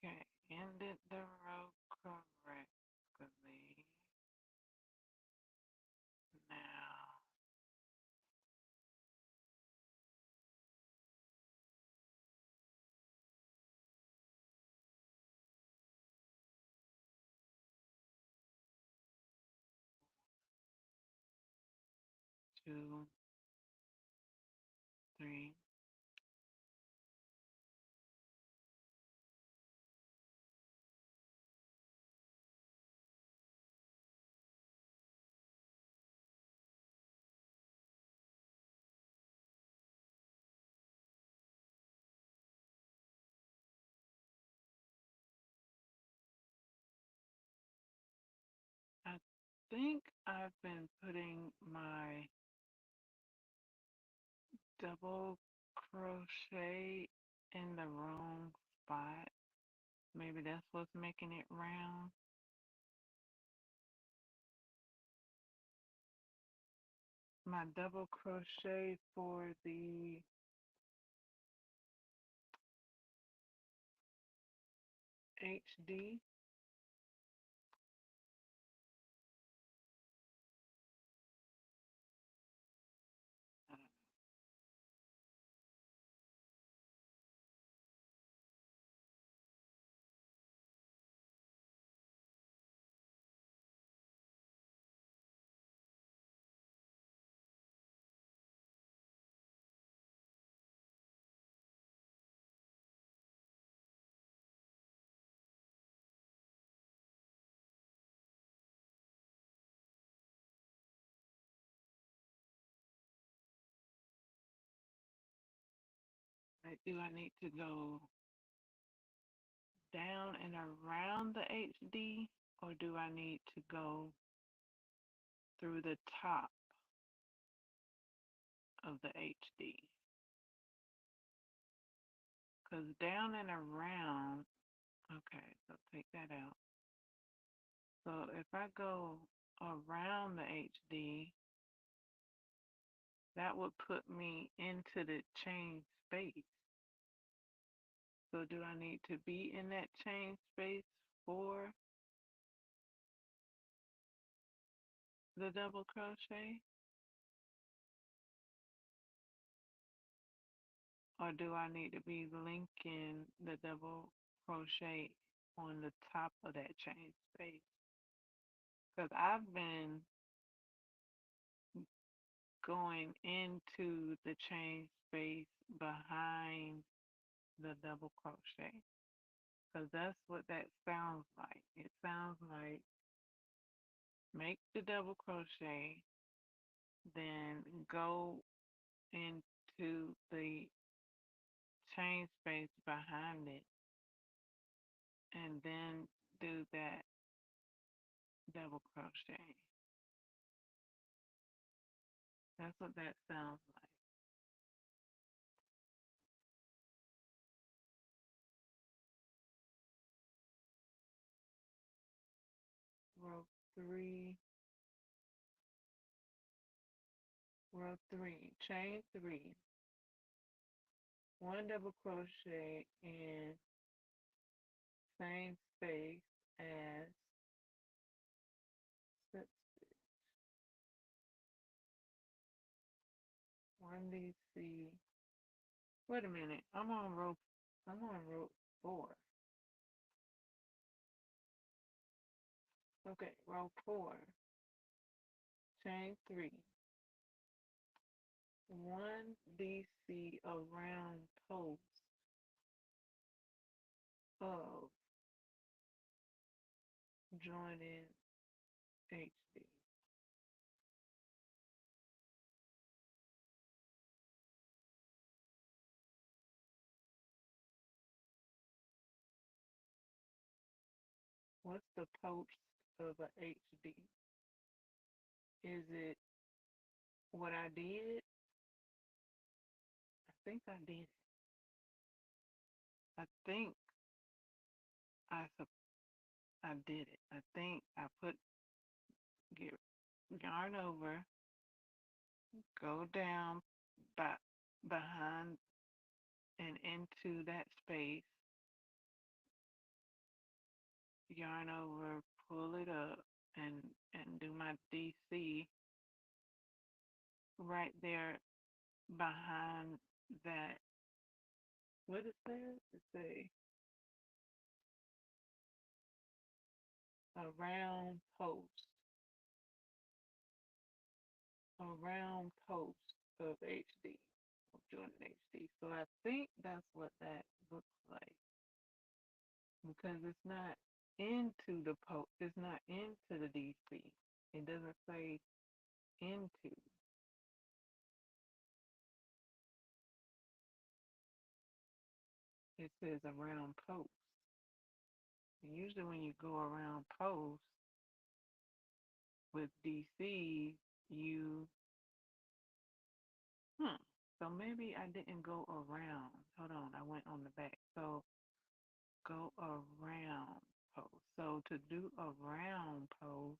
Okay, ended the row correctly. Now 2, 3, 4. I think I've been putting my double crochet in the wrong spot. Maybe that's what's making it round. My double crochet for the HD. Like, do I need to go down and around the HD, or do I need to go through the top of the HD? Because down and around, okay, so take that out. So if I go around the HD, that would put me into the chain space. So do I need to be in that chain space for the double crochet? Or do I need to be linking the double crochet on the top of that chain space? Because I've been going into the chain space behind the double crochet. Because that's what that sounds like. It sounds like make the double crochet, then go into the chain space behind it, and then do that double crochet. That's what that sounds like. Row three, row three, chain three, one double crochet in same space as slip stitch. One DC. Wait a minute. I'm on row four. Okay, row four, chain three, one DC around post of joining HD. What's the post of a HD? Is it what I did? I think I did it. I think I I did it. I think I put get yarn over, go down by behind and into that space, yarn over, pull it up, and do my DC right there behind that. What it says? It say around post, around post of HD, of Jordan HD. So I think that's what that looks like because it's not into the post. It's not into the DC. It doesn't say into. It says around post. And usually when you go around post with DC, you So maybe I didn't go around. Hold on, I went on the back. So go around post. So to do a round post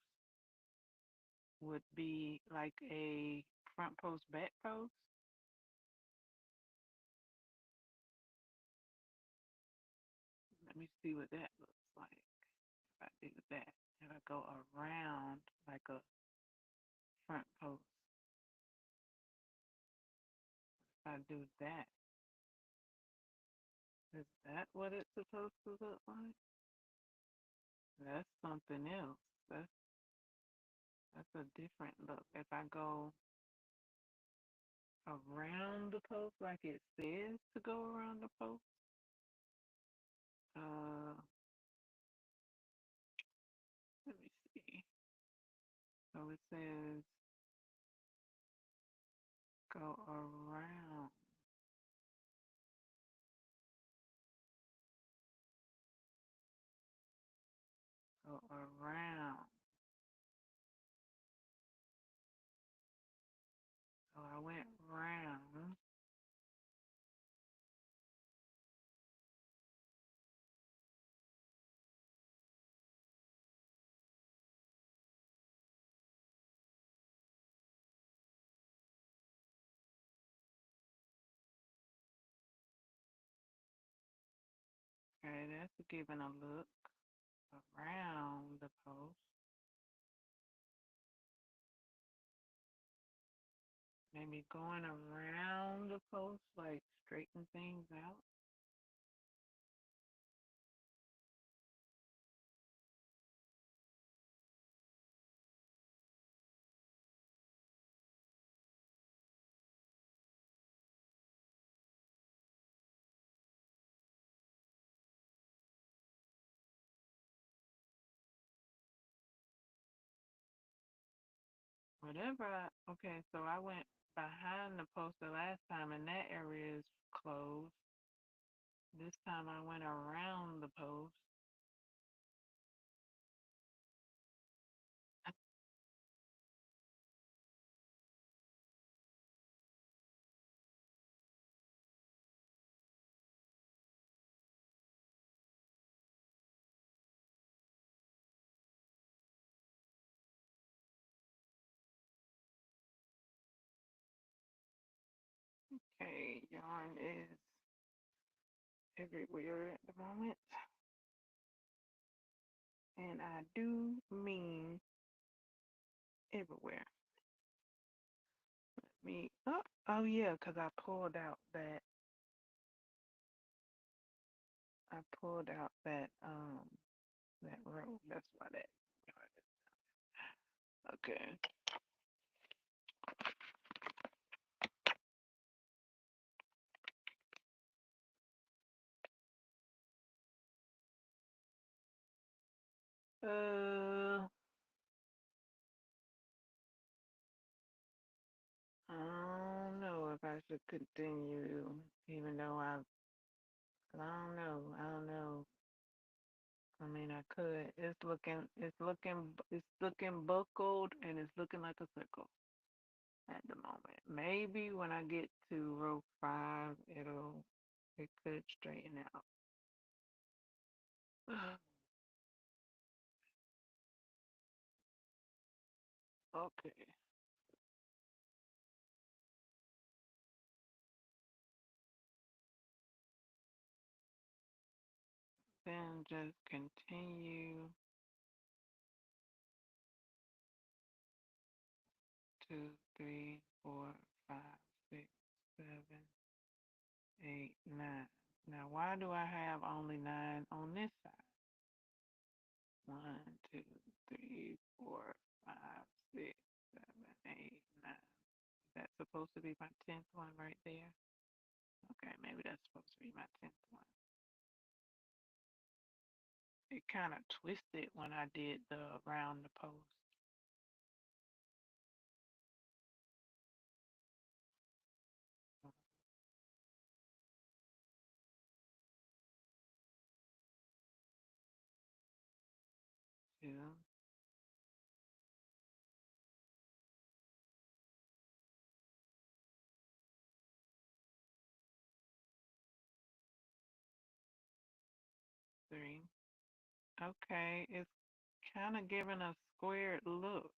would be like a front post, back post. Let me see what that looks like. If I do that, if I go around like a front post, if I do that, is that what it's supposed to look like? That's something else. That's a different look. If I go around the post like it says to go around the post, uh, let me see. So it says go around, go around. So I went round. Okay, that's giving a look around the post. Maybe going around the post, like straighten things out. Okay, so I went behind the post the last time and that area is closed. This time I went around the post. Okay, yarn is everywhere at the moment. And I do mean everywhere. Oh yeah, because I pulled out that row. That's why that. Okay. Uh, I don't know if I should continue, even though I don't know. I don't know. I mean, I could. It's looking buckled, and it's looking like a circle at the moment. Maybe when I get to row 5, it could straighten out. Okay. Then just continue 2, 3, 4, 5, 6, 7, 8, 9. Now, why do I have only 9 on this side? 1, 2, 3, 4, 5, 6, 7, 8, 9. That's supposed to be my 10th one right there. Okay, maybe that's supposed to be my 10th one. It kind of twisted when I did the around the post. 2, 3. Okay, it's kind of giving a squared look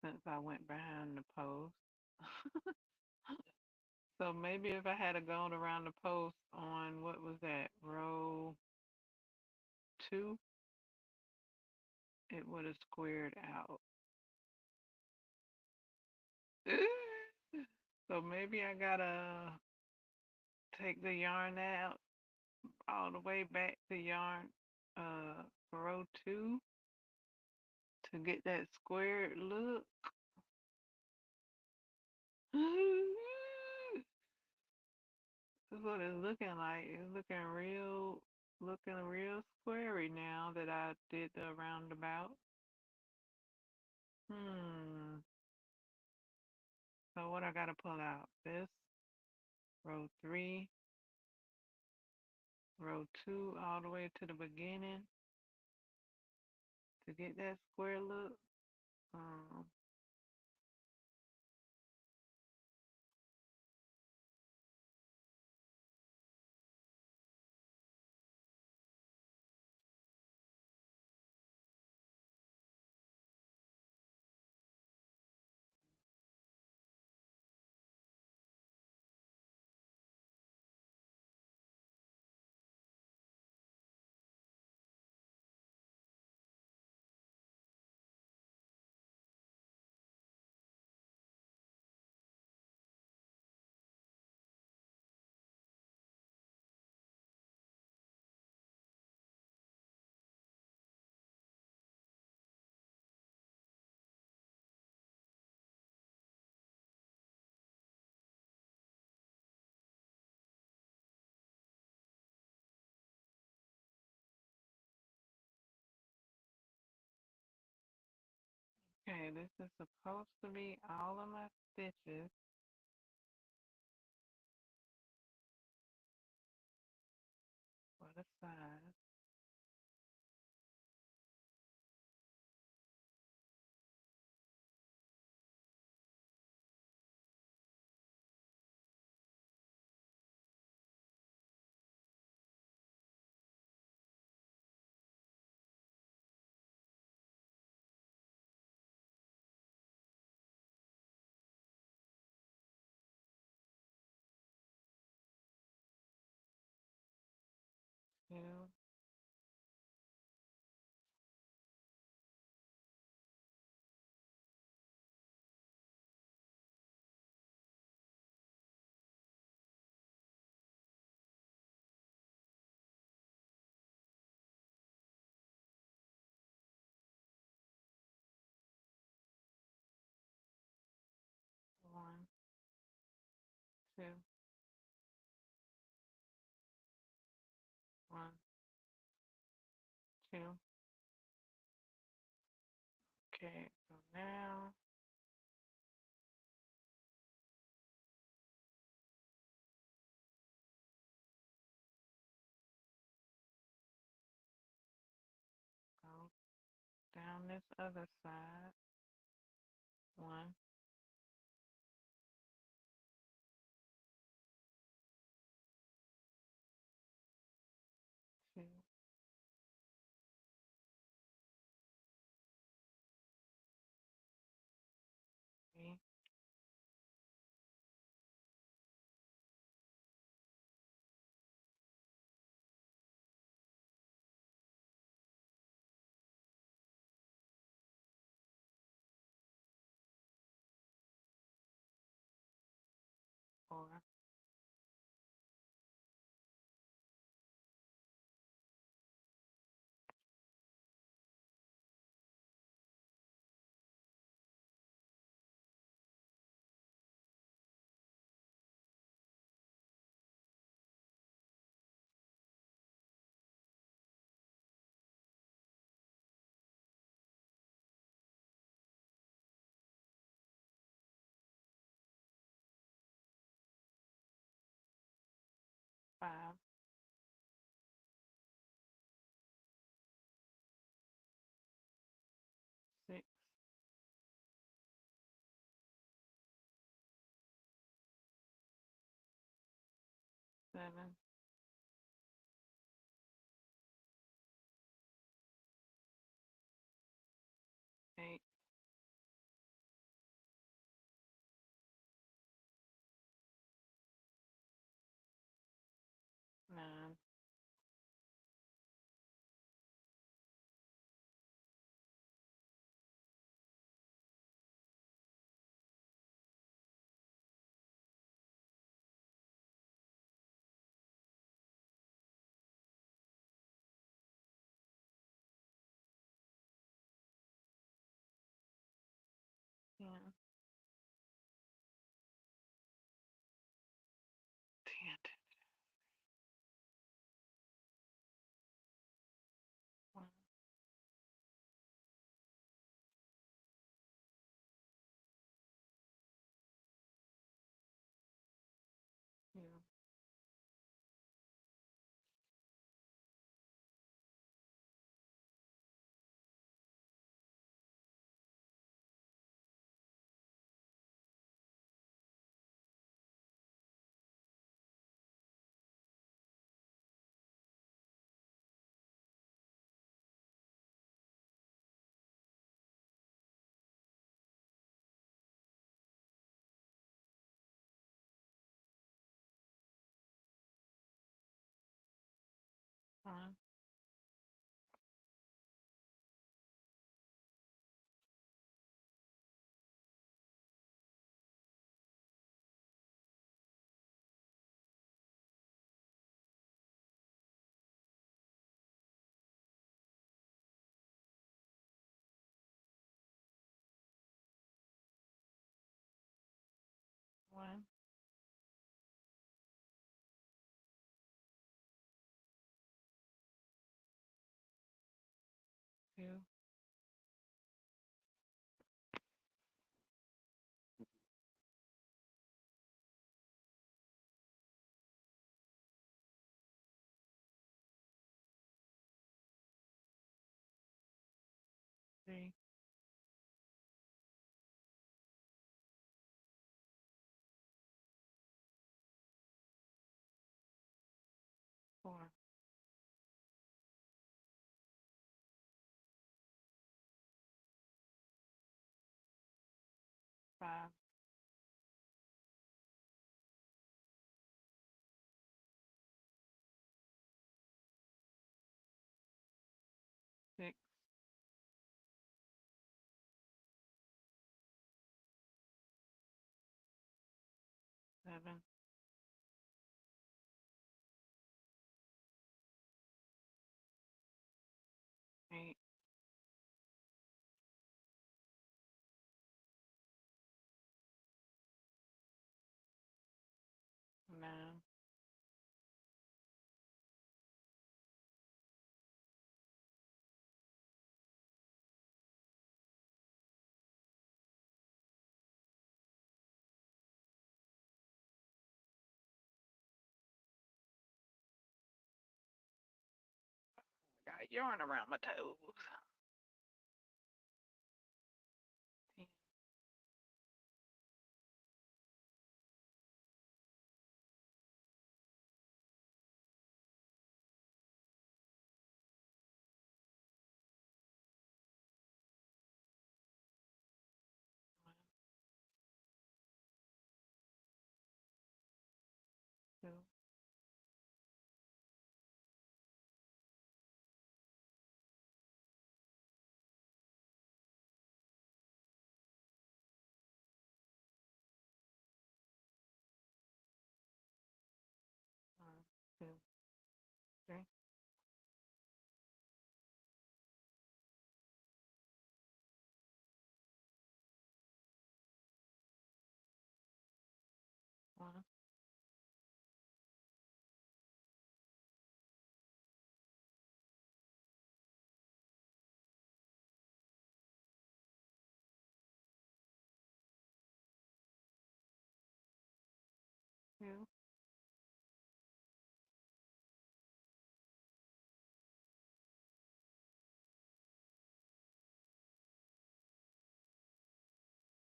since I went behind the post. So maybe if I had gone around the post on what was that, row 2, it would have squared out. So maybe I gotta take the yarn out all the way back to yarn row 2 to get that squared look. That's what it's looking like. It's looking real squarey now that I did the roundabout. Hmm. So what I gotta pull out? This row 3, row 2, all the way to the beginning to get that square look. Um, okay, this is supposed to be all of my stitches. For the side. 2, 1, 2, 1, 2. Okay, so now go down this other side. 1, 2, 3, 4, 5, 6, 7, 8, 9, 10, 10, 1, 2, 1, 1, 2, 3, 4, five, 6, 7, 8, 9, 'Got yarn around my toes. 10, 2, 1, 2, 3, 1, 2,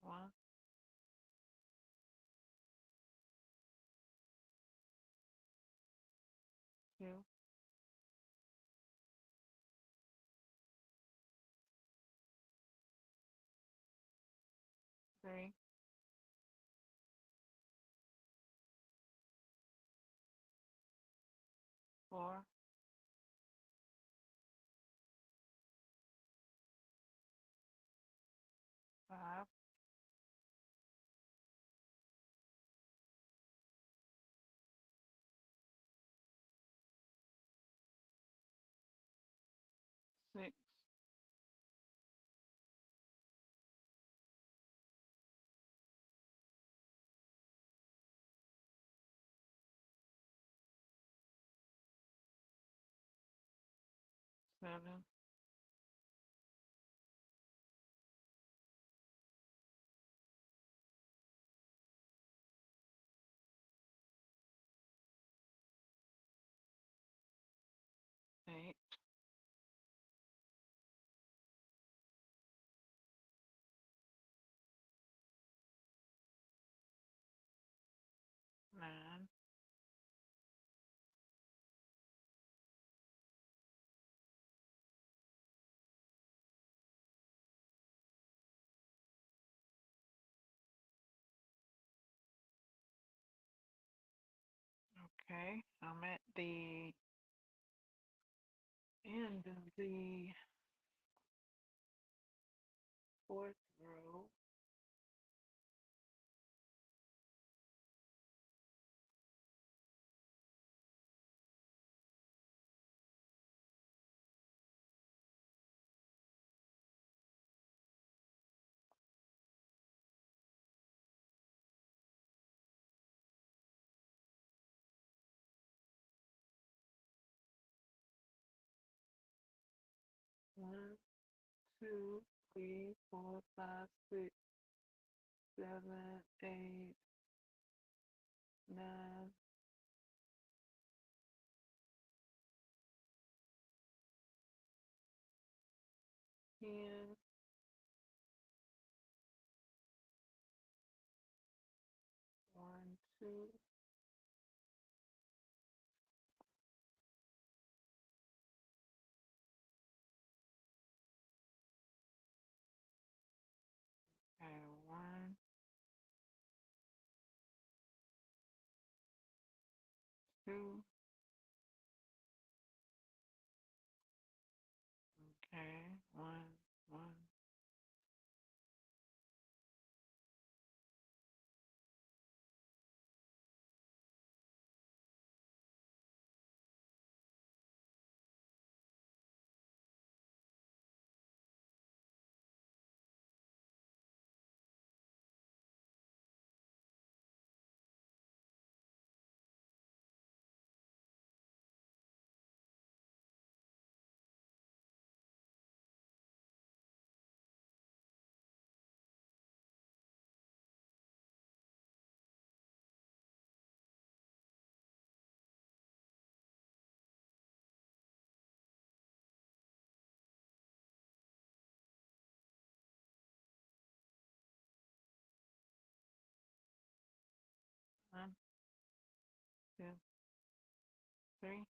1, 2, 3, 4, 5, 6, 7, 8, 9, 'kay. I'm at the end of the 4th row. 1, 2, 3, 4, 5, 6, 7, 8, 9, 10, 1, 2, and 1, 2. Okay, one. One, two, three.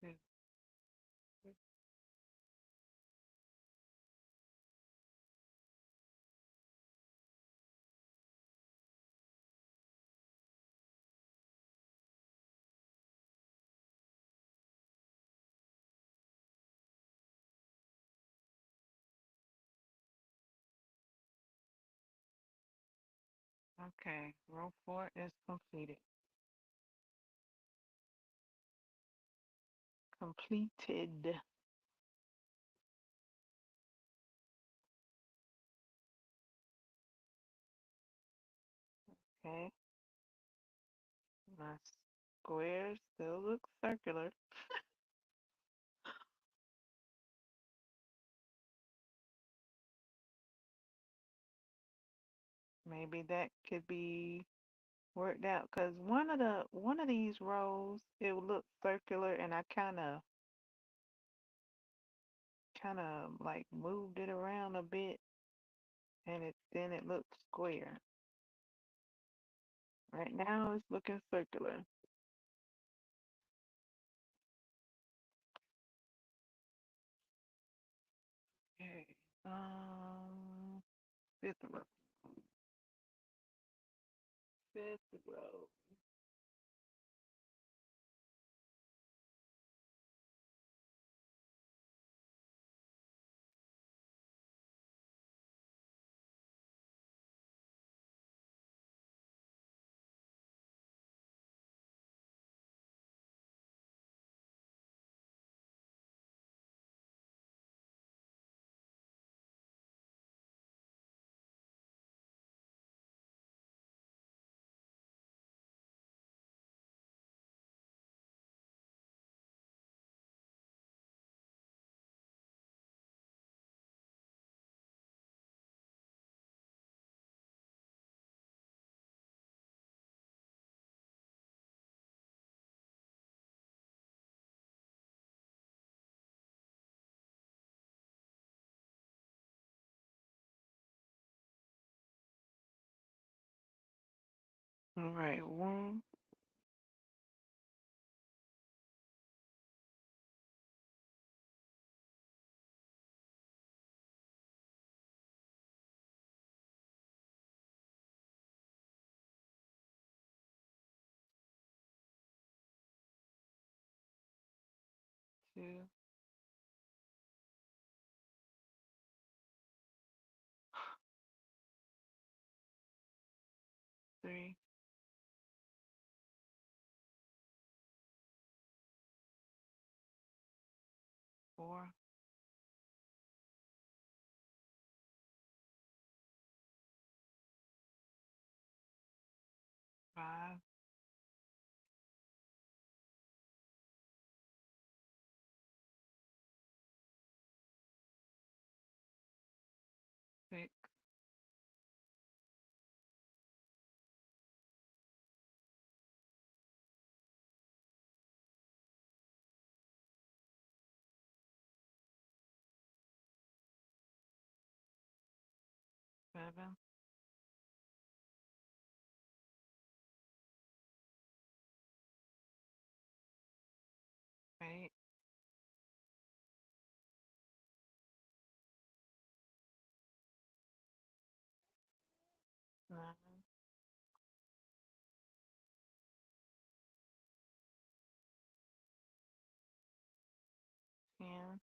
One, two, three. Okay, row 4 is completed. Completed. Okay, my square still looks circular. Maybe that could be worked out because one of these rows it would look circular, and I kind of like moved it around a bit, and it looked square. Right now it's looking circular. Okay. Fifth row. Fifth row. 1, 2, 3, 4, 5, 6, 7, 8, 9, 10,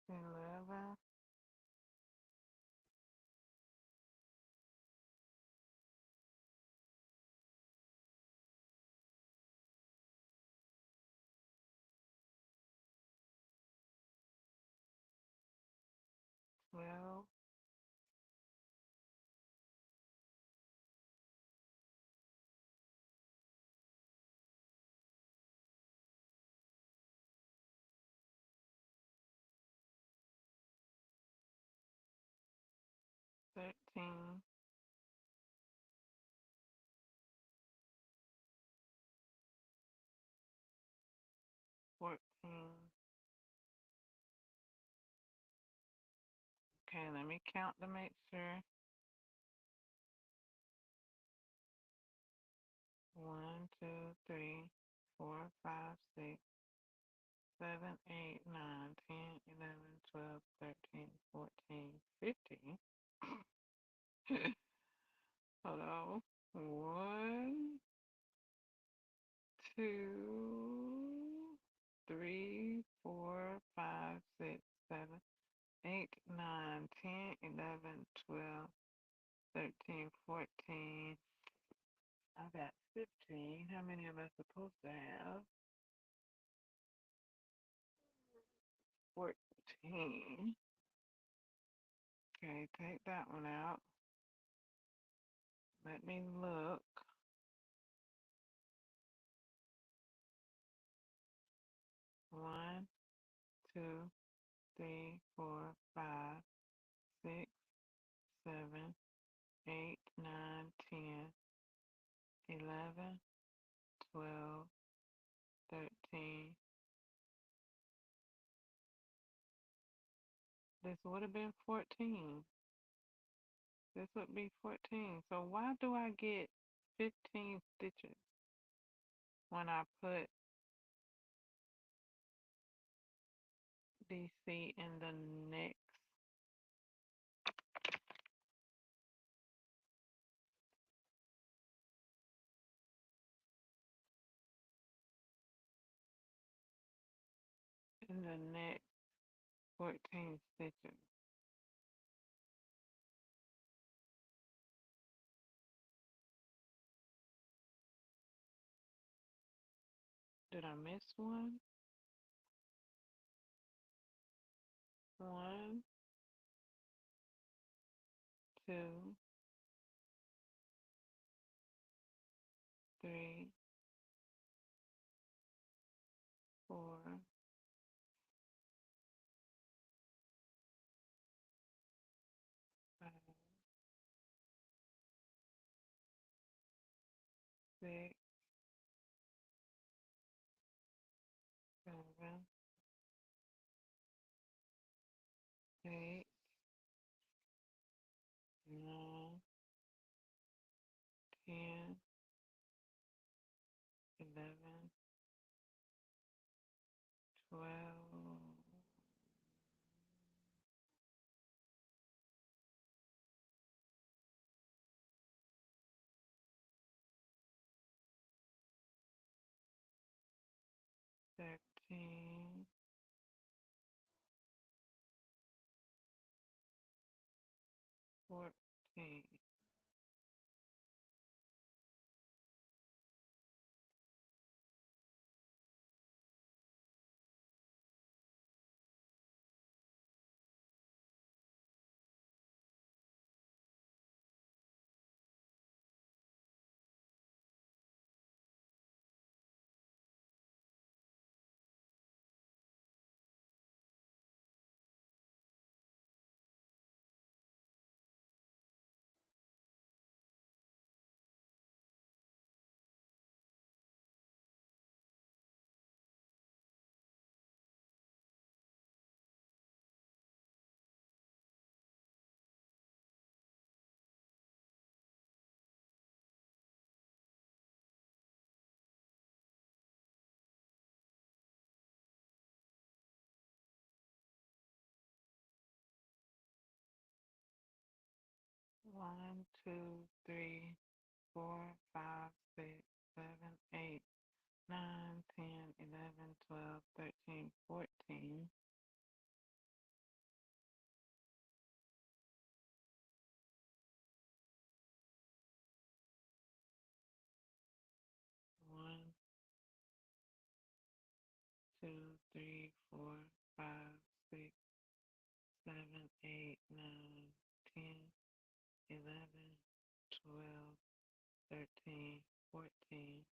11, 12, 13, 14. Okay, let me count to make sure. 1, 2, 3, 4, 5, 6, 7, 8, 9, 10, 11, 12, 13, 14, 15. Hold on. 1, 2, 3, 4, 5, 6, 7, 8, 9, 10, 11, 12, 13, 14. I got 15. How many am I supposed to have? 14. Okay, take that one out. Let me look. 1, 2, 3, 4, 5, 6, 7, 8, 9, 10, 11, 12, 13. This would have been 14. This would be 14. So why do I get 15 stitches when I put DC in the next? In the next 14 stitches. Did I miss one? 1, 2, 3, 4, 5, 6, 7, 8, 9, 10, 11, 12, 13, 14. 1, 2, 3, 4, 5, 6, 7, 8, 9, 10, 11, 12, 13, 14. One, 2, 3, 4, 5, 6, 7, 8, 9, 10, 11, 12, 13, 14.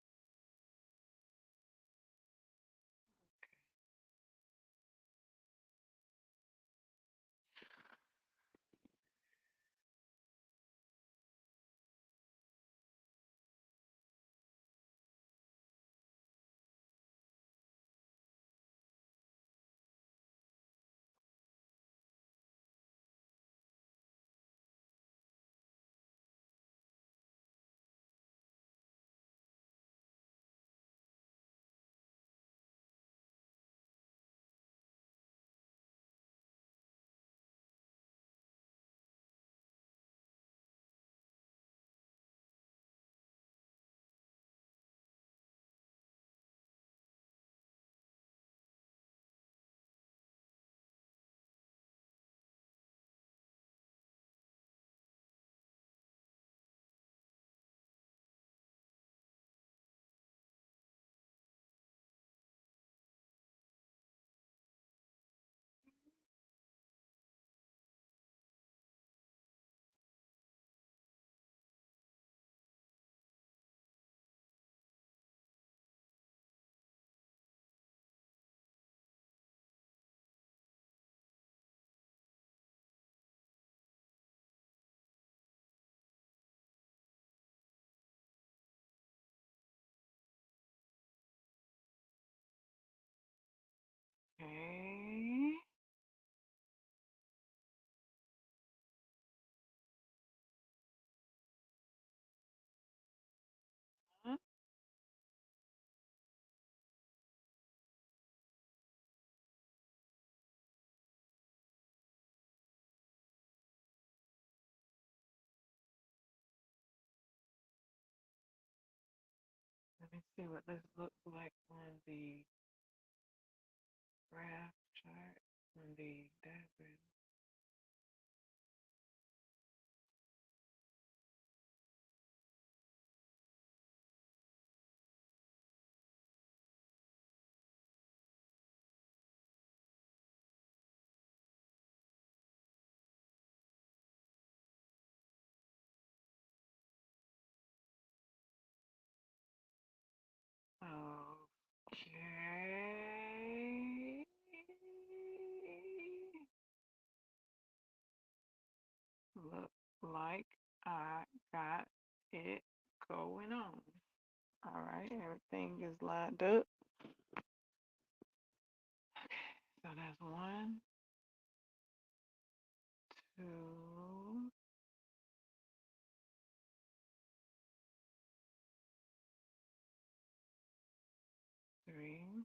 Okay. Let me see what this looks like on the graph chart, on the diagram. 'Okay. Look like I got it going on. All right, everything is lined up. Okay, so that's 1, 2, 3,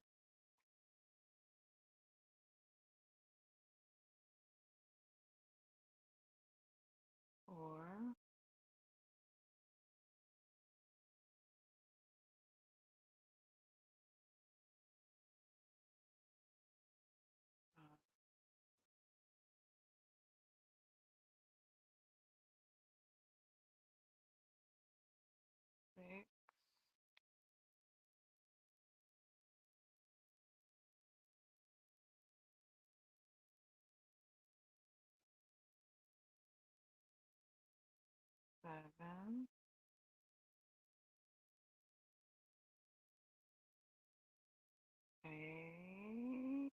4, 6, 7, 8,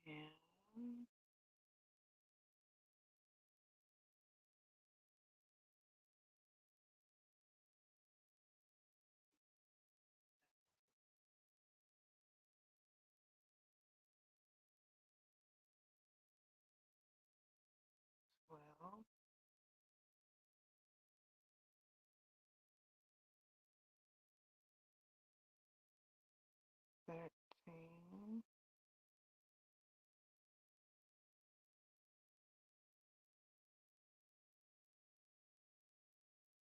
9, and 13,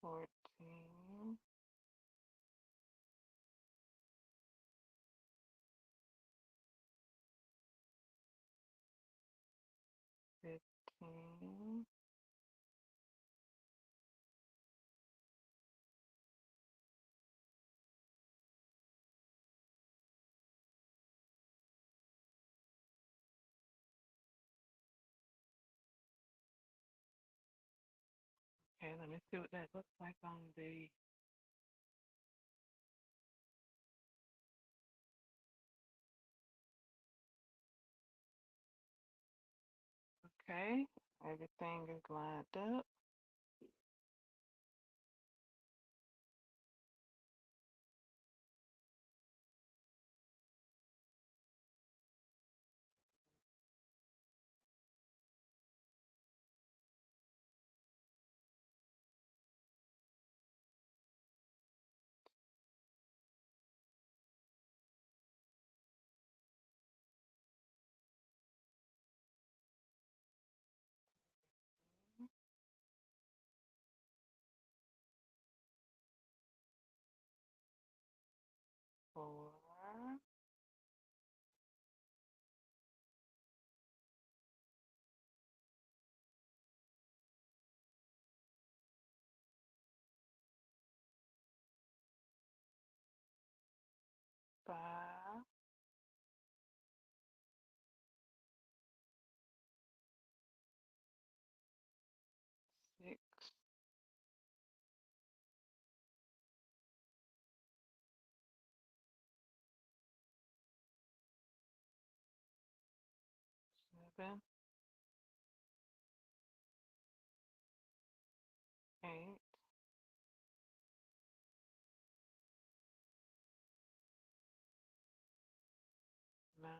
14, 15, 'kay, let me see what that looks like on the, okay, everything is lined up. Four, 5, 6, 7, 8, 9,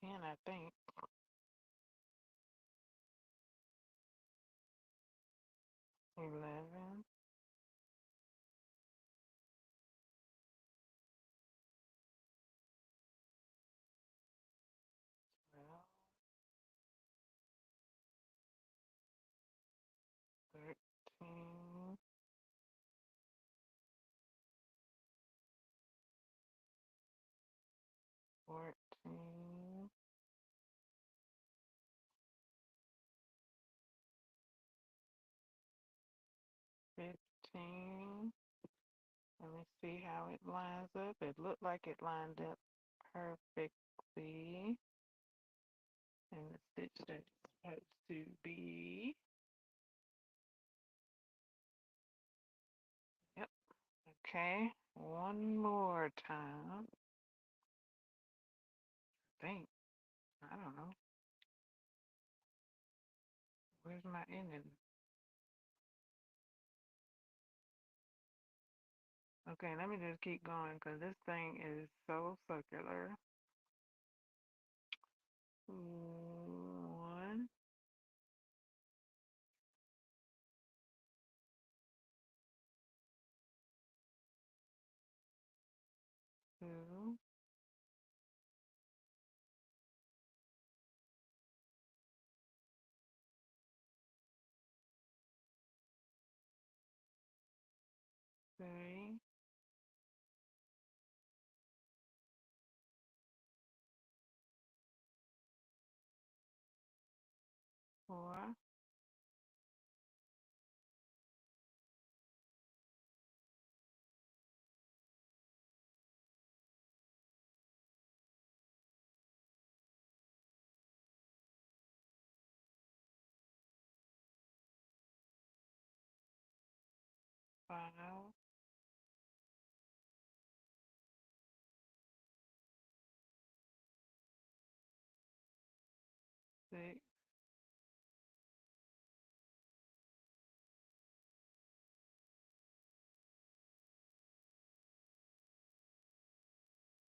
10, I think. 11, 12, 13, 14, 15. Let me see how it lines up. It looked like it lined up perfectly in the stitch that it's supposed to be. Yep. Okay. One more time. I think. I don't know. Where's my ending? Okay, let me just keep going because this thing is so circular. 1, 2, 3, 4, 5, 6,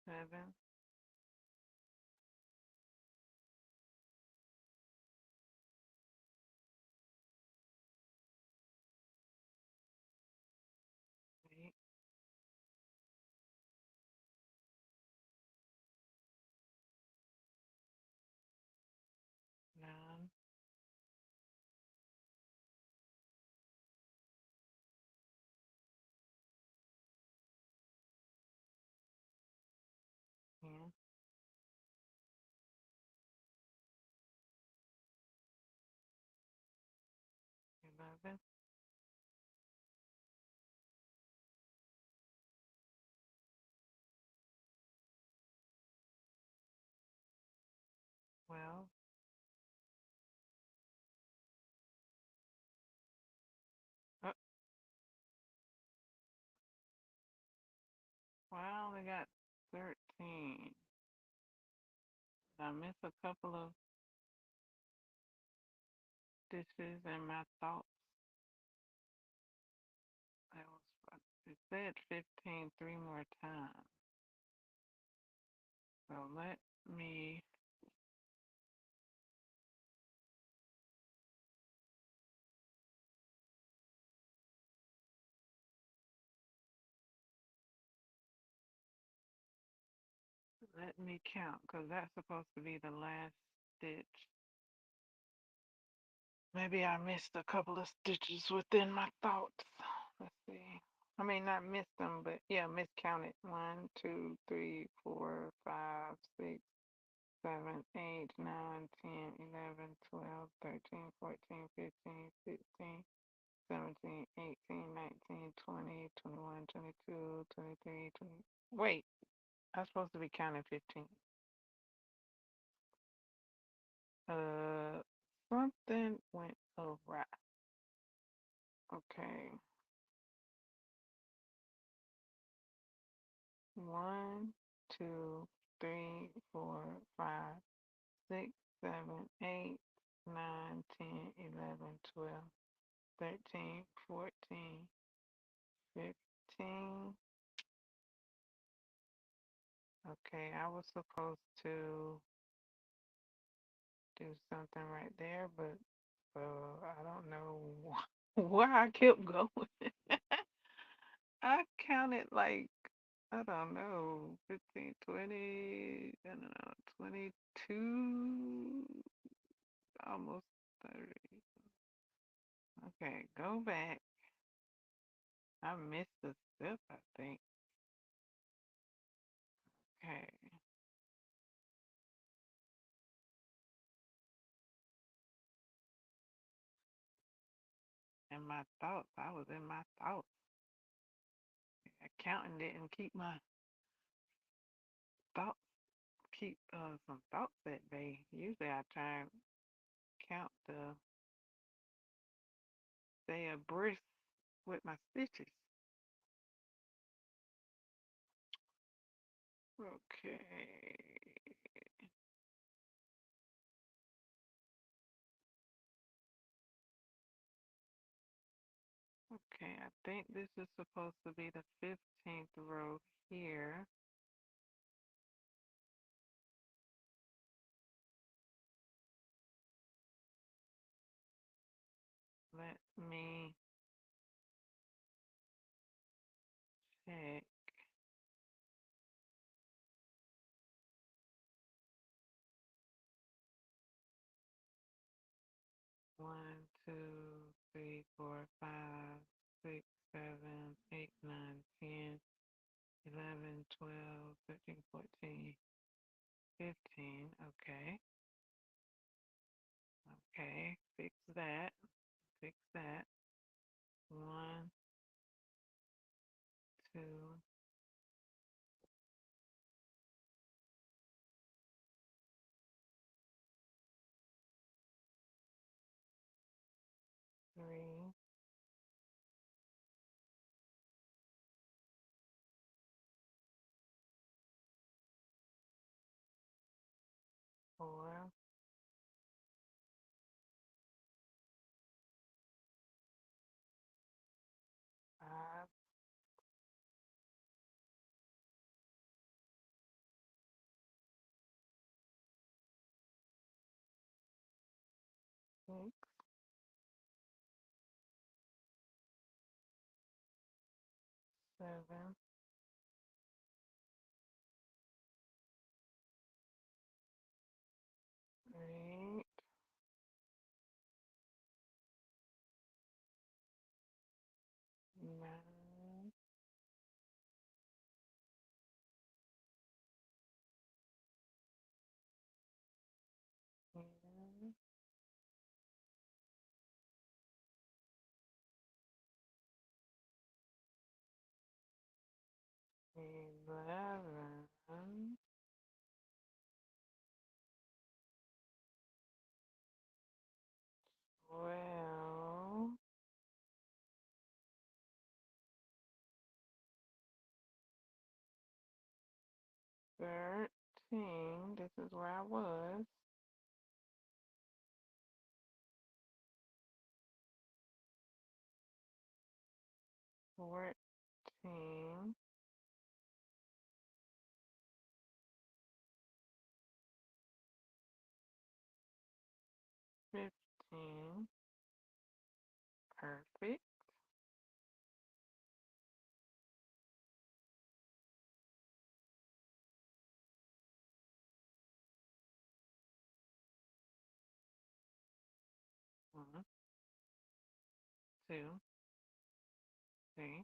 7, 11. Well, uh, well, I only got 13. I missed a couple of stitches in my thoughts. That was, it said 15 three more times. So me, let me count, because that's supposed to be the last stitch. Maybe I missed a couple of stitches within my thoughts. Let's see. I mean, not missed them, but yeah, miscounted. 1, 2, 3, 4, 5, 6, 7, 8, 9, 10, 11, 12, 13, 14, 15, 16, 17, 18, 19, 20, 21, 22, 23, 20. Wait, I'm supposed to be counting 15. Uh, Something went awry. Okay. 1, 2, 3, 4, 5, 6, 7, 8, 9, 10, 11, 12, 13, 14, 15. Okay, I was supposed to do something right there, but I don't know where I kept going. I counted like, I don't know, 15, 20, I don't know, 22, almost 30. Okay, go back. I missed a step, I think. Okay, in my thoughts, I was in my thoughts. Counting didn't keep my thoughts, keep some thoughts at bay. Usually I try and count the stay abreast with my stitches. Okay. Okay, I think this is supposed to be the 15th row here. Let me check. 1, 2, 3, 4, 5, 6, 7, 8, 9, 10, 11, 12, 13, 14, 15. Okay. Okay. Fix that. Fix that. 1, 2, 3, 4, 5, 6, 7, 8, 9, 10, 11, 12, 13. This is where I was. 14, 15. Perfect. 1, 2, 3.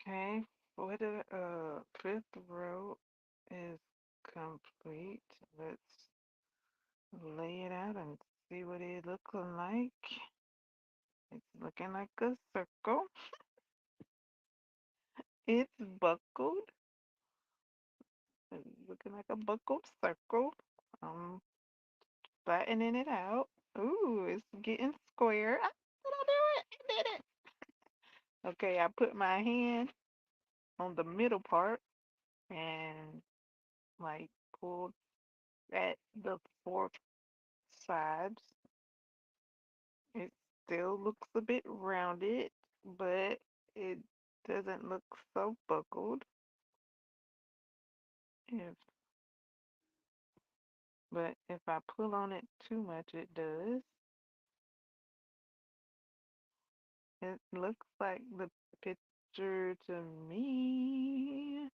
Okay, for the fifth row is complete. Let's lay it out and see what it looks like. It's looking like a circle. It's buckled. It's looking like a buckled circle. I'm flattening it out. Ooh, it's getting square. Ah, did I do it? I did it. Okay, I put my hand on the middle part and like pulled at the four sides. It still looks a bit rounded, but it doesn't look so buckled. If But if I pull on it too much, it does. It looks like the picture to me.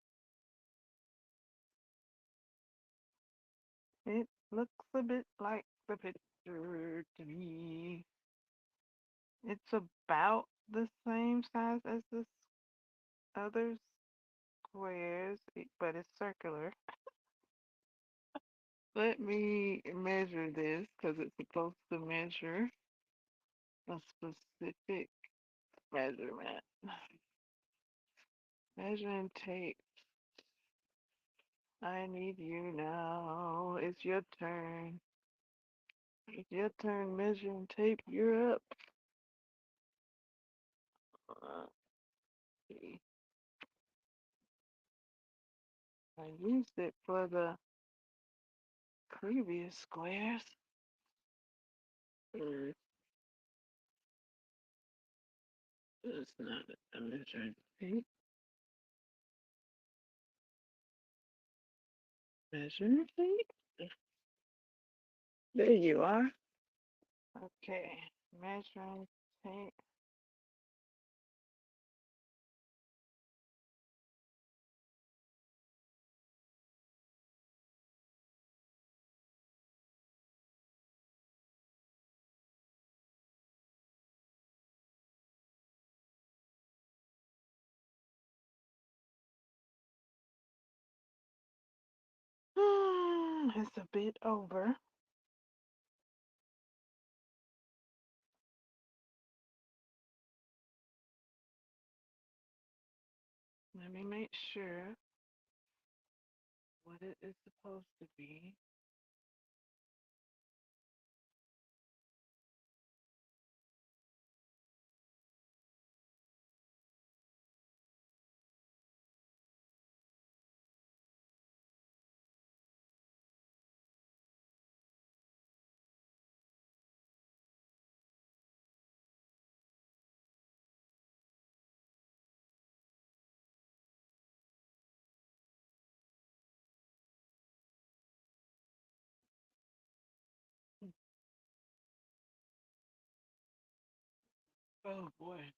It looks a bit like the picture to me. It's about the same size as the other squares, but it's circular. Let me measure this because it's supposed to measure a specific measurement. Measuring tape. I need you now. It's your turn. It's your turn, measuring tape. You're up. See. I used it for the previous squares. Mm, it's not a measuring tape. Measuring tape? There you are. Okay, measuring tape. It's a bit over. Let me make sure what it is supposed to be. Oh boy.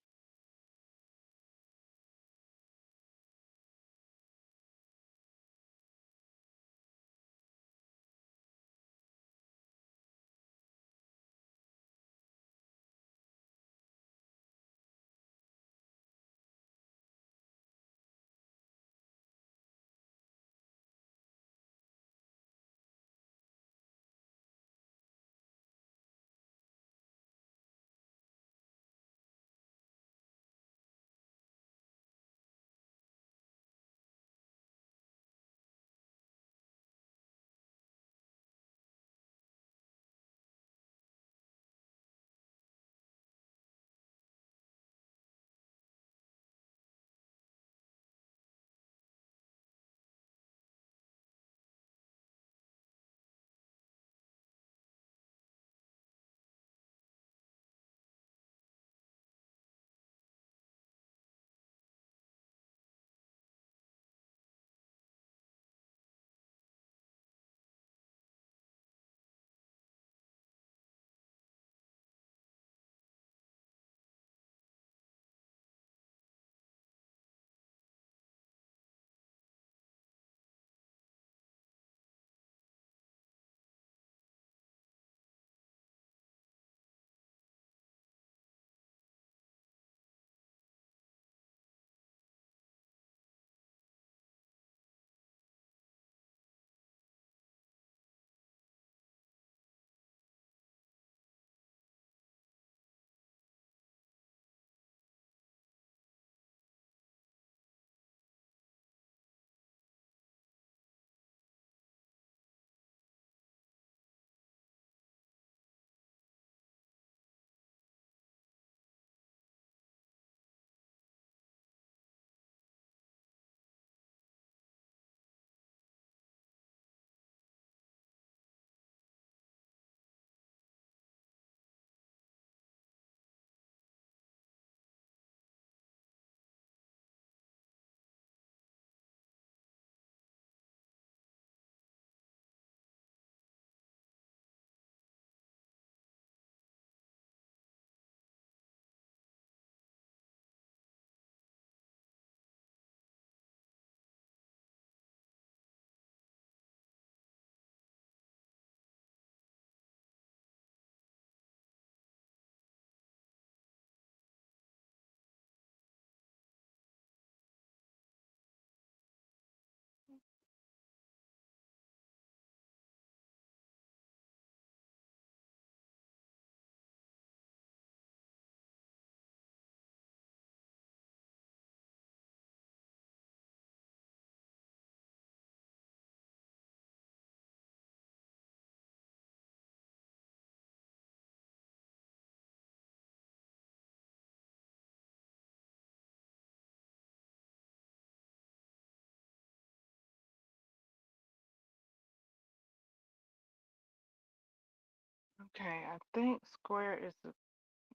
Okay, I think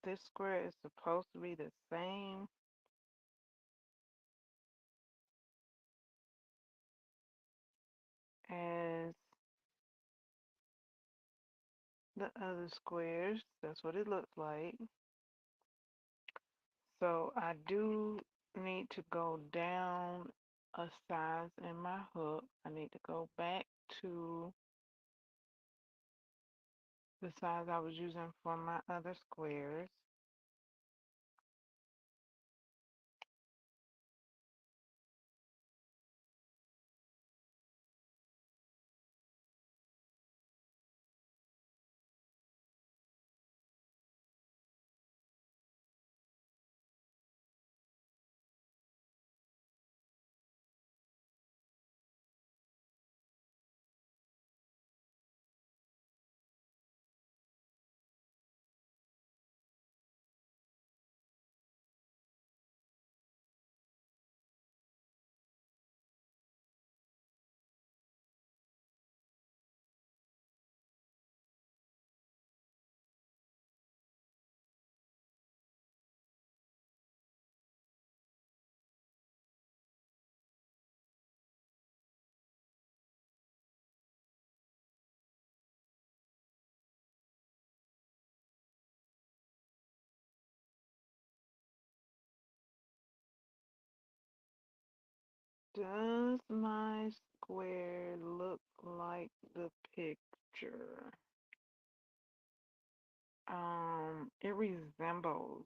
this square is supposed to be the same as the other squares. That's what it looks like. So I do need to go down a size in my hook. I need to go back to the size I was using for my other squares. Does my square look like the picture? It resembles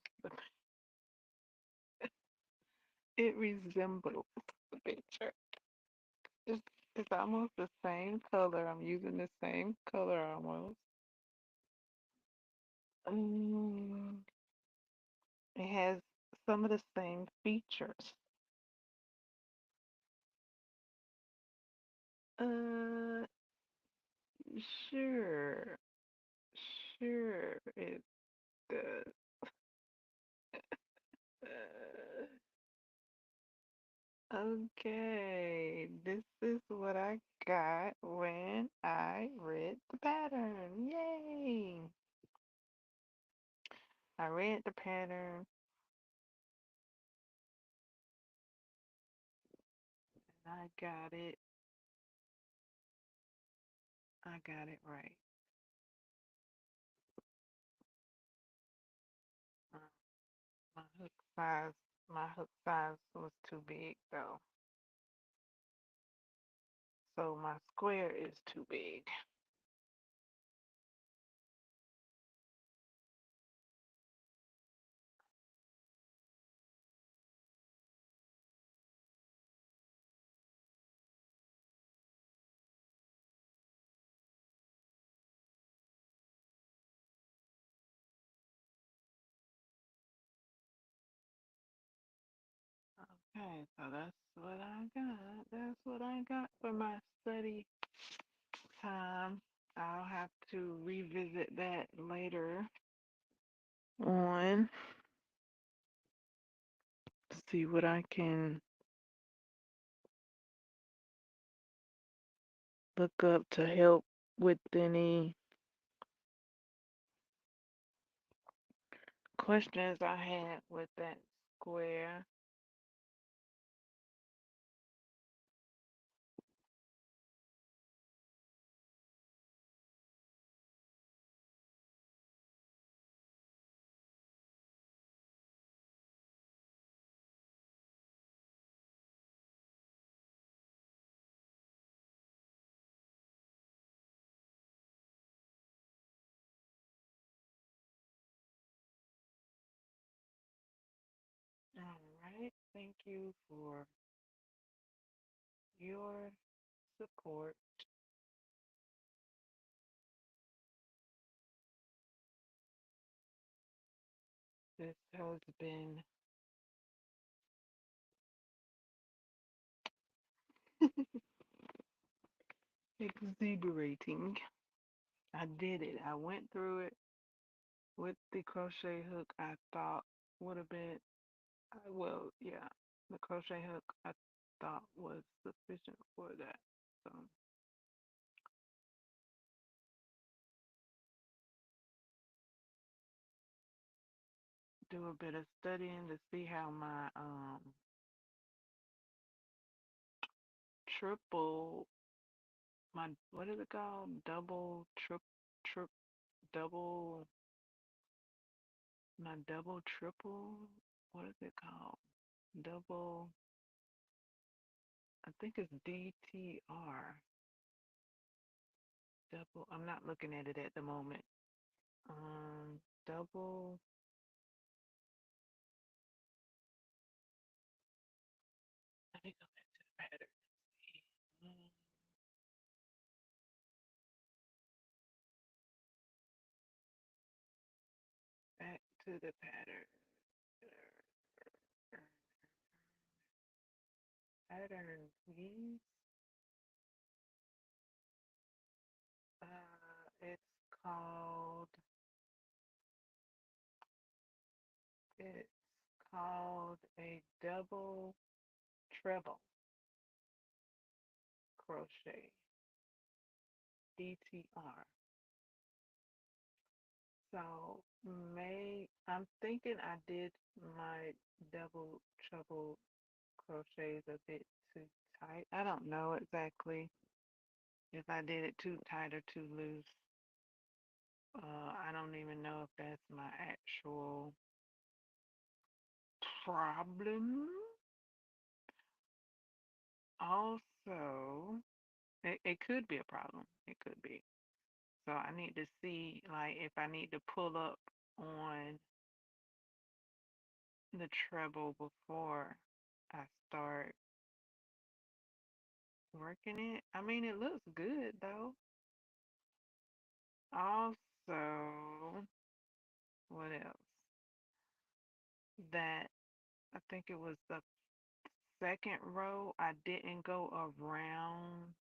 it resembles the picture. It's it's almost the same color. I'm using the same color almost. Um, it has some of the same features. Uh, sure, sure it does. Okay, this is what I got when I read the pattern. Yay! I read the pattern and I got it right. Uh, My hook size, my hook size was too big though, so my square is too big. Okay, so that's what I got. That's what I got for my study time. I'll have to revisit that later on, see what I can look up to help with any questions I had with that square. All right, thank you for your support. This has been exhilarating. I did it. I went through it with the crochet hook. I thought would have been, well, yeah, the crochet hook I thought was sufficient for that. So do a bit of studying to see how my triple, my, what is it called? Double, trip, double, my double, triple, what is it called? Double, I think it's DTR. Double, I'm not looking at it at the moment. Double, let me go back to the pattern. Um, Back to the pattern. Pattern, please. It's called, it's called a double treble crochet, DTR. So I'm thinking I did my double treble crochets a bit too tight. I don't know exactly if I did it too tight or too loose. I don't even know if that's my actual problem. also, it could be a problem. It could be. So I need to see like if I need to pull up on the treble before I start working it. I mean, it looks good though. Also, what else? That I think it was the second row. I didn't go around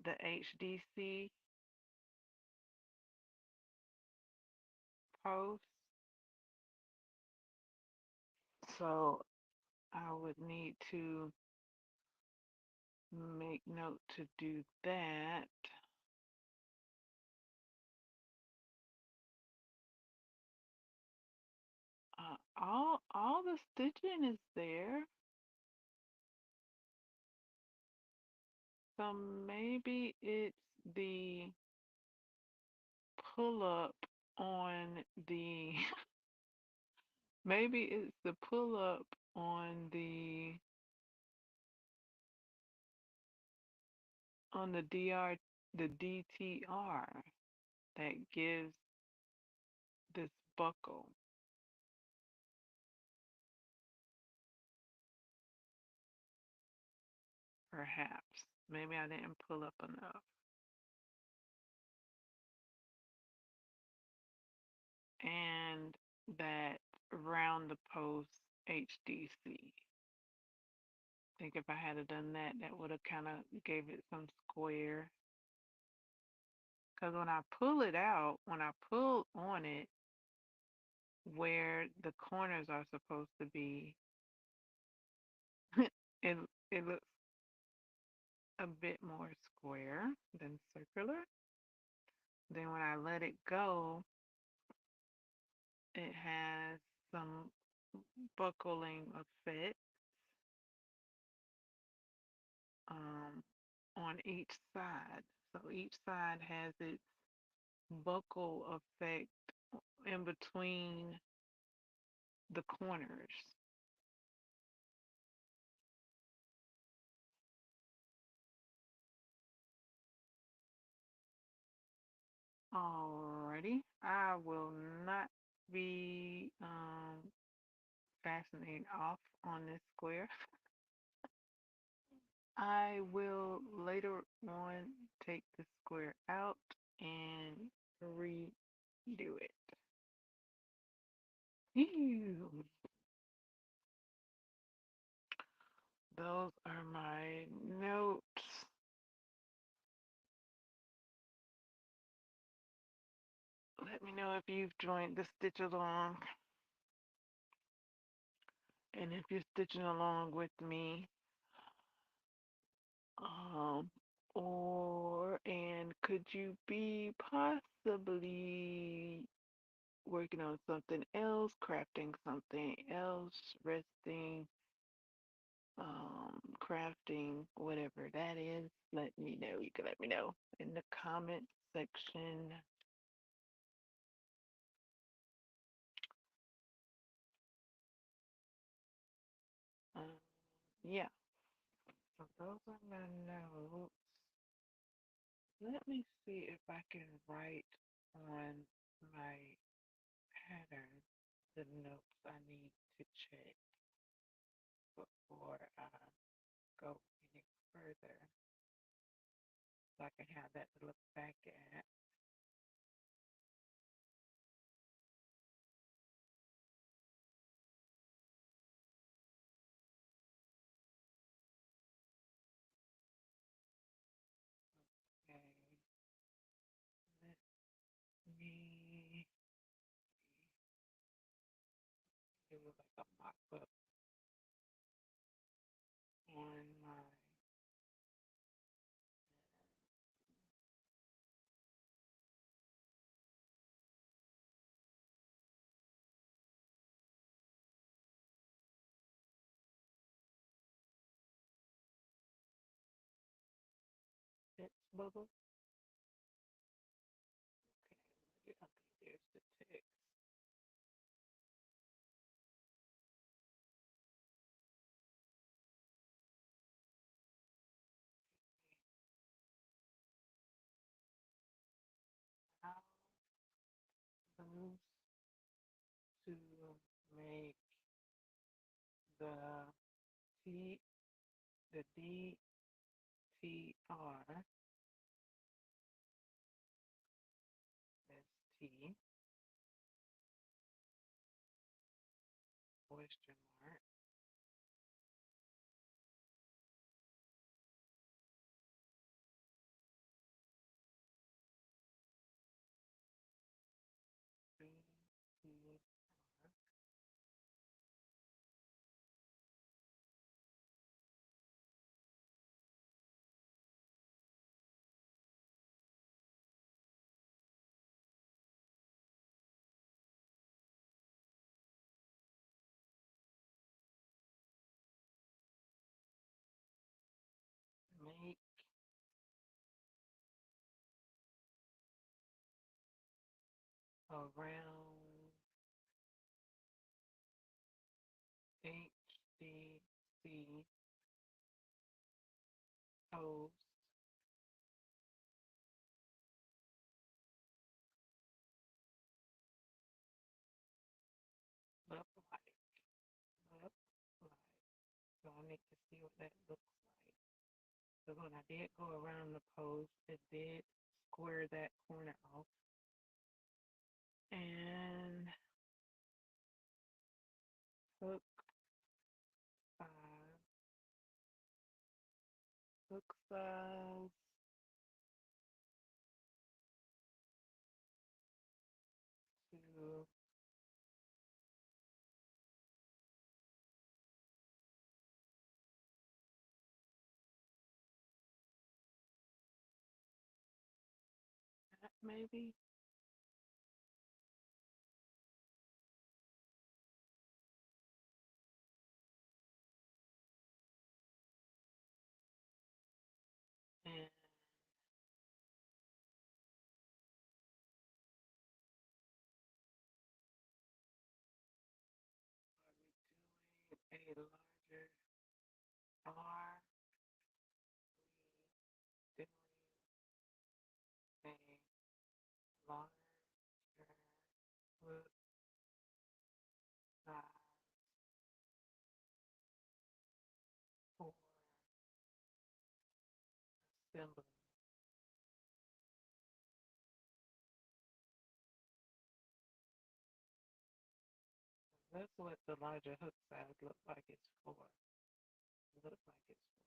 the HDC post. So I would need to make note to do that. All the stitching is there. So maybe it's the pull up on the maybe it's the pull up on the DTR that gives this buckle. Perhaps. Maybe I didn't pull up enough. And that round the post HDC. I think if I had done that, that would have kind of gave it some square. Because when I pull it out, when I pull on it, where the corners are supposed to be, it it looks a bit more square than circular. Then when I let it go, it has some buckling effect um, on each side. So each side has its buckle effect in between the corners. Alrighty, I will not be fastening off on this square. I will later on take the square out and redo it. Ew. Those are my notes. Let me know if you've joined the stitch along and if you're stitching along with me. Um, and could you be possibly working on something else, crafting something else, resting, crafting, whatever that is? Let me know. You can let me know in the comment section. Um, yeah, so those are my notes. Let me see if I can write on my pattern the notes I need to check before I go any further, so I can have that to look back at. Okay, let me do like a mock up on my text bubble. Okay, okay, there's the text. the T, the DTR, that's T, question mark, DTR, make around HDC toast look like, look like. So I need to see what that looks like. So when I did go around the post, it did square that corner off. And hook size, hook size to that maybe. And a larger R, doing a larger hook size for assembly. That's what the larger hook size looks like it's for. It looks like it's for assembly.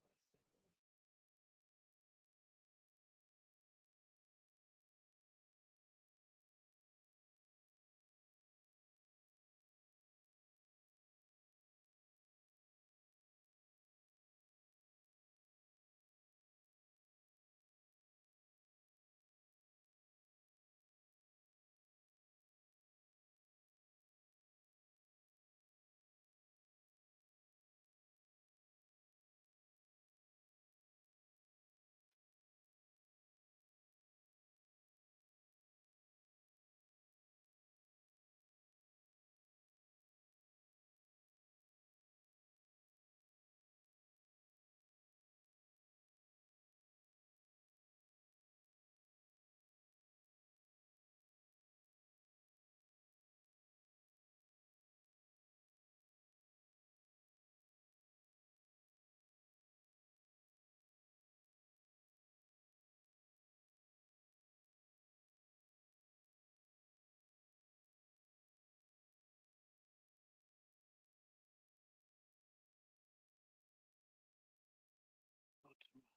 Go to my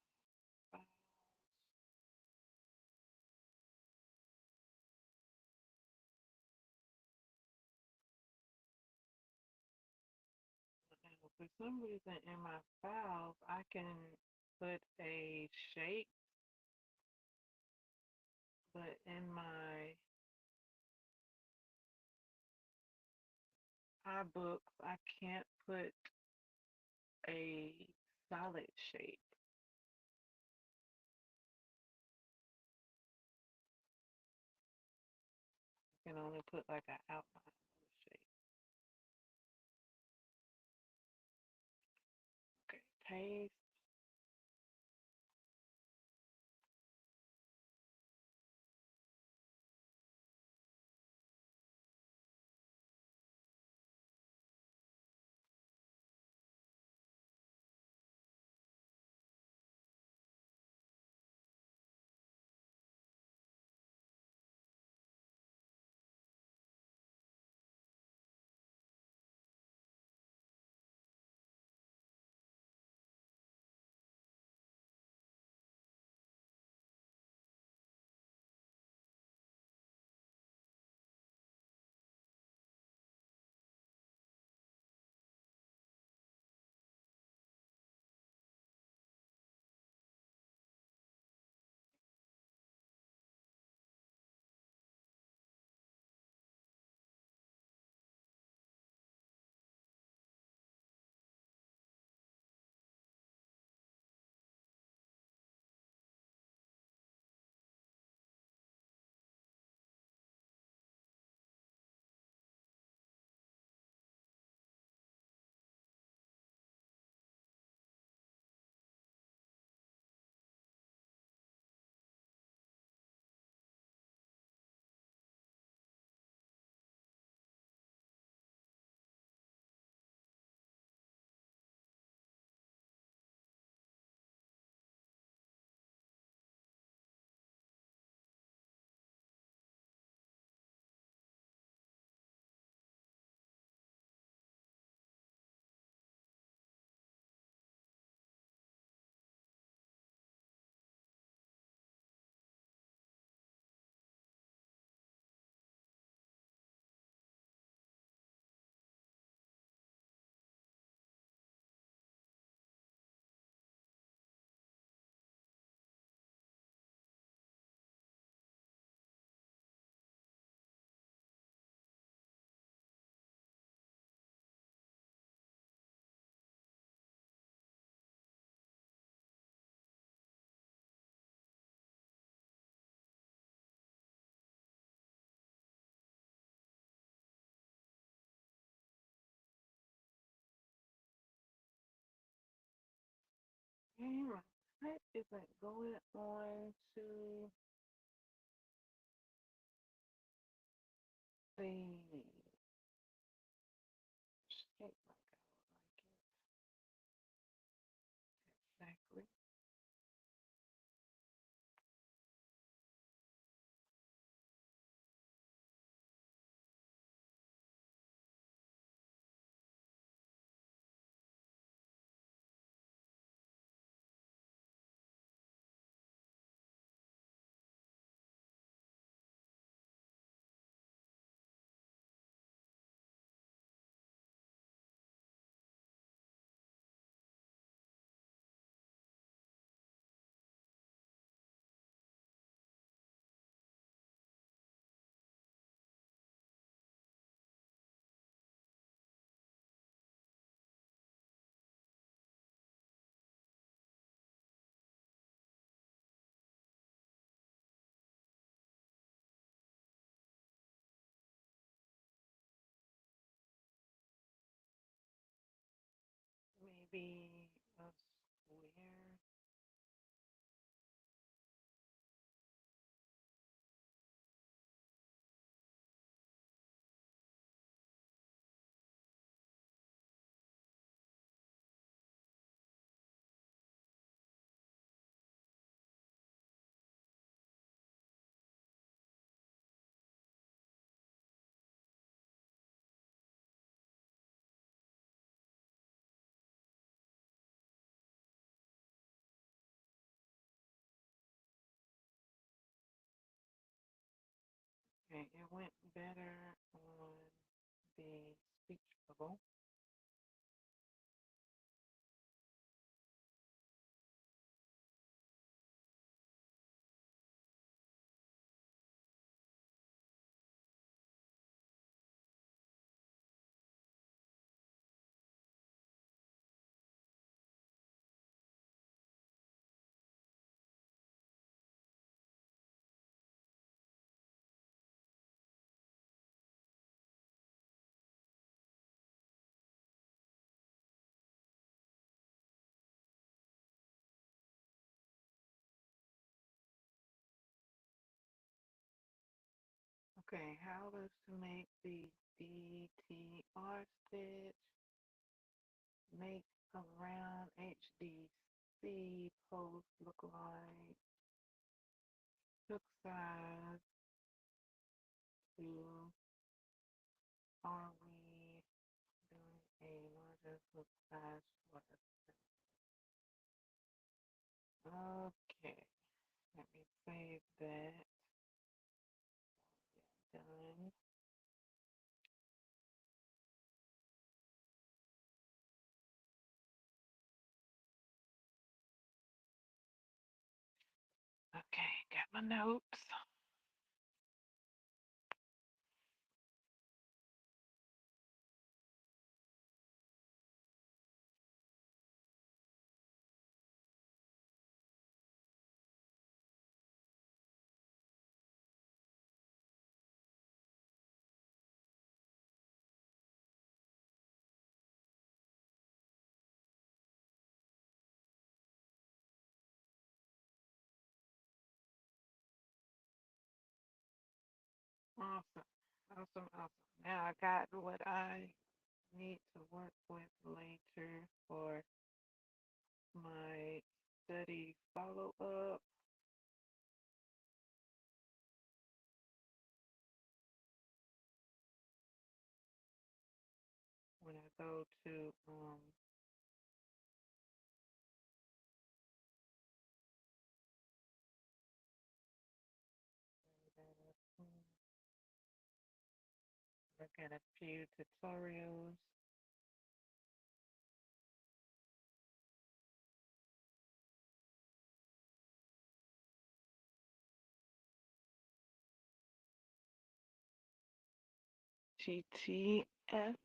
files. Now, for some reason in my files, I can put a shape, but in my iBooks, I can't put a solid shape. I can only put like an outline of a shape. Okay, paste. Okay, my cut isn't going on to the shape like I would like it exactly. Maybe a square. Okay, it went better on the speech bubble. Okay, how to make the DTR stitch, make a round HDC post look like, hook size to, are we doing a larger hook size for the okay, let me save that. Done. Okay, got my notes. Awesome. Awesome, awesome. Now I got what I need to work with later for my study follow up when I go to look at a few tutorials. GTFN.